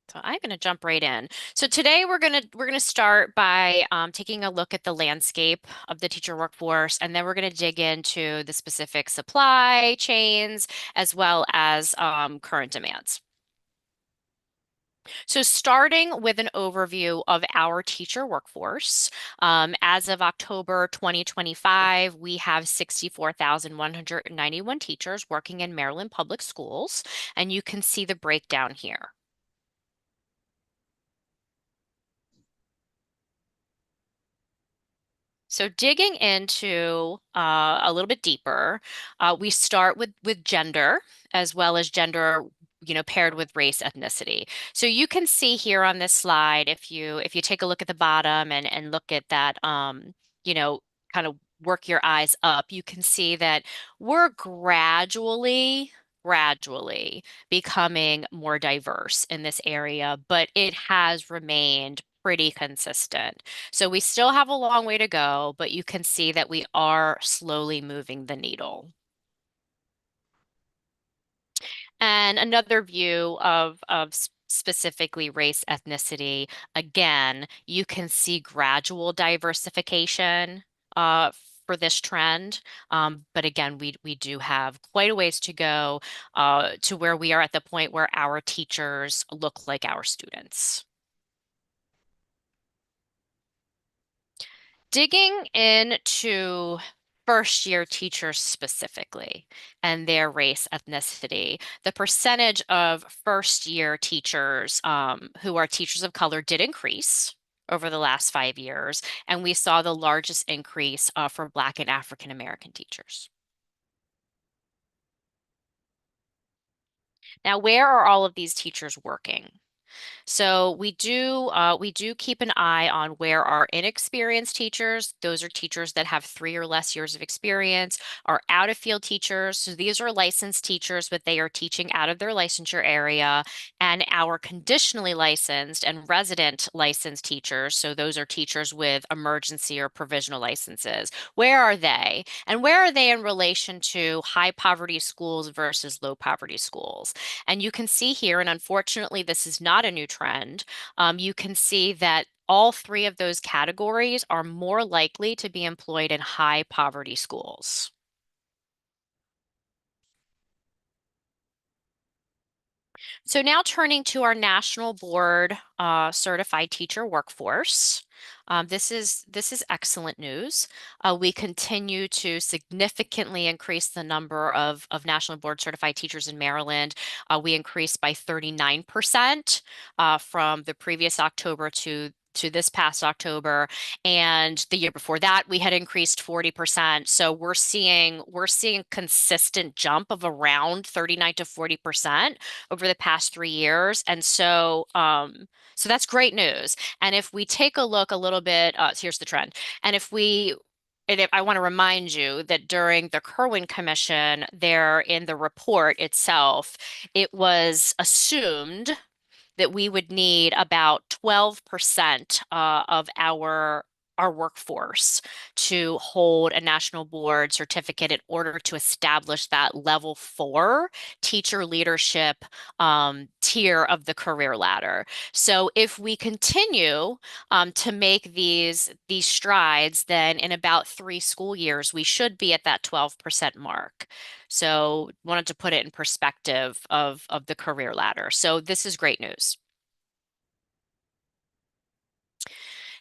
So I'm going to jump right in. So today we're going to start by taking a look at the landscape of the teacher workforce, and then we're going to dig into the specific supply chains as well as current demands. So starting with an overview of our teacher workforce, as of October 2025, we have 64,191 teachers working in Maryland public schools, and you can see the breakdown here. So digging into a little bit deeper, we start with gender as well as gender, paired with race, ethnicity. So you can see here on this slide, if you take a look at the bottom and look at that, kind of work your eyes up, you can see that we're gradually becoming more diverse in this area, but it has remained pretty consistent. So we still have a long way to go, but you can see that we are slowly moving the needle. And another view of specifically race, ethnicity, again, you can see gradual diversification for this trend. But again, we do have quite a ways to go to where we are at the point where our teachers look like our students. Digging into first year teachers specifically and their race ethnicity, the percentage of first year teachers who are teachers of color did increase over the last 5 years, and we saw the largest increase for Black and African American teachers. Now, where are all of these teachers working? So we do keep an eye on where our inexperienced teachers, those are teachers that have 3 or less years of experience, are out of field teachers. So these are licensed teachers, but they are teaching out of their licensure area, and our conditionally licensed and resident licensed teachers. So those are teachers with emergency or provisional licenses. Where are they? And where are they in relation to high poverty schools versus low poverty schools? And you can see here, and unfortunately, this is not a new trend. You can see that all 3 of those categories are more likely to be employed in high poverty schools. So now turning to our national board certified teacher workforce. This is excellent news. We continue to significantly increase the number of national board certified teachers in Maryland. We increased by 39% from the previous October to this past October, and the year before that we had increased 40%. So we're seeing consistent jump of around 39 to 40% over the past 3 years, and so that's great news. And if we take a look a little bit, here's the trend. And if I want to remind you that during the Kirwan Commission, there in the report itself, it was assumed that we would need about 12% of our our workforce to hold a national board certificate in order to establish that level 4 teacher leadership tier of the career ladder. So if we continue to make these strides, then in about 3 school years, we should be at that 12% mark. So wanted to put it in perspective of the career ladder. So this is great news.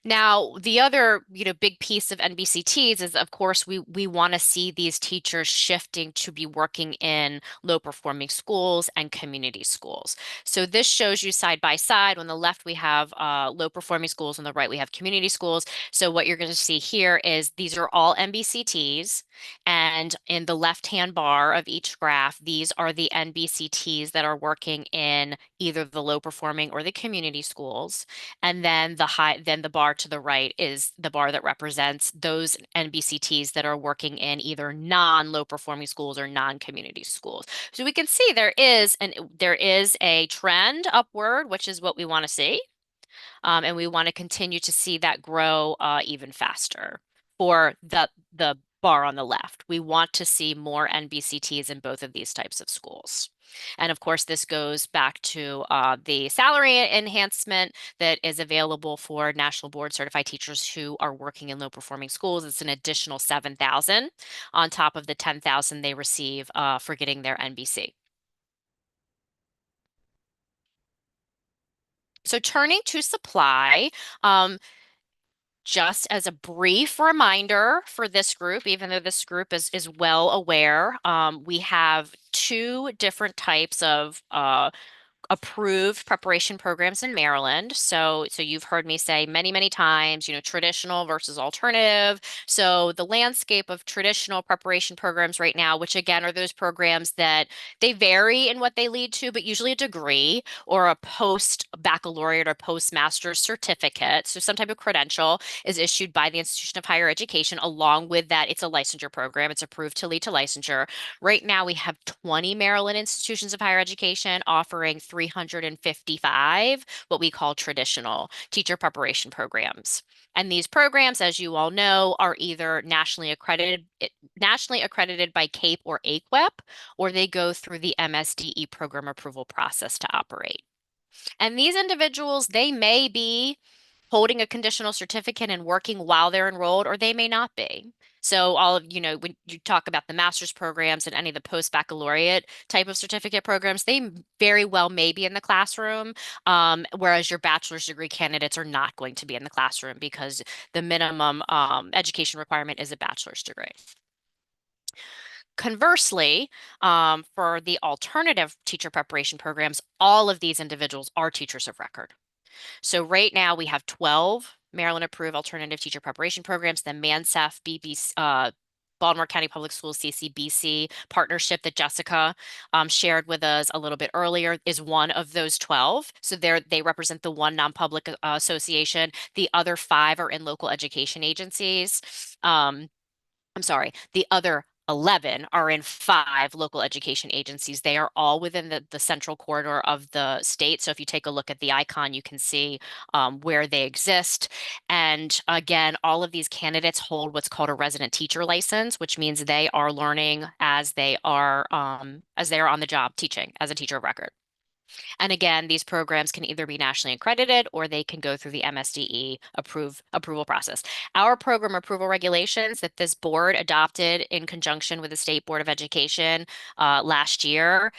Now, the other, big piece of NBCTs is, of course, we want to see these teachers shifting to be working in low-performing schools and community schools. So this shows you side by side. On the left, we have low-performing schools. On the right, we have community schools. So what you're going to see here is these are all NBCTs. And in the left-hand bar of each graph, these are the NBCTs that are working in either the low-performing or the community schools. And then the bar to the right is the bar that represents those NBCTs that are working in either non-low performing schools or non-community schools. So we can see there is a trend upward, which is what we want to see. And we want to continue to see that grow even faster for the bar on the left. We want to see more NBCTs in both of these types of schools. And of course, this goes back to the salary enhancement that is available for National Board Certified teachers who are working in low performing schools. It's an additional $7,000 on top of the $10,000 they receive for getting their NBC. So turning to supply, just as a brief reminder for this group, even though this group is well aware, we have 2 different types of approved preparation programs in Maryland. So you've heard me say many times, traditional versus alternative. So the landscape of traditional preparation programs right now, which again are those programs that they vary in what they lead to, but usually a degree or a post-baccalaureate or postmaster's certificate. So some type of credential is issued by the institution of higher education. Along with that, it's a licensure program. It's approved to lead to licensure. Right now, we have 20 Maryland institutions of higher education offering 355 what we call traditional teacher preparation programs. And these programs, as you all know, are either nationally accredited by CAPE or AQUEP, or they go through the MSDE program approval process to operate. And these individuals, they may be holding a conditional certificate and working while they're enrolled, or they may not be. So when you talk about the master's programs and any of the post-baccalaureate type of certificate programs, they very well may be in the classroom, whereas your bachelor's degree candidates are not going to be in the classroom because the minimum education requirement is a bachelor's degree. Conversely, for the alternative teacher preparation programs, all of these individuals are teachers of record. So right now we have 12 Maryland approved alternative teacher preparation programs. The MANSEF BBC, Baltimore County Public Schools CCBC partnership that Jessica shared with us a little bit earlier is one of those 12. So they represent the one non-public association. The other 5 are in local education agencies. I'm sorry, the other 11 are in 5 local education agencies. They are all within the central corridor of the state. So if you take a look at the icon, you can see where they exist. And again, all of these candidates hold what's called a resident teacher license, which means they are learning as they are on the job teaching as a teacher of record. And again, these programs can either be nationally accredited or they can go through the MSDE approval process. Our program approval regulations that this board adopted in conjunction with the State Board of Education last year,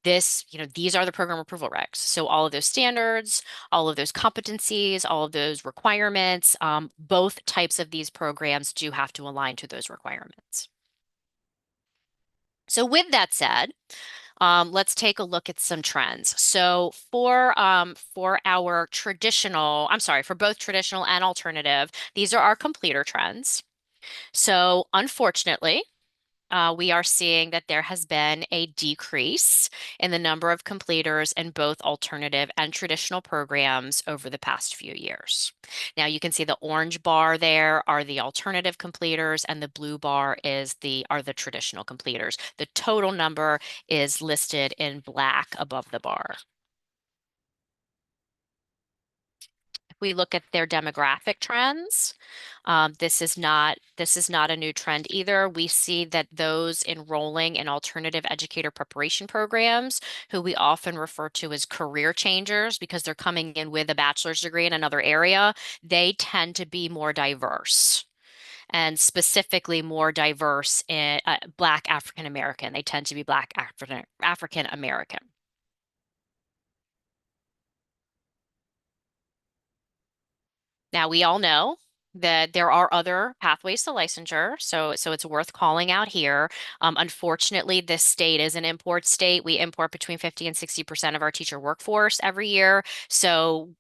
these are the program approval regs. So all of those standards, all of those competencies, all of those requirements, both types of these programs do have to align to those requirements. So with that said, let's take a look at some trends. So for our traditional, for both traditional and alternative, these are our completer trends. So unfortunately, we are seeing that there has been a decrease in the number of completers in both alternative and traditional programs over the past few years. Now you can see the orange bar there are the alternative completers and the blue bar are the traditional completers. The total number is listed in black above the bar. we look at their demographic trends. This is not a new trend either. We see that those enrolling in alternative educator preparation programs, who we often refer to as career changers because they're coming in with a bachelor's degree in another area, they tend to be more diverse, and specifically more diverse in Black African American. They tend to be Black African American. Now, we all know that there are other pathways to licensure, so it's worth calling out here. Unfortunately, this state is an import state. We import between 50 and 60% of our teacher workforce every year. So,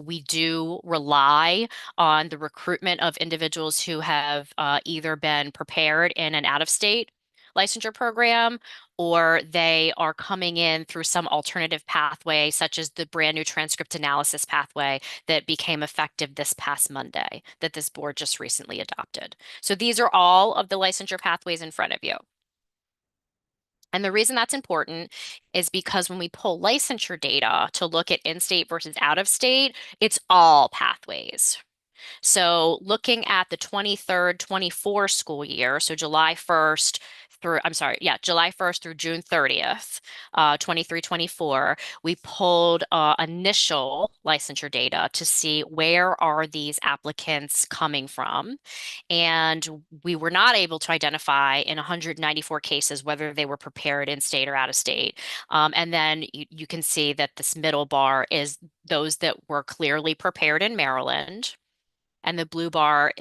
we do rely on the recruitment of individuals who have either been prepared in an out-of-state licensure program, or they are coming in through some alternative pathway, such as the brand new transcript analysis pathway that became effective this past Monday, that this board just recently adopted. So these are all of the licensure pathways in front of you. And the reason that's important is because when we pull licensure data to look at in-state versus out-of-state, it's all pathways. So looking at the 23-24 school year, so July 1st through June 30th, 23-24, we pulled initial licensure data to see where are these applicants coming from. And we were not able to identify in 194 cases whether they were prepared in state or out of state. And then you can see that this middle bar is those that were clearly prepared in Maryland, and the blue bar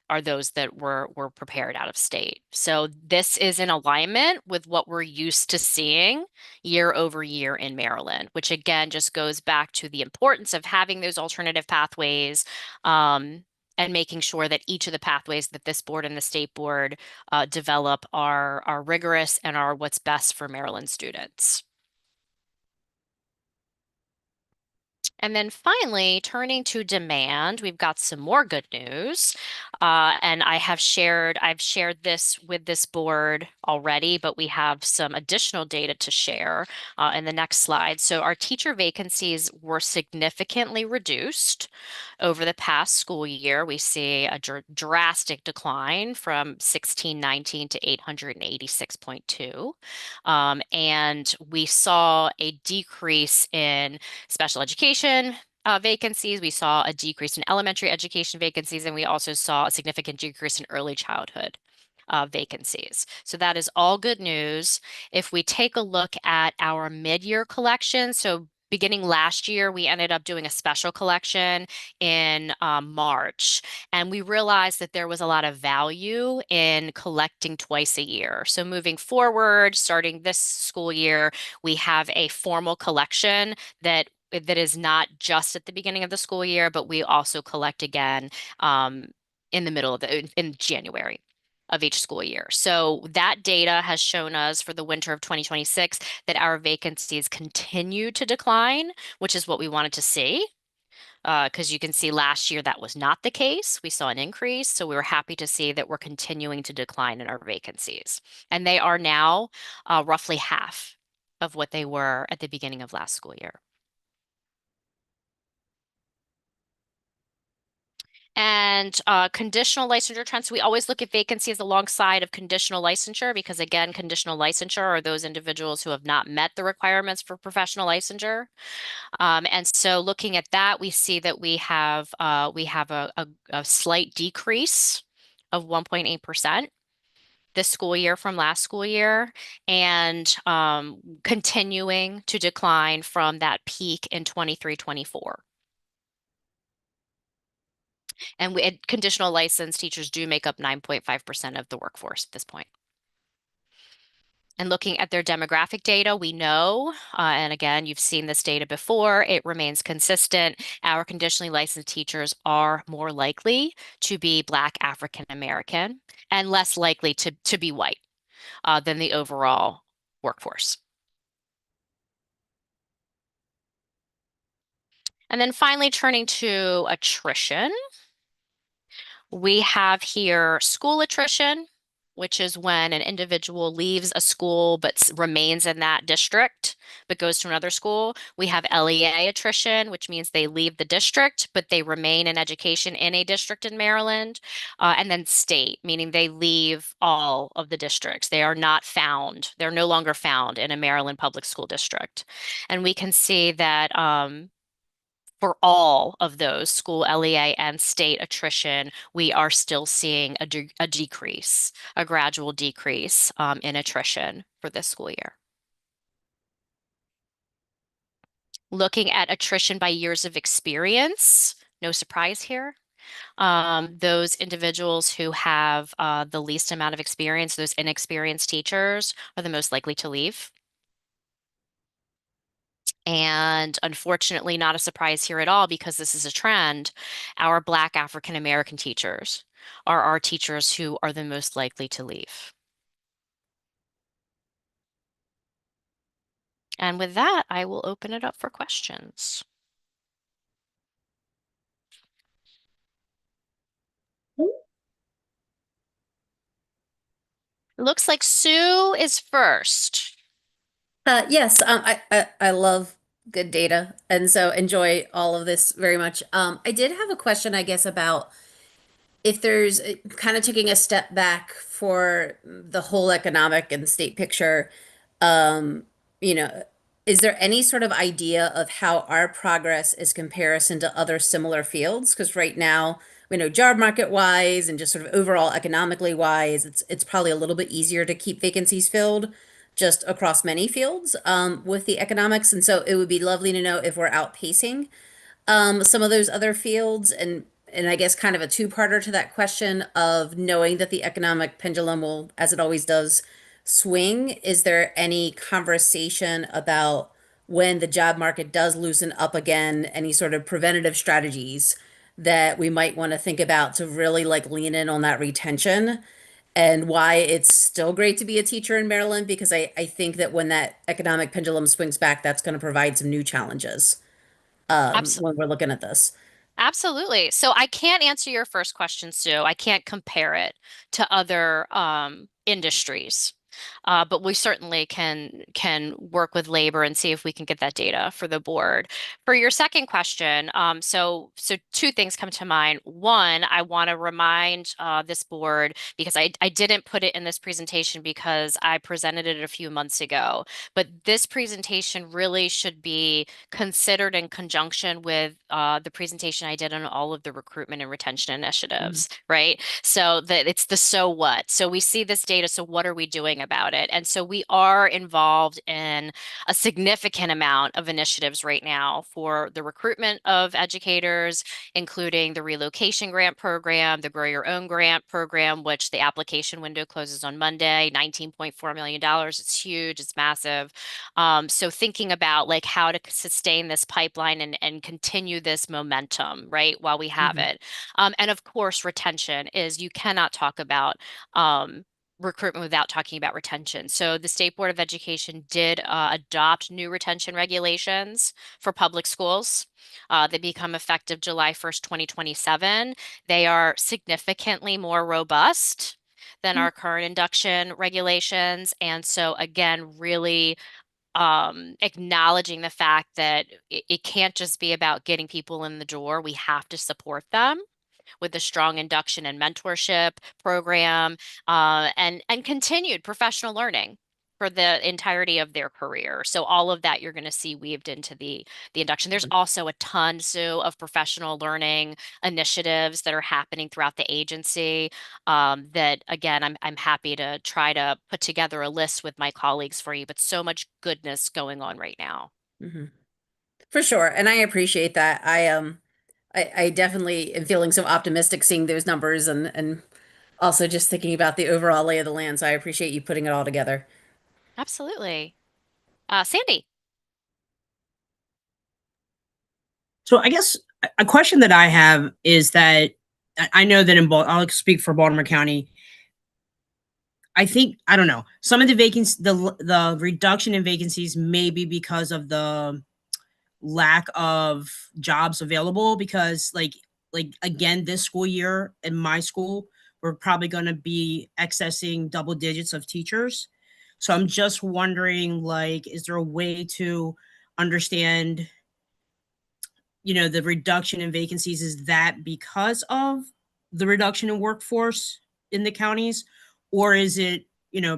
are those that were prepared out of state. So this is in alignment with what we're used to seeing year over year in Maryland, which again just goes back to the importance of having those alternative pathways, and making sure that each of the pathways that this board and the state board develop are rigorous and are what's best for Maryland students. And then finally, turning to demand, we've got some more good news. And I've shared this with this board already, but we have some additional data to share in the next slide. So our teacher vacancies were significantly reduced over the past school year. We see a drastic decline from 1619 to 886.2. And we saw a decrease in special education vacancies. We saw a decrease in elementary education vacancies, and we also saw a significant decrease in early childhood vacancies. So that is all good news. If we take a look at our mid-year collection, so beginning last year, we ended up doing a special collection in March, and we realized that there was a lot of value in collecting twice a year. So moving forward, starting this school year, we have a formal collection that is not just at the beginning of the school year, but we also collect again in the middle of in January of each school year. So that data has shown us for the winter of 2026 that our vacancies continue to decline, which is what we wanted to see. Because you can see last year that was not the case. We saw an increase. So we were happy to see that we're continuing to decline in our vacancies. And they are now roughly half of what they were at the beginning of last school year. And conditional licensure trends. So we always look at vacancies alongside of conditional licensure because, again, conditional licensure are those individuals who have not met the requirements for professional licensure. And so looking at that, we see that we have a slight decrease of 1.8% this school year from last school year, and continuing to decline from that peak in 23-24. And conditional licensed teachers do make up 9.5% of the workforce at this point. And looking at their demographic data, we know, and again, you've seen this data before, it remains consistent. Our conditionally licensed teachers are more likely to be Black African American and less likely to be white than the overall workforce. And then finally, turning to attrition. We have here school attrition, which is when an individual leaves a school but remains in that district but goes to another school. We have LEA attrition, which means they leave the district but they remain in education in a district in Maryland. And then state, meaning they leave all of the districts. They are not found. They're no longer found in a Maryland public school district. And we can see that for all of those, school LEA and state attrition, we are still seeing a decrease, a gradual decrease in attrition for this school year. Looking at attrition by years of experience, no surprise here. Those individuals who have the least amount of experience, those inexperienced teachers, are the most likely to leave. And unfortunately, not a surprise here at all because this is a trend. Our Black African American teachers are our teachers who are the most likely to leave. And with that, I will open it up for questions. Looks like Sue is first. Yes, I love good data, and so enjoy all of this very much. I did have a question, I guess, about if there's kind of taking a step back for the whole economic and state picture, um, you know, is there any sort of idea of how our progress is comparison to other similar fields? Because right now, we know job market wise and just sort of overall economically wise, it's probably a little bit easier to keep vacancies filled just across many fields with the economics. And so it would be lovely to know if we're outpacing some of those other fields, and I guess kind of a two-parter to that question of knowing that the economic pendulum will, as it always does, swing. Is there any conversation about when the job market does loosen up again, any sort of preventative strategies that we might want to think about to really like lean in on that retention? And why it's still great to be a teacher in Maryland, because I think that when that economic pendulum swings back, that's going to provide some new challenges when we're looking at this. Absolutely. So I can't answer your first question, Sue. I can't compare it to other industries. But we certainly can work with labor and see if we can get that data for the board. For your second question, so two things come to mind. One, I want to remind this board, because I didn't put it in this presentation because I presented it a few months ago, but this presentation really should be considered in conjunction with the presentation I did on all of the recruitment and retention initiatives, right? So that it's the so what. So we see this data, so what are we doing about it? And so we are involved in a significant amount of initiatives right now for the recruitment of educators, including the relocation grant program, the Grow Your Own grant program, which the application window closes on Monday, $19.4 million. It's huge, it's massive. So thinking about like how to sustain this pipeline and continue this momentum, right, while we have it. And of course, retention is, you cannot talk about recruitment without talking about retention. So the State Board of Education did adopt new retention regulations for public schools. They become effective July 1st, 2027. They are significantly more robust than our current induction regulations. And so again, really acknowledging the fact that it can't just be about getting people in the door. We have to support them with a strong induction and mentorship program, and continued professional learning for the entirety of their career. So all of that you're going to see weaved into the induction. There's also a ton, Sue, of professional learning initiatives that are happening throughout the agency, that again, I'm happy to try to put together a list with my colleagues for you, but so much goodness going on right now. For sure, and I appreciate that. I definitely am feeling so optimistic seeing those numbers, and also just thinking about the overall lay of the land. So I appreciate you putting it all together. Absolutely. Sandy. So I guess a question that I have is that I know that I'll speak for Baltimore County. I think, I don't know, some of the vacancies, the reduction in vacancies may be because of the lack of jobs available, because like again, this school year in my school, we're probably going to be accessing double digits of teachers. So I'm just wondering, like, is there a way to understand, the reduction in vacancies? Is that because of the reduction in workforce in the counties? Or is it,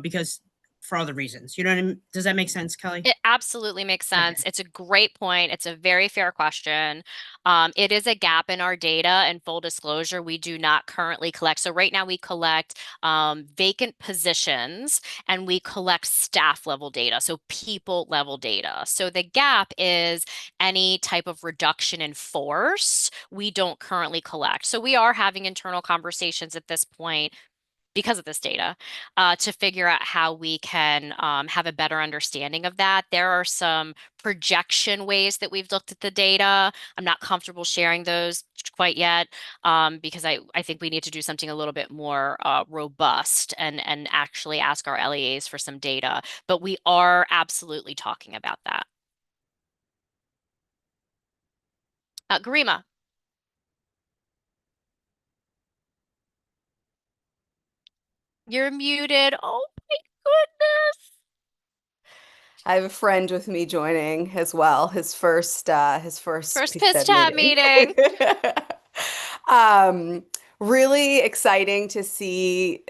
because for other reasons? You know what I mean? Does that make sense, Kelly? It absolutely makes sense. It's a great point. It's a very fair question. It is a gap in our data, and full disclosure, we do not currently collect. So right now we collect vacant positions and we collect staff level data, so people level data. So the gap is any type of reduction in force we don't currently collect. So we are having internal conversations at this point because of this data, to figure out how we can have a better understanding of that. There are some projection ways that we've looked at the data. I'm not comfortable sharing those quite yet, because I think we need to do something a little bit more robust and actually ask our LEAs for some data. But we are absolutely talking about that. Garima. You're muted. Oh my goodness. I have a friend with me joining as well. His first First PSTEB PSTEB meeting. Really exciting to see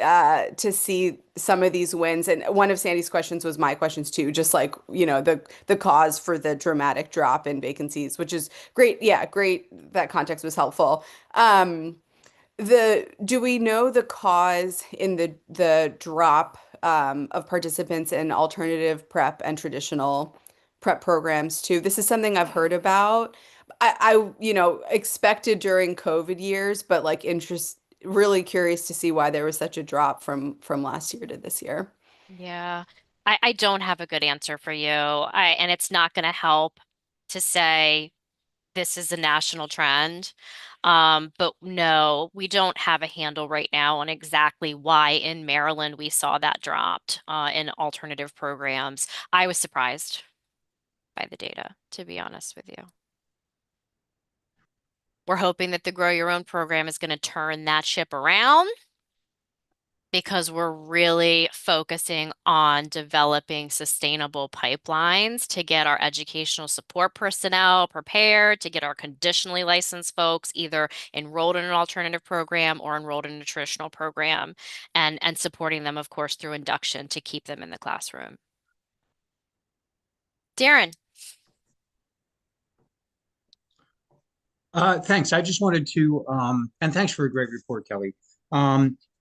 some of these wins. And one of Sandy's questions was my questions too, just like, the cause for the dramatic drop in vacancies, which is great. Yeah, great. That context was helpful. Do we know the cause in the drop of participants in alternative prep and traditional prep programs too? This is something I've heard about. I expected during COVID years, but like really curious to see why there was such a drop from last year to this year. Yeah, I don't have a good answer for you. And it's not going to help to say this is a national trend. But no, we don't have a handle right now on exactly why in Maryland we saw that dropped in alternative programs. I was surprised by the data, to be honest with you. We're hoping that the Grow Your Own program is going to turn that ship around, because we're really focusing on developing sustainable pipelines to get our educational support personnel prepared, to get our conditionally licensed folks either enrolled in an alternative program or enrolled in a traditional program, and supporting them, of course, through induction to keep them in the classroom. Darren. Thanks. I just wanted to, and thanks for a great report, Kelly.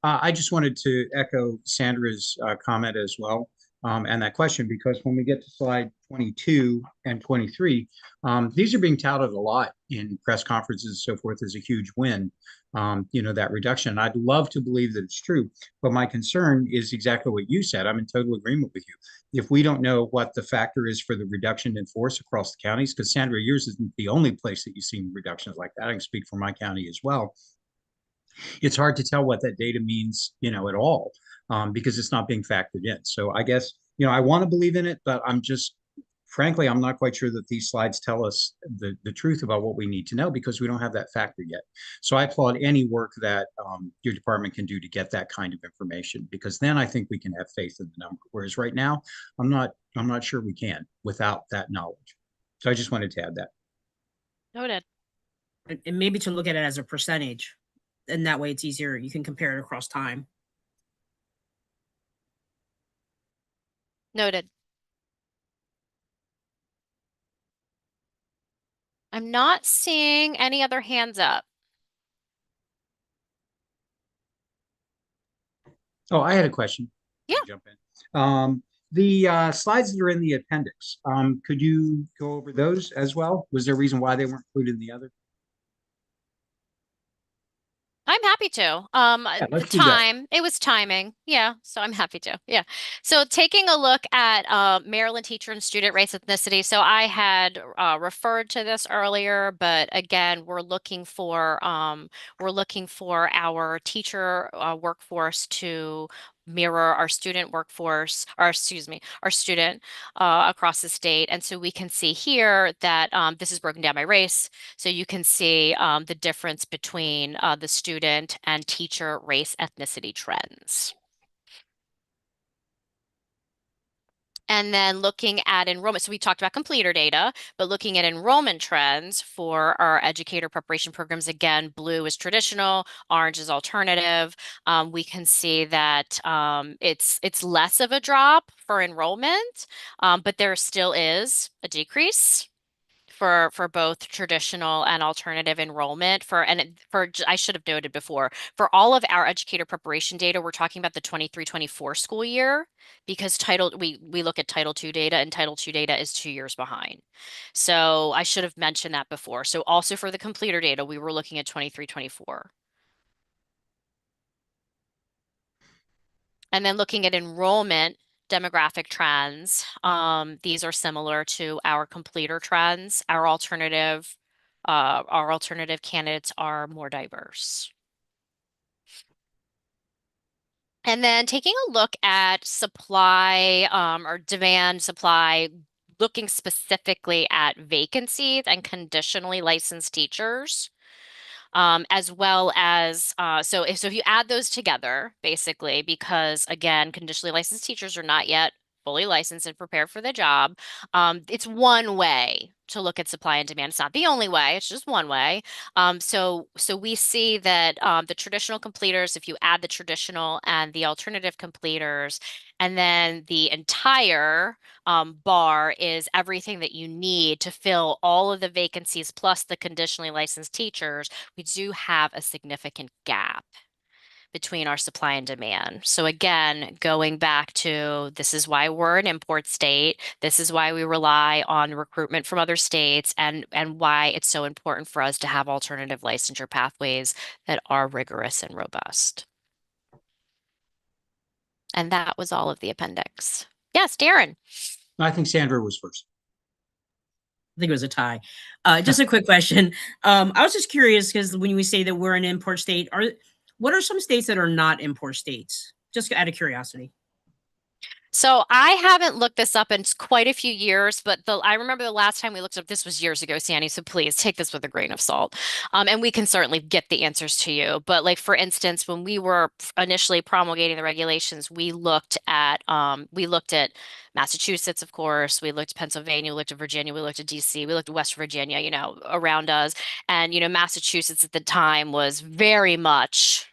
I just wanted to echo Sandra's comment as well, and that question, because when we get to slide 22 and 23, these are being touted a lot in press conferences and so forth as a huge win, that reduction. I'd love to believe that it's true, but my concern is exactly what you said. I'm in total agreement with you. If we don't know what the factor is for the reduction in force across the counties, because Sandra, yours isn't the only place that you've seen reductions like that. I can speak for my county as well. It's hard to tell what that data means, at all, because it's not being factored in. So I guess, I want to believe in it, but frankly, I'm not quite sure that these slides tell us the truth about what we need to know, because we don't have that factor yet. So I applaud any work that your department can do to get that kind of information, because then I think we can have faith in the number. Whereas right now, I'm not sure we can without that knowledge. So I just wanted to add that. Noted. And maybe to look at it as a percentage, and that way it's easier. You can compare it across time. Noted. I'm not seeing any other hands up. Oh, I had a question. Yeah. Jump in. The slides that are in the appendix, could you go over those as well? Was there a reason why they weren't included in the other? I'm happy to. Yeah, The let's do that. it was timing. Yeah, so I'm happy to. Yeah. So taking a look at Maryland teacher and student race ethnicity. So I had referred to this earlier, but again, we're looking for our teacher workforce to mirror our student workforce, or excuse me, our student across the state. And so we can see here that this is broken down by race. So you can see the difference between the student and teacher race ethnicity trends. And then looking at enrollment, so we talked about completer data, but looking at enrollment trends for our educator preparation programs, again, blue is traditional, orange is alternative. We can see that it's less of a drop for enrollment, but there still is a decrease for both traditional and alternative enrollment I should have noted before, for all of our educator preparation data, we're talking about the 23-24 school year because we look at Title II data and Title II data is 2 years behind. So I should have mentioned that before. So also for the completer data, we were looking at 23-24. And then looking at enrollment demographic trends, these are similar to our completer trends. Our alternative candidates are more diverse. And then taking a look at supply or demand supply, looking specifically at vacancies and conditionally licensed teachers. As well as, so if you add those together, basically, because again, conditionally licensed teachers are not yet fully licensed and prepared for the job. It's one way to look at supply and demand. It's not the only way, it's just one way. So we see that the traditional completers, if you add the traditional and the alternative completers, and then the entire bar is everything that you need to fill all of the vacancies plus the conditionally licensed teachers, we do have a significant gap between our supply and demand. So again, going back to this is why we're an import state. This is why we rely on recruitment from other states and why it's so important for us to have alternative licensure pathways that are rigorous and robust. And that was all of the appendix. Yes, Darren. I think Sandra was first. I think it was a tie. Just a quick question. I was just curious because when we say that we're an import state, what are some states that are not import states? Just out of curiosity. So I haven't looked this up in quite a few years, but I remember the last time we looked up, this was years ago, Sandy, so please take this with a grain of salt. And we can certainly get the answers to you. But like, for instance, when we were initially promulgating the regulations, we looked at Massachusetts, of course, we looked at Pennsylvania, we looked at Virginia, we looked at DC, we looked at West Virginia, around us. And, Massachusetts at the time was very much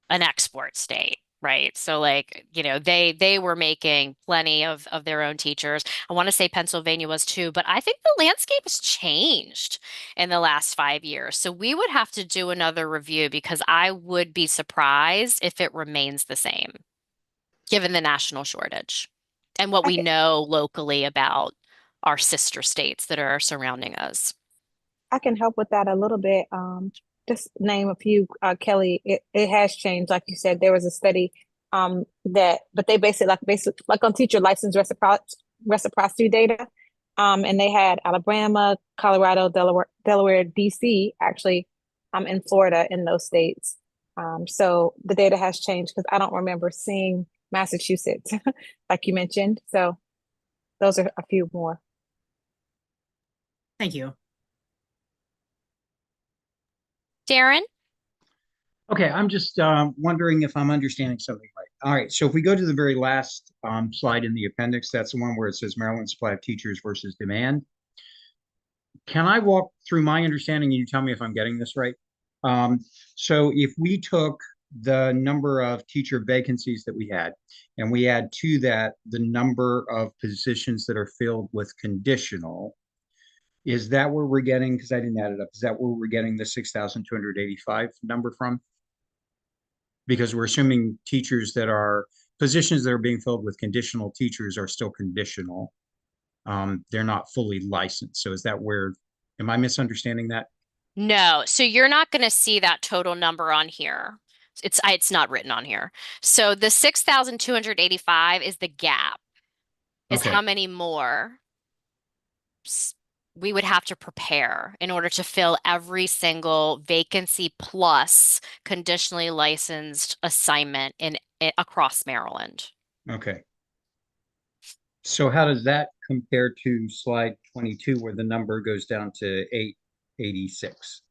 an export state. Right. So like, they were making plenty of their own teachers. I want to say Pennsylvania was too, but I think the landscape has changed in the last 5 years. So we would have to do another review because I would be surprised if it remains the same, given the national shortage and what we know locally about our sister states that are surrounding us. I can help with that a little bit. Just name a few, Kelly. It has changed, like you said. There was a study but they based it like on teacher license reciprocity data. And they had Alabama, Colorado, Delaware, DC, actually, in Florida, in those states. So the data has changed because I don't remember seeing Massachusetts, like you mentioned. So those are a few more. Thank you. Darren? Okay, I'm just wondering if I'm understanding something right. All right, so if we go to the very last slide in the appendix, that's the one where it says Maryland supply of teachers versus demand. Can I walk through my understanding and you tell me if I'm getting this right? So if we took the number of teacher vacancies that we had, and we add to that the number of positions that are filled with conditional, is that where we're getting, because I didn't add it up, is that where we're getting the 6,285 number from? Because we're assuming teachers that are, positions that are being filled with conditional teachers are still conditional. They're not fully licensed. So is that where, am I misunderstanding that? No, so you're not going to see that total number on here. It's not written on here. So the 6,285 is the gap. Is Okay. how many more we would have to prepare in order to fill every single vacancy plus conditionally licensed assignment across Maryland. Okay. So how does that compare to slide 22 where the number goes down to 886?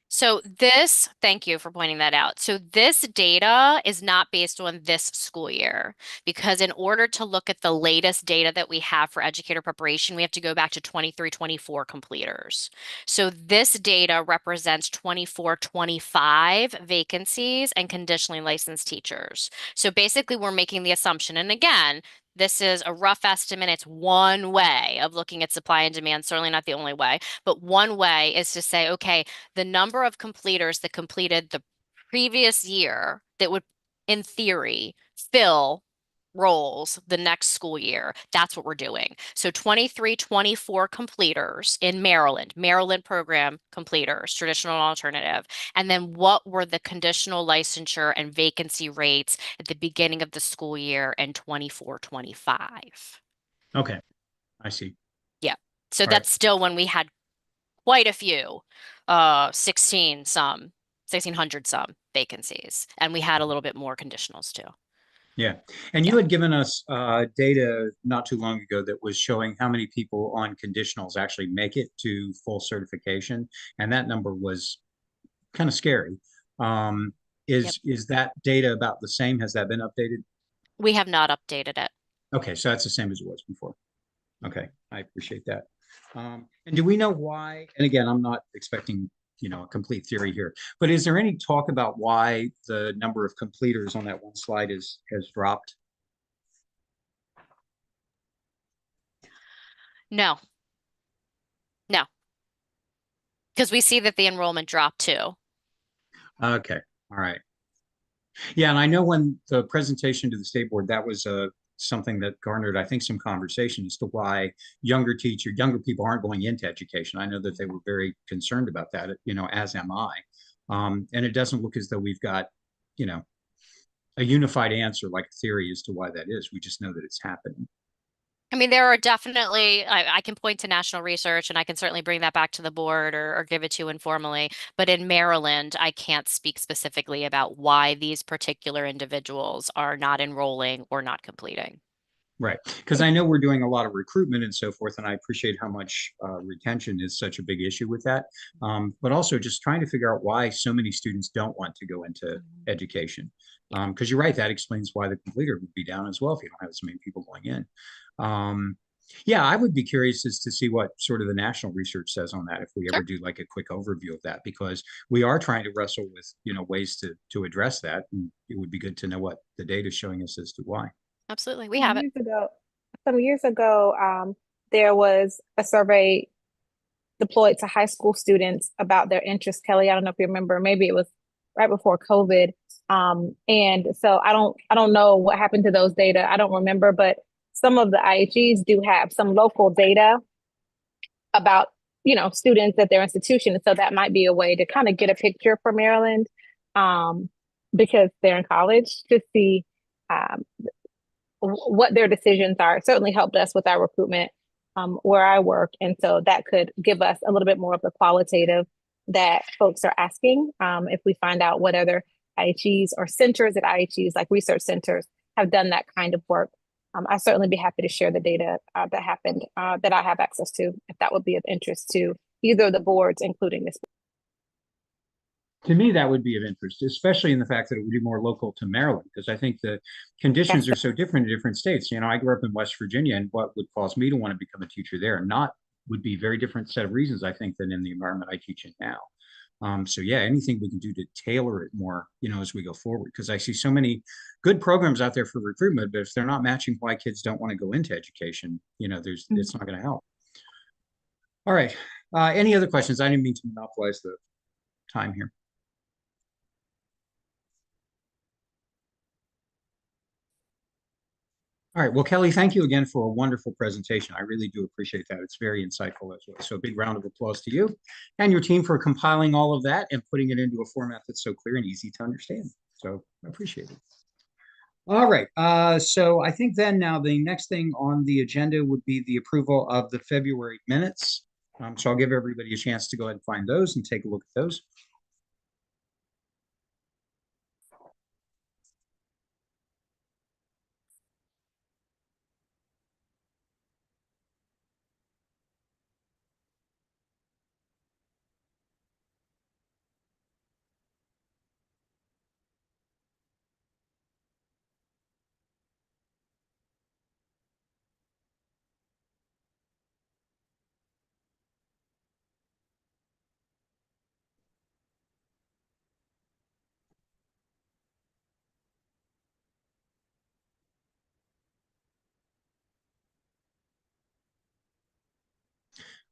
So this, thank you for pointing that out. So this data is not based on this school year, because in order to look at the latest data that we have for educator preparation, we have to go back to 23-24 completers. So this data represents 24-25 vacancies and conditionally licensed teachers. So basically we're making the assumption, and again, this is a rough estimate. It's one way of looking at supply and demand, certainly not the only way, but one way is to say, okay, the number of completers that completed the previous year that would, in theory, fill roles the next school year. That's what we're doing. So 23-24 completers in Maryland program completers, traditional and alternative. And then what were the conditional licensure and vacancy rates at the beginning of the school year in 24-25? Okay, I see. Yeah. So All that's right. still when we had quite a few, 1,600 some vacancies. And we had a little bit more conditionals too. Yeah. And you had given us data not too long ago that was showing how many people on conditionals actually make it to full certification. And that number was kind of scary. Is that data about the same? Has that been updated? We have not updated it. Okay, so that's the same as it was before. Okay, I appreciate that. And do we know why? And again, I'm not expecting, a complete theory here, but is there any talk about why the number of completers on that one slide has dropped? No, no, because we see that the enrollment dropped too. Okay, all right. Yeah, and I know when the presentation to the state board, that was something that garnered, I think, some conversation as to why younger people aren't going into education. I know that they were very concerned about that, as am I. And it doesn't look as though we've got, a unified answer like theory as to why that is. We just know that it's happening. I mean, there are definitely, I can point to national research and I can certainly bring that back to the board or give it to you informally. But in Maryland, I can't speak specifically about why these particular individuals are not enrolling or not completing. Right. Because I know we're doing a lot of recruitment and so forth, and I appreciate how much retention is such a big issue with that. But also just trying to figure out why so many students don't want to go into education. Because you're right, that explains why the completer would be down as well if you don't have so many people going in. Yeah, I would be curious as to see what sort of the national research says on that if we ever do like a quick overview of that, because we are trying to wrestle with, ways to address that. And it would be good to know what the data is showing us as to why. Absolutely. We have it. Some years ago, there was a survey deployed to high school students about their interests. Kelly, I don't know if you remember, maybe it was right before COVID. And so I don't know what happened to those data. I don't remember, but some of the IHEs do have some local data about, students at their institution. So that might be a way to kind of get a picture for Maryland, because they're in college, to see what their decisions are. It certainly helped us with our recruitment where I work. And so that could give us a little bit more of the qualitative that folks are asking. If we find out what other IHEs or centers at IHEs, like research centers, have done that kind of work, I'd certainly be happy to share the data that happened, that I have access to, if that would be of interest to either of the boards, including this. To me, that would be of interest, especially in the fact that it would be more local to Maryland, because I think the conditions are so different in different states. I grew up in West Virginia, and what would cause me to want to become a teacher there would be a very different set of reasons, I think, than in the environment I teach in now. So yeah, anything we can do to tailor it more, as we go forward, because I see so many good programs out there for recruitment, but if they're not matching why kids don't want to go into education, it's not going to help. All right. Any other questions? I didn't mean to monopolize the time here. All right. Well, Kelly, thank you again for a wonderful presentation. I really do appreciate that. It's very insightful as well. So a big round of applause to you and your team for compiling all of that and putting it into a format that's so clear and easy to understand. So I appreciate it. All right, so I think then now the next thing on the agenda would be the approval of the February minutes. So I'll give everybody a chance to go ahead and find those and take a look at those.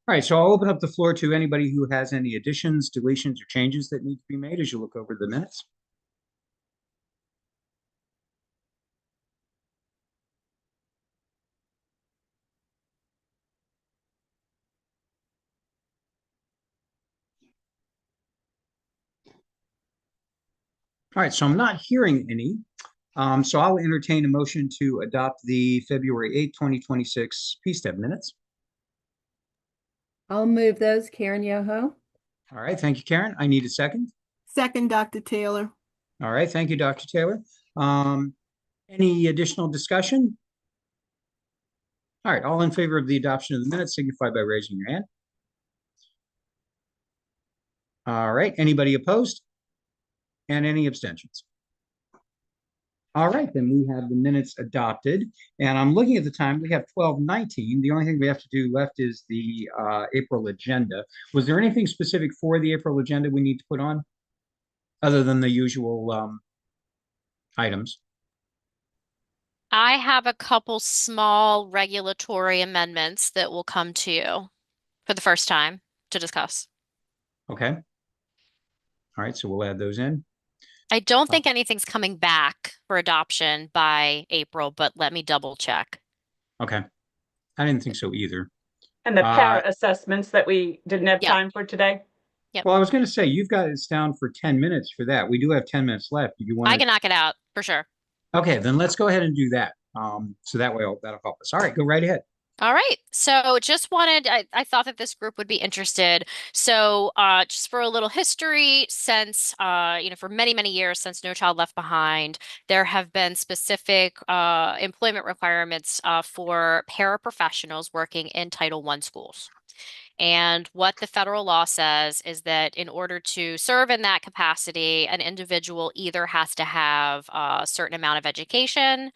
All right, so I'll open up the floor to anybody who has any additions, deletions, or changes that need to be made as you look over the minutes. All right, so I'm not hearing any. So I'll entertain a motion to adopt the February 8th, 2026 PSTEB minutes. I'll move those, Karen Yoho. All right, thank you, Karen. I need a second. Second, Dr. Taylor. All right, thank you, Dr. Taylor. Any additional discussion? All right, all in favor of the adoption of the minutes signify by raising your hand. All right, anybody opposed? And any abstentions? All right, then we have the minutes adopted. And I'm looking at the time, we have 12:19. The only thing we have to do left is the April agenda. Was there anything specific for the April agenda we need to put on? Other than the usual items? I have a couple small regulatory amendments that will come to you for the first time to discuss. Okay. All right, so we'll add those in. I don't think anything's coming back for adoption by April, but let me double check. Okay. I didn't think so either. And the para assessments that we didn't have Yeah. time for today? Yep. Well, I was going to say, you've got us down for 10 minutes for that. We do have 10 minutes left. Do you want I can knock it out for sure. Okay, then let's go ahead and do that. So that way that'll help us. All right, go right ahead. All right. So just wanted, I thought that this group would be interested. So just for a little history, since, for many, many years, since No Child Left Behind, there have been specific employment requirements for paraprofessionals working in Title I schools. And what the federal law says is that in order to serve in that capacity, an individual either has to have a certain amount of education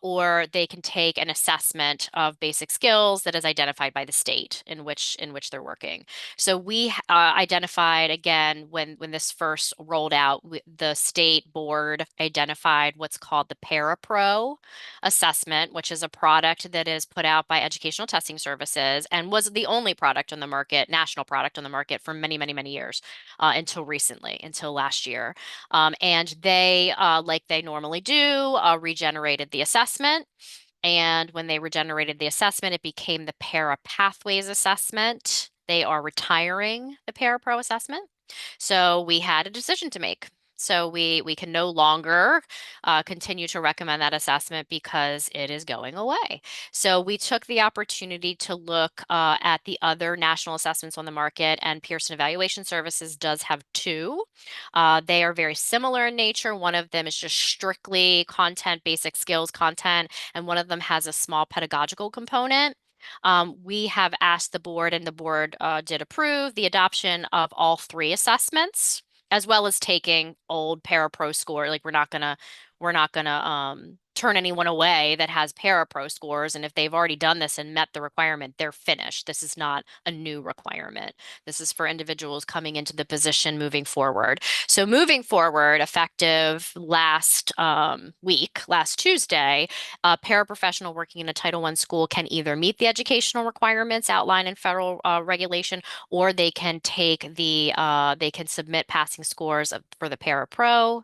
or they can take an assessment of basic skills that is identified by the state in which they're working. So we identified again when this first rolled out, the state board identified what's called the ParaPro assessment, which is a product that is put out by Educational Testing Services and was the only product on the market, national product on the market for many, many, many years until recently, until last year. And they, like they normally do, regenerated the assessment. And when they regenerated the assessment, it became the Para Pathways assessment. They are retiring the ParaPro assessment. So we had a decision to make. So we can no longer continue to recommend that assessment because it is going away. So we took the opportunity to look at the other national assessments on the market, and Pearson Evaluation Services does have two. They are very similar in nature. One of them is just strictly content, basic skills content, and one of them has a small pedagogical component. We have asked the board, and the board did approve the adoption of all three assessments, as well as taking old ParaPro score. Like we're not gonna turn anyone away that has ParaPro scores. And if they've already done this and met the requirement, they're finished. This is not a new requirement. This is for individuals coming into the position moving forward. So moving forward, effective last Tuesday, a paraprofessional working in a Title I school can either meet the educational requirements outlined in federal regulation, or they can take they can submit passing scores for the ParaPro,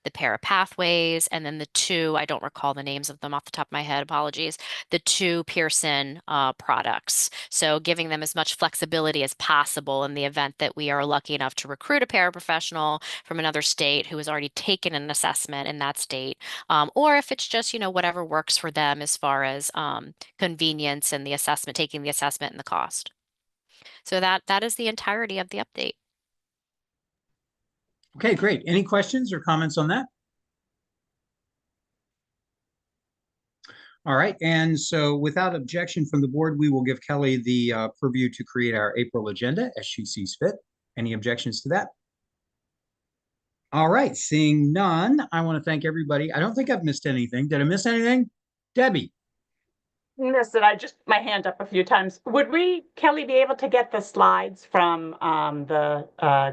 the para pathways, and then the two, I don't recall the names of them off the top of my head, apologies, the two Pearson products. So giving them as much flexibility as possible in the event that we are lucky enough to recruit a paraprofessional from another state who has already taken an assessment in that state, or if it's just, whatever works for them as far as convenience and the assessment, taking the assessment and the cost. So that is the entirety of the update. Okay, great. Any questions or comments on that? All right, and so without objection from the board, we will give Kelly the purview to create our April agenda as she sees fit. Any objections to that? All right, seeing none, I want to thank everybody. I don't think I've missed anything. Did I miss anything? Debbie? Missed it. I just my hand up a few times. Would Kelly, be able to get the slides from the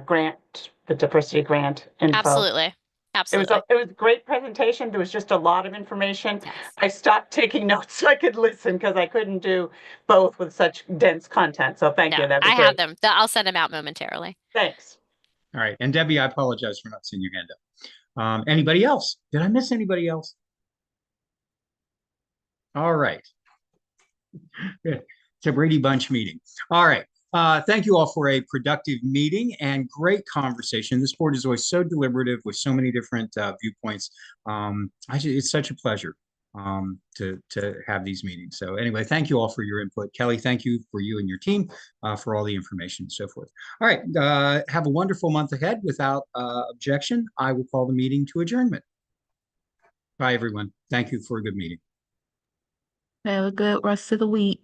grant, the diversity grant info? Absolutely. Absolutely. It was a great presentation. There was just a lot of information. Yes. I stopped taking notes so I could listen because I couldn't do both with such dense content. So thank you. That'd be great. I have them. I'll send them out momentarily. Thanks. All right. And Debbie, I apologize for not seeing your hand up. Anybody else? Did I miss anybody else? All right. It's a Brady Bunch meeting. All right. Thank you all for a productive meeting and great conversation. This board is always so deliberative with so many different viewpoints. It's such a pleasure to have these meetings. So anyway, thank you all for your input. Kelly, thank you for you and your team for all the information and so forth. All right. Have a wonderful month ahead. Without objection, I will call the meeting to adjournment. Bye, everyone. Thank you for a good meeting. Have a good rest of the week.